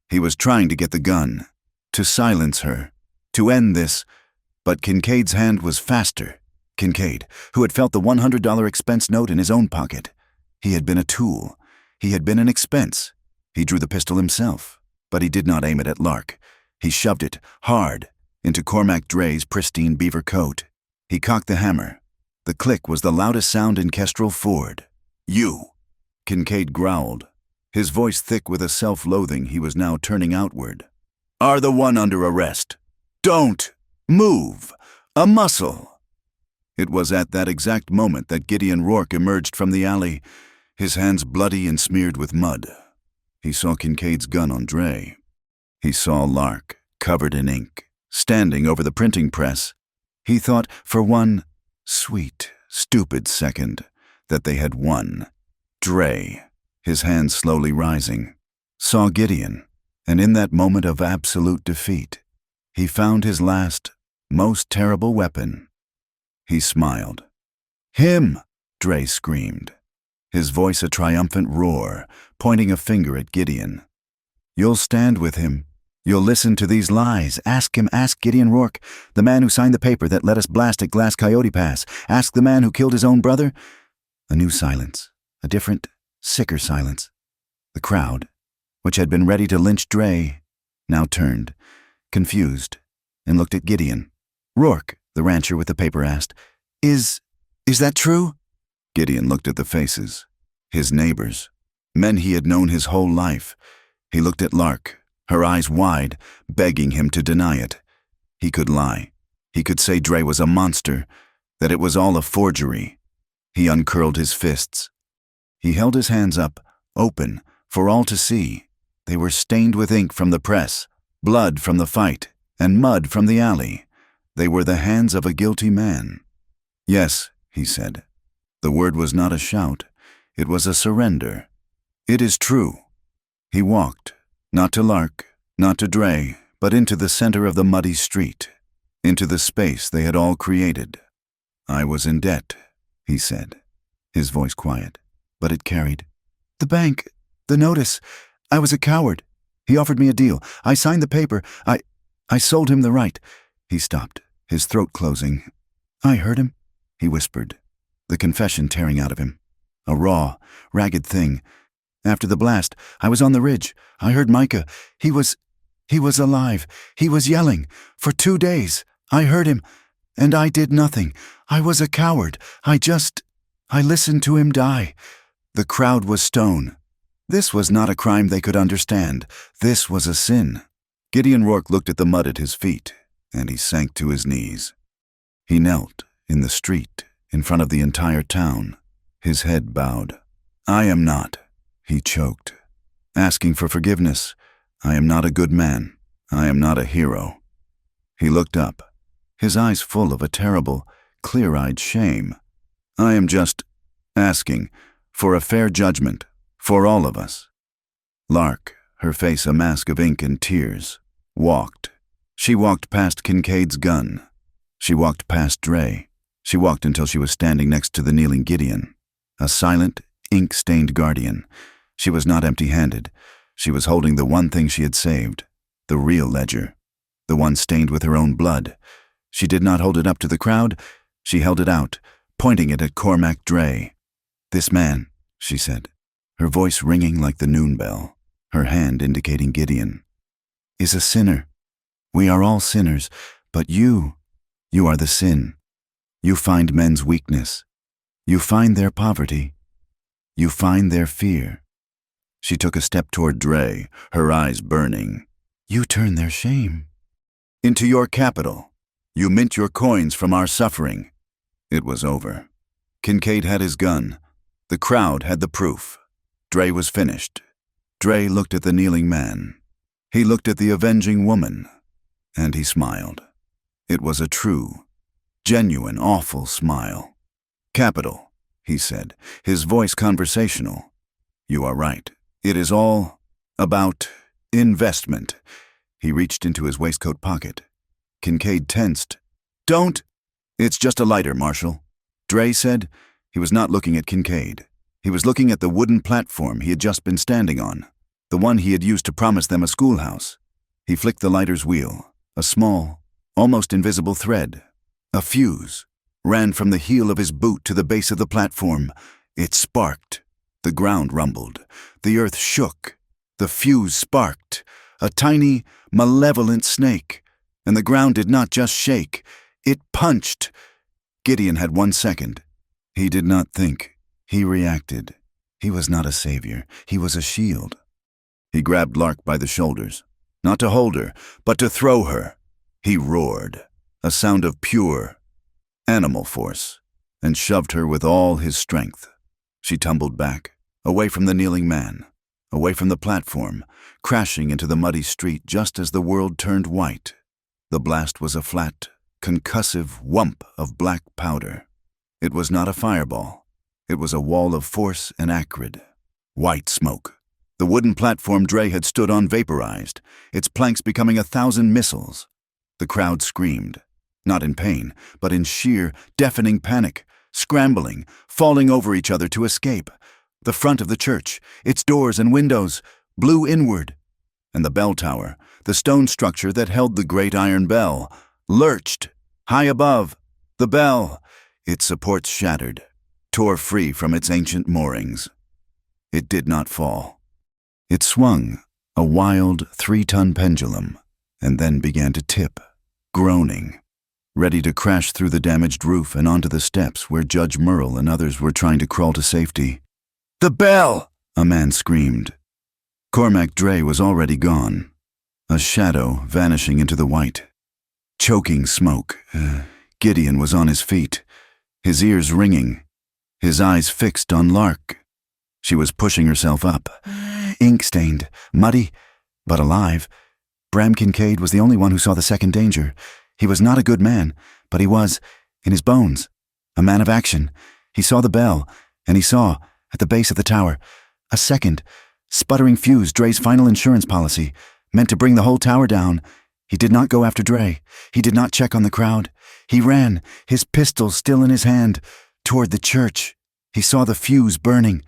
He was trying to get the gun, to silence her, to end this, but Kincaid's hand was faster. Kincaid, who had felt the $100 expense note in his own pocket. He had been a tool. He had been an expense. He drew the pistol himself, but he did not aim it at Lark. He shoved it, hard, into Cormac Dre's pristine beaver coat. He cocked the hammer. The click was the loudest sound in Kestrel Ford. "You!" Kincaid growled, his voice thick with a self-loathing he was now turning outward. "Are the one under arrest. Don't move a muscle." It was at that exact moment that Gideon Rourke emerged from the alley, his hands bloody and smeared with mud. He saw Kincaid's gun on Dre. He saw Lark, covered in ink, standing over the printing press. He thought for one sweet, stupid second that they had won. Dre, his hands slowly rising, saw Gideon, and in that moment of absolute defeat, he found his last, most terrible weapon. He smiled. "Him!" Dre screamed, his voice a triumphant roar, pointing a finger at Gideon. "You'll stand with him. You'll listen to these lies. Ask him, ask Gideon Rourke, the man who signed the paper that let us blast at Glass Coyote Pass. Ask the man who killed his own brother. A new silence, a different, sicker silence. The crowd, which had been ready to lynch Dre, now turned, confused, and looked at Gideon. Rourke, the rancher with the paper, asked, Is that true? Gideon looked at the faces, his neighbors, men he had known his whole life. He looked at Lark, her eyes wide, begging him to deny it. He could lie. He could say Dre was a monster, that it was all a forgery. He uncurled his fists. He held his hands up, open, for all to see. They were stained with ink from the press, blood from the fight, and mud from the alley. They were the hands of a guilty man. Yes, he said. The word was not a shout. It was a surrender. It is true. He walked, not to Lark, not to Dre, but into the center of the muddy street, into the space they had all created. I was in debt, he said, his voice quiet, but it carried. The bank, the notice. I was a coward. He offered me a deal. I signed the paper. I sold him the right. He stopped, his throat closing. I heard him, he whispered, the confession tearing out of him. A raw, ragged thing. After the blast, I was on the ridge. I heard Micah. He was alive. He was yelling. For 2 days. I heard him. And I did nothing. I was a coward. I listened to him die. The crowd was stone. This was not a crime they could understand. This was a sin. Gideon Rourke looked at the mud at his feet, and he sank to his knees. He knelt in the street, in front of the entire town, his head bowed. I am not, he choked, asking for forgiveness. I am not a good man. I am not a hero. He looked up, his eyes full of a terrible, clear-eyed shame. I am just asking for a fair judgment for all of us. Lark, her face a mask of ink and tears, walked. She walked past Kincaid's gun. She walked past Dre. She walked until she was standing next to the kneeling Gideon, a silent, ink-stained guardian. She was not empty-handed. She was holding the one thing she had saved, the real ledger, the one stained with her own blood. She did not hold it up to the crowd. She held it out, pointing it at Cormac Dre. This man, she said, her voice ringing like the noon bell, her hand indicating Gideon, is a sinner. We are all sinners, but you are the sin. You find men's weakness. You find their poverty. You find their fear. She took a step toward Dre, her eyes burning. You turn their shame into your capital. You mint your coins from our suffering. It was over. Kincaid had his gun. The crowd had the proof. Dre was finished. Dre looked at the kneeling man. He looked at the avenging woman, and he smiled. It was a true, genuine, awful smile. Capital, he said, his voice conversational. You are right. It is all about investment. He reached into his waistcoat pocket. Kincaid tensed. Don't! It's just a lighter, Marshal. Dre said. He was not looking at Kincaid. He was looking at the wooden platform he had just been standing on, the one he had used to promise them a schoolhouse. He flicked the lighter's wheel. A small, almost invisible thread, a fuse, ran from the heel of his boot to the base of the platform. It sparked. The ground rumbled. The earth shook. The fuse sparked. A tiny, malevolent snake. And the ground did not just shake. It punched. Gideon had 1 second. He did not think. He reacted. He was not a savior. He was a shield. He grabbed Lark by the shoulders, not to hold her, but to throw her. He roared, a sound of pure, animal force, and shoved her with all his strength. She tumbled back, away from the kneeling man, away from the platform, crashing into the muddy street just as the world turned white. The blast was a flat, concussive whump of black powder. It was not a fireball. It was a wall of force and acrid, white smoke. The wooden platform Dre had stood on vaporized, its planks becoming 1,000 missiles. The crowd screamed, not in pain, but in sheer, deafening panic, scrambling, falling over each other to escape. The front of the church, its doors and windows, blew inward. and the bell tower, the stone structure that held the great iron bell, lurched. High above, the bell, its supports shattered, tore free from its ancient moorings. It did not fall. It swung, a wild 3-ton pendulum, and then began to tip, groaning, ready to crash through the damaged roof and onto the steps where Judge Merle and others were trying to crawl to safety. "The bell!" a man screamed. Cormac Dre was already gone, a shadow vanishing into the white. Choking smoke, Gideon was on his feet, his ears ringing, his eyes fixed on Lark. She was pushing herself up, ink-stained, muddy, but alive. Bram Kincaid was the only one who saw the second danger. He was not a good man, but he was, in his bones, a man of action. He saw the bell, and he saw, at the base of the tower, a second, sputtering fuse, Dre's final insurance policy, meant to bring the whole tower down. He did not go after Dre. He did not check on the crowd. He ran, his pistol still in his hand, toward the church. He saw the fuse burning.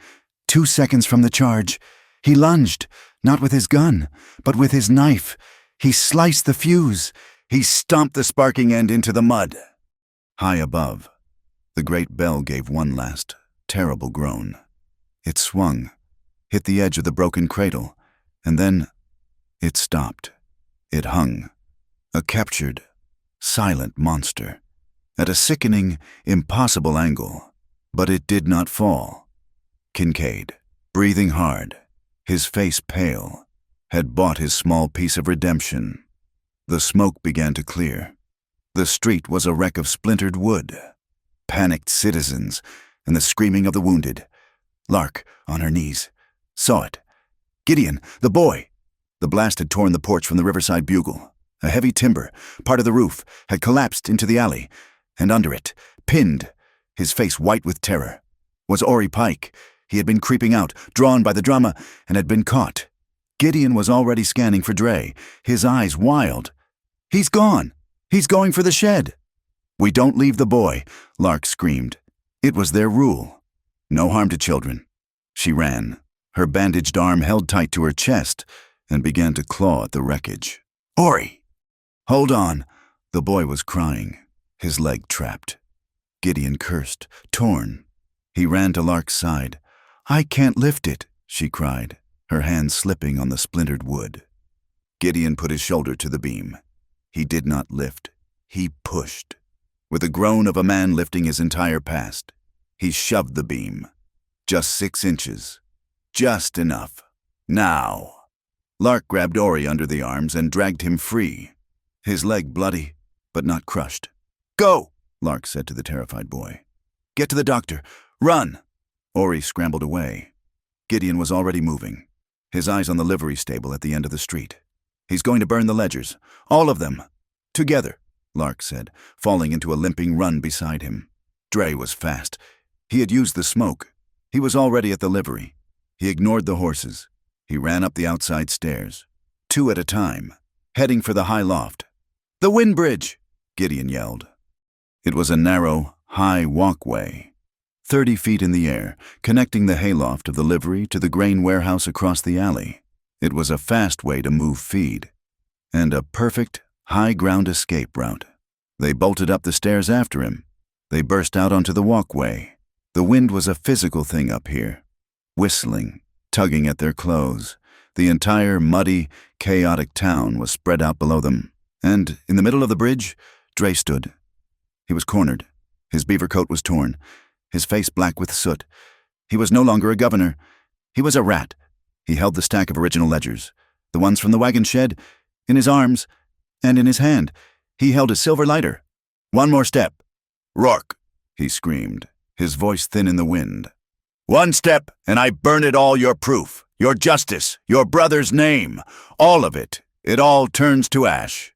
2 seconds from the charge, he lunged, not with his gun, but with his knife. He sliced the fuse. He stomped the sparking end into the mud. High above, the great bell gave one last, terrible groan. It swung, hit the edge of the broken cradle, and then it stopped. It hung, a captured, silent monster, at a sickening, impossible angle. But it did not fall. Kincaid, breathing hard, his face pale, had bought his small piece of redemption. The smoke began to clear. The street was a wreck of splintered wood, panicked citizens, and the screaming of the wounded. Lark, on her knees, saw it. Gideon, the boy! The blast had torn the porch from the Riverside Bugle. A heavy timber, part of the roof, had collapsed into the alley, and under it, pinned, his face white with terror, was Ori Pike. He had been creeping out, drawn by the drama, and had been caught. Gideon was already scanning for Dre, his eyes wild. "He's gone! He's going for the shed!" "We don't leave the boy," Lark screamed. It was their rule. No harm to children. She ran, her bandaged arm held tight to her chest, and began to claw at the wreckage. "Ori!" "Hold on!" The boy was crying, his leg trapped. Gideon cursed, torn. He ran to Lark's side. "I can't lift it," she cried, her hand slipping on the splintered wood. Gideon put his shoulder to the beam. He did not lift. He pushed. With the groan of a man lifting his entire past, he shoved the beam. Just 6 inches. Just enough. Now. Lark grabbed Ori under the arms and dragged him free, his leg bloody, but not crushed. "Go!" Lark said to the terrified boy. "Get to the doctor. Run!" Ori scrambled away. Gideon was already moving, his eyes on the livery stable at the end of the street. "He's going to burn the ledgers. All of them. Together," Lark said, falling into a limping run beside him. Dre was fast. He had used the smoke. He was already at the livery. He ignored the horses. He ran up the outside stairs, 2 at a time, heading for the high loft. "The wind bridge!" Gideon yelled. It was a narrow, high walkway, 30 feet in the air, connecting the hayloft of the livery to the grain warehouse across the alley. It was a fast way to move feed, and a perfect, high-ground escape route. They bolted up the stairs after him. They burst out onto the walkway. The wind was a physical thing up here, whistling, tugging at their clothes. The entire muddy, chaotic town was spread out below them, and in the middle of the bridge, Dre stood. He was cornered. His beaver coat was torn, his face black with soot. He was no longer a governor. He was a rat. He held the stack of original ledgers, the ones from the wagon shed, in his arms, and in his hand he held a silver lighter. "One more step." "Rourke," he screamed, his voice thin in the wind. "One step, and I burn it all, your proof, your justice, your brother's name. All of it. It all turns to ash."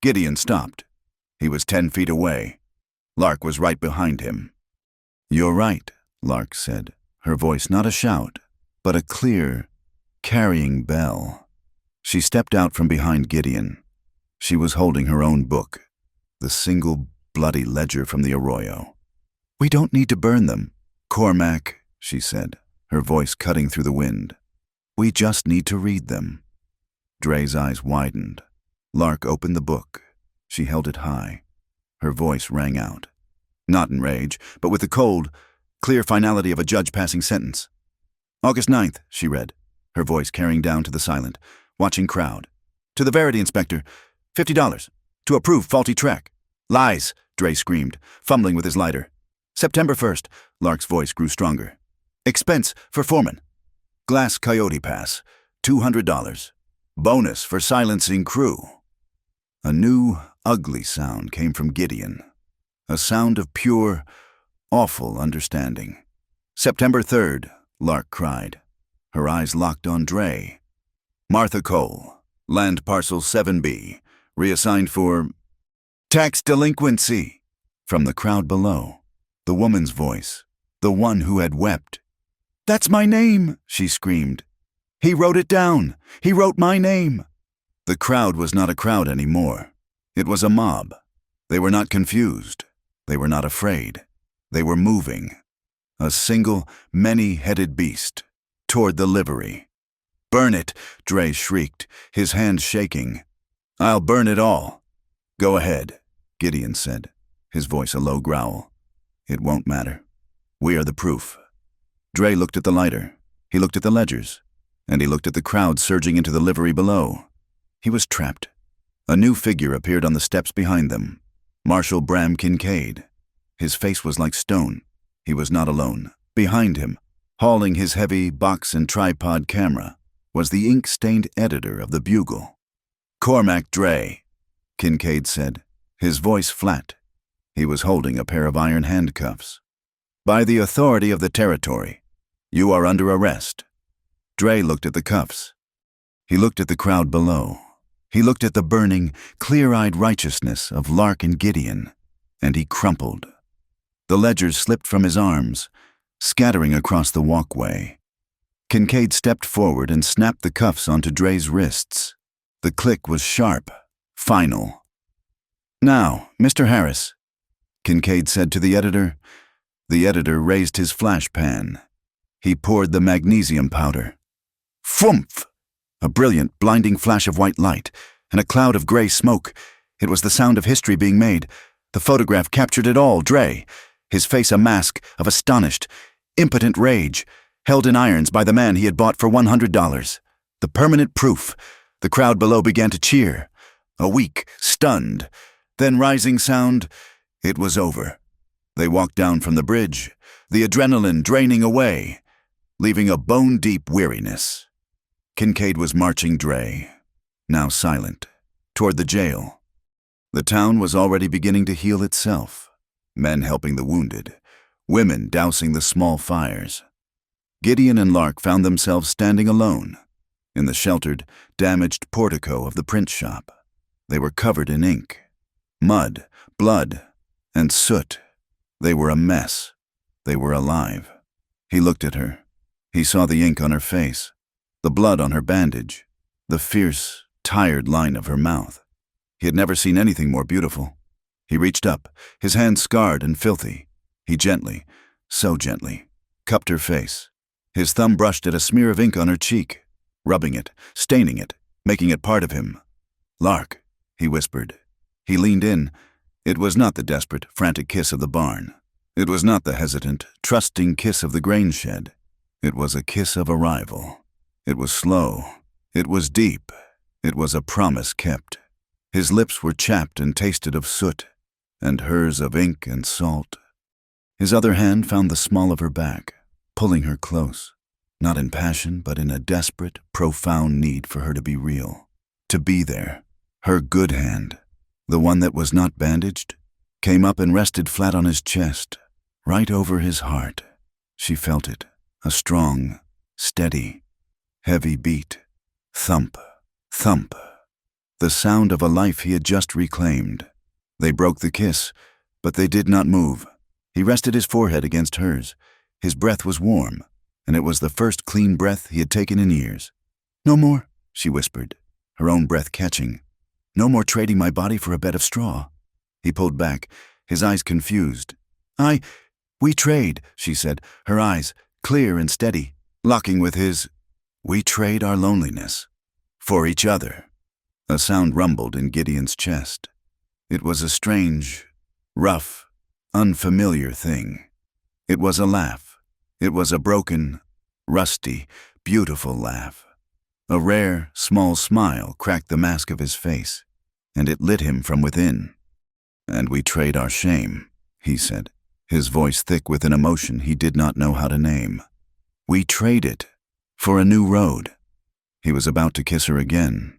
Gideon stopped. He was 10 feet away. Lark was right behind him. "You're right," Lark said, her voice not a shout, but a clear, carrying bell. She stepped out from behind Gideon. She was holding her own book, the single bloody ledger from the arroyo. "We don't need to burn them, Cormac," she said, her voice cutting through the wind. "We just need to read them." Dre's eyes widened. Lark opened the book. She held it high. Her voice rang out. Not in rage, but with the cold, clear finality of a judge passing sentence. August 9th, she read, her voice carrying down to the silent, watching crowd. To the Verity Inspector, $50. To approve faulty track. Lies, Dre screamed, fumbling with his lighter. September 1st, Lark's voice grew stronger. Expense for foreman. Glass Coyote Pass, $200. Bonus for silencing crew. A new, ugly sound came from Gideon. A sound of pure, awful understanding. September 3rd, Lark cried. Her eyes locked on Dre. Martha Cole, land parcel 7B, reassigned for tax delinquency. From the crowd below, the woman's voice, the one who had wept. That's my name, she screamed. He wrote it down. He wrote my name. The crowd was not a crowd anymore. It was a mob. They were not confused. They were not afraid. They were moving. A single, many-headed beast, toward the livery. Burn it, Dre shrieked, his hands shaking. I'll burn it all. Go ahead, Gideon said, his voice a low growl. It won't matter. We are the proof. Dre looked at the lighter. He looked at the ledgers. And he looked at the crowd surging into the livery below. He was trapped. A new figure appeared on the steps behind them. Marshal Bram Kincaid. His face was like stone. He was not alone. Behind him, hauling his heavy box and tripod camera, was the ink-stained editor of the Bugle. Cormac Dre, Kincaid said, his voice flat. He was holding a pair of iron handcuffs. By the authority of the territory, you are under arrest. Dre looked at the cuffs. He looked at the crowd below. He looked at the burning, clear-eyed righteousness of Lark and Gideon, and he crumpled. The ledgers slipped from his arms, scattering across the walkway. Kincaid stepped forward and snapped the cuffs onto Dre's wrists. The click was sharp, final. Now, Mr. Harris, Kincaid said to the editor. The editor raised his flash pan. He poured the magnesium powder. Fwumph! A brilliant, blinding flash of white light, and a cloud of gray smoke. It was the sound of history being made. The photograph captured it all, Dre, his face a mask of astonished, impotent rage, held in irons by the man he had bought for $100. The permanent proof. The crowd below began to cheer. A weak, stunned, then rising sound. It was over. They walked down from the bridge, the adrenaline draining away, leaving a bone-deep weariness. Kincaid was marching Dre, now silent, toward the jail. The town was already beginning to heal itself, men helping the wounded, women dousing the small fires. Gideon and Lark found themselves standing alone in the sheltered, damaged portico of the print shop. They were covered in ink, mud, blood, and soot. They were a mess. They were alive. He looked at her. He saw the ink on her face, the blood on her bandage, the fierce, tired line of her mouth. He had never seen anything more beautiful. He reached up, his hands scarred and filthy. He gently, so gently, cupped her face. His thumb brushed at a smear of ink on her cheek, rubbing it, staining it, making it part of him. Lark, he whispered. He leaned in. It was not the desperate, frantic kiss of the barn. It was not the hesitant, trusting kiss of the grain shed. It was a kiss of arrival. It was slow. It was deep. It was a promise kept. His lips were chapped and tasted of soot, and hers of ink and salt. His other hand found the small of her back, pulling her close, not in passion, but in a desperate, profound need for her to be real, to be there. Her good hand, the one that was not bandaged, came up and rested flat on his chest, right over his heart. She felt it, a strong, steady, heavy beat. Thump, thump. The sound of a life he had just reclaimed. They broke the kiss, but they did not move. He rested his forehead against hers. His breath was warm, and it was the first clean breath he had taken in years. No more, she whispered, her own breath catching. No more trading my body for a bed of straw. He pulled back, his eyes confused. We trade, she said, her eyes, clear and steady, locking with his. We trade our loneliness For each other. A sound rumbled in Gideon's chest. It was a strange, rough, unfamiliar thing. It was a laugh. It was a broken, rusty, beautiful laugh. A rare, small smile cracked the mask of his face, and it lit him from within. "And we trade our shame," he said, his voice thick with an emotion he did not know how to name. "We trade it for a new road." He was about to kiss her again.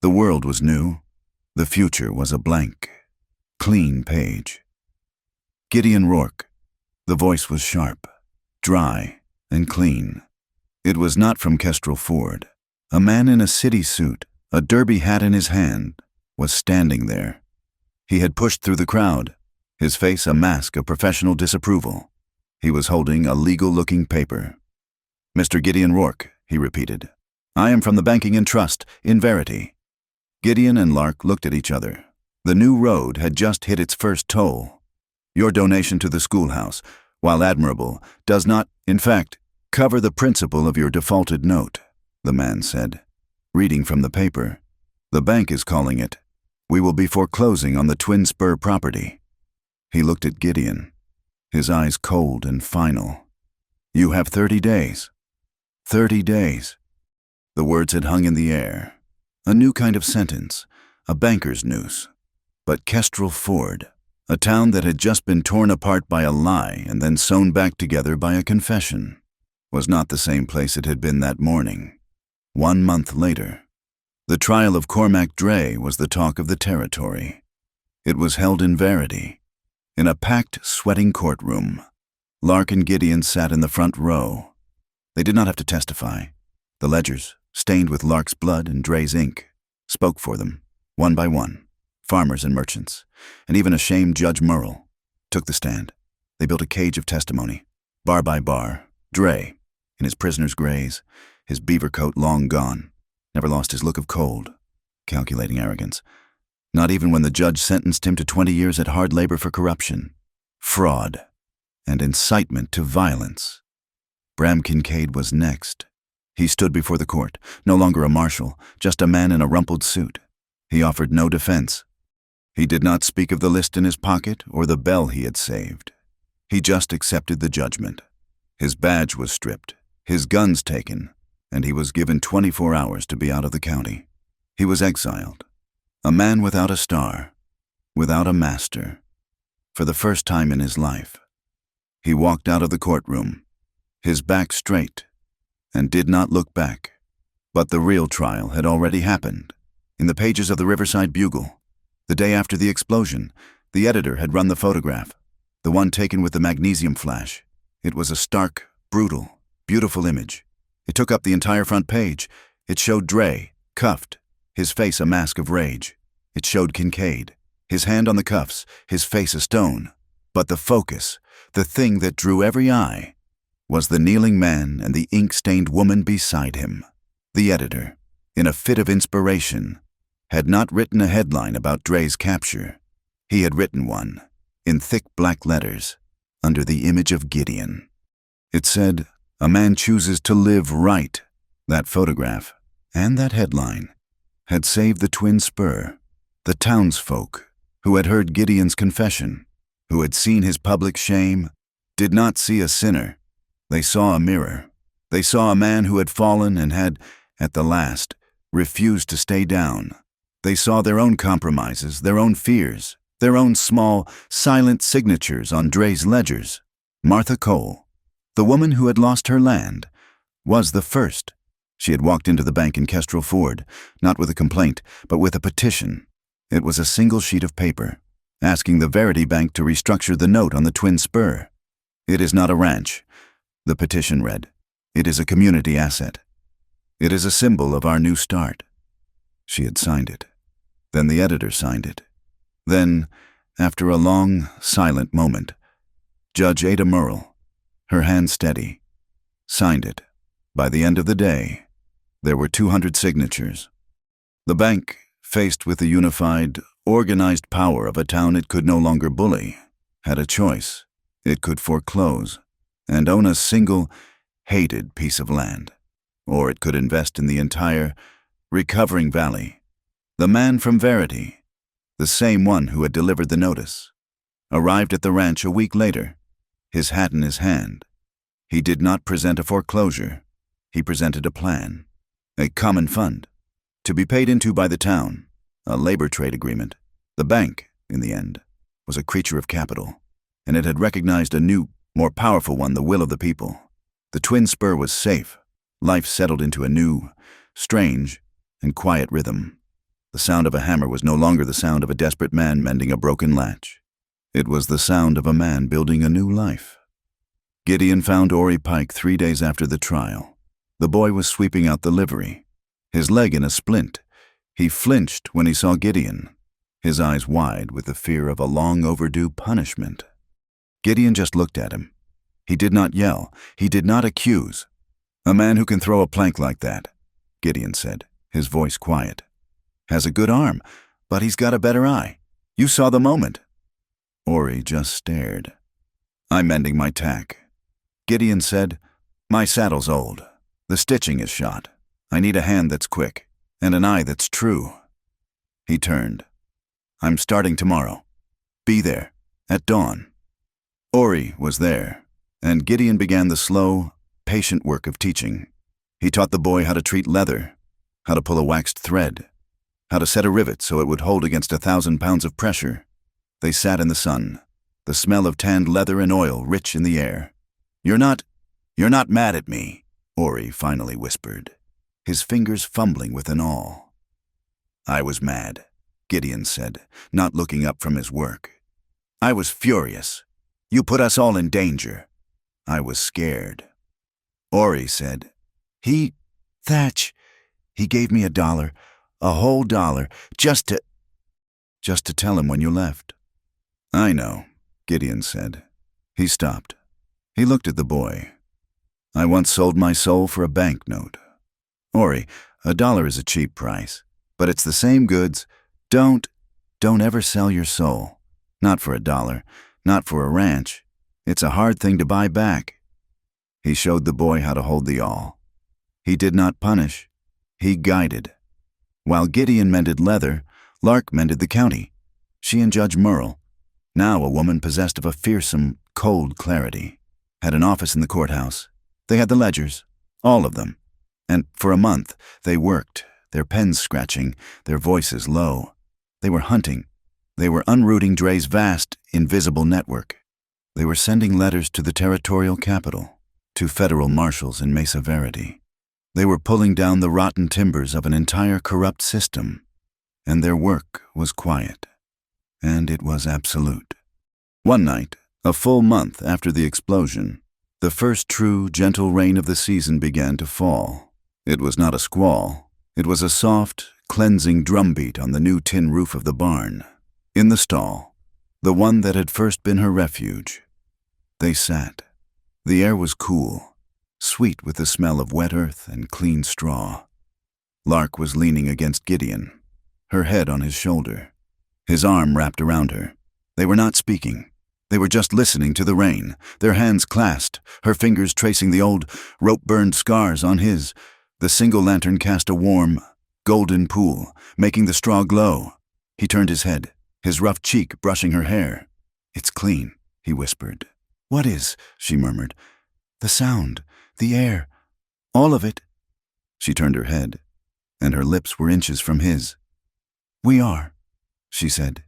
The world was new. The future was a blank, clean page. Gideon Rourke. The voice was sharp, dry, and clean. It was not from Kestrel Ford. A man in a city suit, a derby hat in his hand, was standing there. He had pushed through the crowd, his face a mask of professional disapproval. He was holding a legal-looking paper. "Mr. Gideon Rourke," he repeated. "I am from the Banking and Trust, in Verity." Gideon and Lark looked at each other. The new road had just hit its first toll. "Your donation to the schoolhouse, while admirable, does not, in fact, cover the principal of your defaulted note," the man said, reading from the paper. "The bank is calling it. We will be foreclosing on the Twin Spur property." He looked at Gideon, his eyes cold and final. "You have 30 days. 30 days. The words had hung in the air. A new kind of sentence, a banker's noose. But Kestrel Ford, a town that had just been torn apart by a lie and then sewn back together by a confession, was not the same place it had been that morning. 1 month later, the trial of Cormac Dre was the talk of the territory. It was held in Verity, in a packed, sweating courtroom. Lark and Gideon sat in the front row. They did not have to testify. The ledgers, stained with Lark's blood and Dre's ink, spoke for them, one by one. Farmers and merchants, and even a shamed Judge Murrell, took the stand. They built a cage of testimony, bar by bar. Dre, in his prisoner's grays, his beaver coat long gone, never lost his look of cold, calculating arrogance. Not even when the judge sentenced him to 20 years at hard labor for corruption, fraud, and incitement to violence. Bram Kincaid was next. He stood before the court, no longer a marshal, just a man in a rumpled suit. He offered no defense. He did not speak of the list in his pocket or the bell he had saved. He just accepted the judgment. His badge was stripped, his guns taken, and he was given 24 hours to be out of the county. He was exiled. A man without a star, without a master, for the first time in his life. He walked out of the courtroom, his back straight, and did not look back. But the real trial had already happened. In the pages of the Riverside Bugle, the day after the explosion, the editor had run the photograph, the one taken with the magnesium flash. It was a stark, brutal, beautiful image. It took up the entire front page. It showed Dre, cuffed, his face a mask of rage. It showed Kincaid, his hand on the cuffs, his face a stone. But the focus, the thing that drew every eye, was the kneeling man and the ink-stained woman beside him. The editor, in a fit of inspiration, had not written a headline about Dre's capture. He had written one, in thick black letters, under the image of Gideon. It said, "A man chooses to live right." That photograph, and that headline, had saved the Twin Spur. The townsfolk, who had heard Gideon's confession, who had seen his public shame, did not see a sinner. They saw a mirror. They saw a man who had fallen and had, at the last, refused to stay down. They saw their own compromises, their own fears, their own small, silent signatures on Dre's ledgers. Martha Cole, the woman who had lost her land, was the first. She had walked into the bank in Kestrel Ford, not with a complaint, but with a petition. It was a single sheet of paper, asking the Verity Bank to restructure the note on the Twin Spur. "It is not a ranch," the petition read. "It is a community asset. It is a symbol of our new start." She had signed it. Then the editor signed it. Then, after a long, silent moment, Judge Ada Murrell, her hand steady, signed it. By the end of the day, there were 200 signatures. The bank, faced with the unified, organized power of a town it could no longer bully, had a choice. It could foreclose and own a single, hated piece of land, or it could invest in the entire, Recovering Valley. The man from Verity, the same one who had delivered the notice, arrived at the ranch a week later, his hat in his hand. He did not present a foreclosure. He presented a plan, a common fund, to be paid into by the town, a labor trade agreement. The bank, in the end, was a creature of capital, and it had recognized a new, more powerful one, the will of the people. The twin spur was safe. Life settled into a new, strange, and quiet rhythm. The sound of a hammer was no longer the sound of a desperate man mending a broken latch. It was the sound of a man building a new life. Gideon found Ori Pike 3 days after the trial. The boy was sweeping out the livery, his leg in a splint. He flinched when he saw Gideon, his eyes wide with the fear of a long-overdue punishment. Gideon just looked at him. He did not yell. He did not accuse. "A man who can throw a plank like that," Gideon said, his voice quiet, "has a good arm, but he's got a better eye. You saw the moment." Ori just stared. "I'm mending my tack." Gideon said, "My saddle's old. The stitching is shot. I need a hand that's quick, and an eye that's true." He turned. "I'm starting tomorrow. Be there, at dawn." Ori was there, and Gideon began the slow, patient work of teaching. He taught the boy how to treat leather, how to pull a waxed thread, how to set a rivet so it would hold against 1,000 pounds of pressure. They sat in the sun, the smell of tanned leather and oil rich in the air. You're not mad at me," Ori finally whispered, his fingers fumbling with an awl. "I was mad," Gideon said, not looking up from his work. "I was furious. You put us all in danger. I was scared." Ori said, Thatch, he gave me $1, a whole $1, just to tell him when you left." "I know," Gideon said. He stopped. He looked at the boy. "I once sold my soul for a banknote. Ori, $1 is a cheap price, but it's the same goods. Don't ever sell your soul. Not for $1, not for a ranch. It's a hard thing to buy back." He showed the boy how to hold the awl. He did not punish. He guided. While Gideon mended leather, Lark mended the county. She and Judge Merle, now a woman possessed of a fearsome, cold clarity, had an office in the courthouse. They had the ledgers, all of them. And for a month, they worked, their pens scratching, their voices low. They were hunting. They were unrooting Dre's vast, invisible network. They were sending letters to the territorial capital, to federal marshals in Mesa Verity. They were pulling down the rotten timbers of an entire corrupt system, and their work was quiet, and it was absolute. One night, a full month after the explosion, the first true, gentle rain of the season began to fall. It was not a squall. It was a soft, cleansing drumbeat on the new tin roof of the barn. In the stall, the one that had first been her refuge, they sat. The air was cool, sweet with the smell of wet earth and clean straw. Lark was leaning against Gideon, her head on his shoulder, his arm wrapped around her. They were not speaking. They were just listening to the rain, their hands clasped, her fingers tracing the old, rope-burned scars on his. The single lantern cast a warm, golden pool, making the straw glow. He turned his head, his rough cheek brushing her hair. "It's clean," he whispered. "What is?" she murmured. "The sound, the air, all of it." She turned her head, and her lips were inches from his. "We are," she said.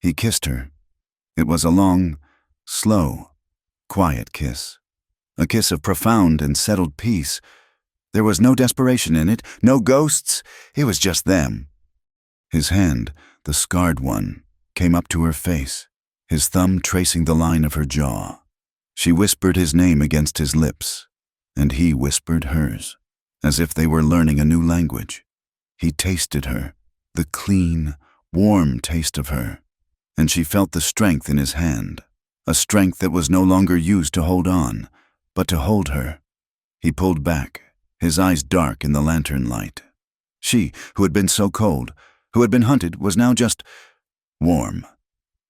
He kissed her. It was a long, slow, quiet kiss. A kiss of profound and settled peace. There was no desperation in it, no ghosts. It was just them. His hand, the scarred one, came up to her face, his thumb tracing the line of her jaw. She whispered his name against his lips, and he whispered hers, as if they were learning a new language. He tasted her, the clean, warm taste of her, and she felt the strength in his hand, a strength that was no longer used to hold on, but to hold her. He pulled back, his eyes dark in the lantern light. She, who had been so cold, who had been hunted, was now just warm.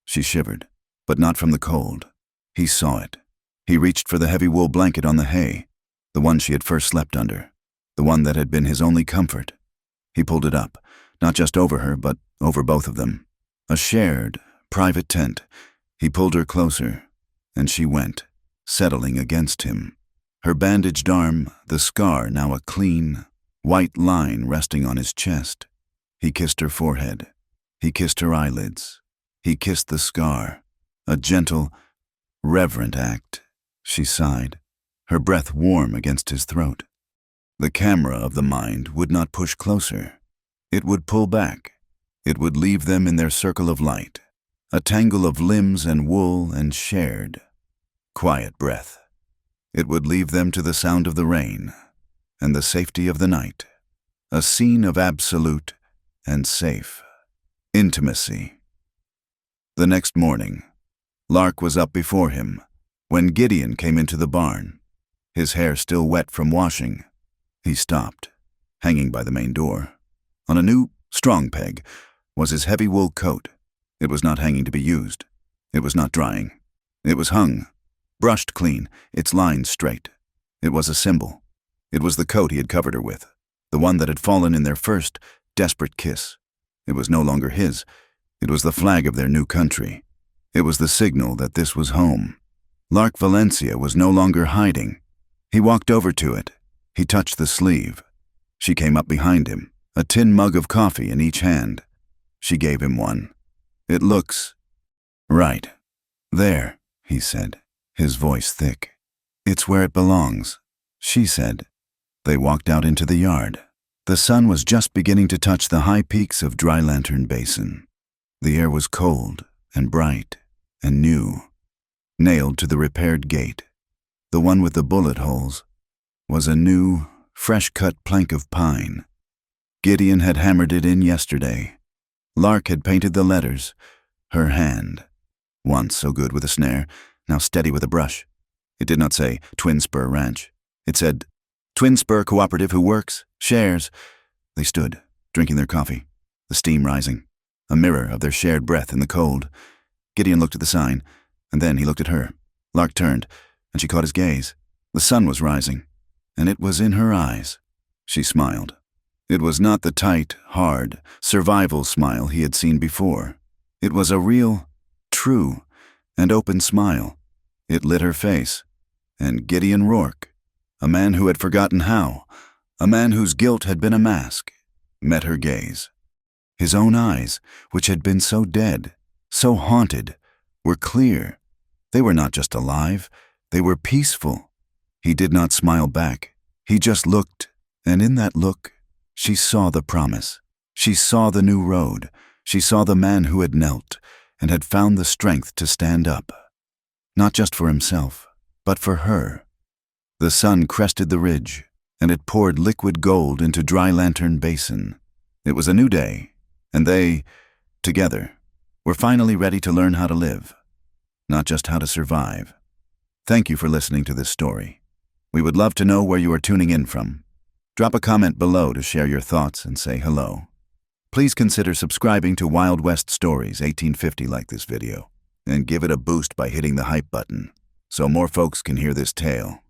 She shivered, but not from the cold. He saw it. He reached for the heavy wool blanket on the hay, the one she had first slept under, the one that had been his only comfort. He pulled it up, not just over her, but over both of them. A shared, private tent. He pulled her closer, and she went, settling against him. Her bandaged arm, the scar now a clean, white line resting on his chest. He kissed her forehead. He kissed her eyelids. He kissed the scar. A gentle, reverent act. She sighed, her breath warm against his throat. The camera of the mind would not push closer. It would pull back. It would leave them in their circle of light, a tangle of limbs and wool and shared, quiet breath. It would leave them to the sound of the rain and the safety of the night, a scene of absolute and safe intimacy. The next morning, Lark was up before him when Gideon came into the barn, his hair still wet from washing. He stopped, hanging by the main door. On a new strong peg was his heavy wool coat. It was not hanging to be used. It was not drying. It was hung, brushed clean, its lines straight. It was a symbol. It was the coat he had covered her with, the one that had fallen in their first, desperate kiss. It was no longer his. It was the flag of their new country. It was the signal that this was home. Lark Valencia was no longer hiding. He walked over to it. He touched the sleeve. She came up behind him, a tin mug of coffee in each hand. She gave him one. "It looks right. There," he said, his voice thick. "It's where it belongs," she said. They walked out into the yard. The sun was just beginning to touch the high peaks of Dry Lantern Basin. The air was cold and bright and new. Nailed to the repaired gate, the one with the bullet holes, was a new, fresh-cut plank of pine. Gideon had hammered it in yesterday. Lark had painted the letters, her hand. Once so good with a snare, now steady with a brush. It did not say Twin Spur Ranch. It said, Twin Spur Cooperative who works, shares. They stood, drinking their coffee, the steam rising, a mirror of their shared breath in the cold. Gideon looked at the sign, and then he looked at her. Lark turned, and she caught his gaze. The sun was rising, and it was in her eyes. She smiled. It was not the tight, hard, survival smile he had seen before. It was a real, true, and open smile. It lit her face. And Gideon Rourke, a man who had forgotten how, a man whose guilt had been a mask, met her gaze. His own eyes, which had been so dead, so haunted, were clear. They were not just alive, they were peaceful. He did not smile back. He just looked, and in that look, she saw the promise. She saw the new road. She saw the man who had knelt and had found the strength to stand up. Not just for himself, but for her. The sun crested the ridge, and it poured liquid gold into Dry Lantern Basin. It was a new day, and they, together, were finally ready to learn how to live, not just how to survive. Thank you for listening to this story. We would love to know where you are tuning in from. Drop a comment below to share your thoughts and say hello. Please consider subscribing to Wild West Stories 1850 like this video, and give it a boost by hitting the hype button, so more folks can hear this tale.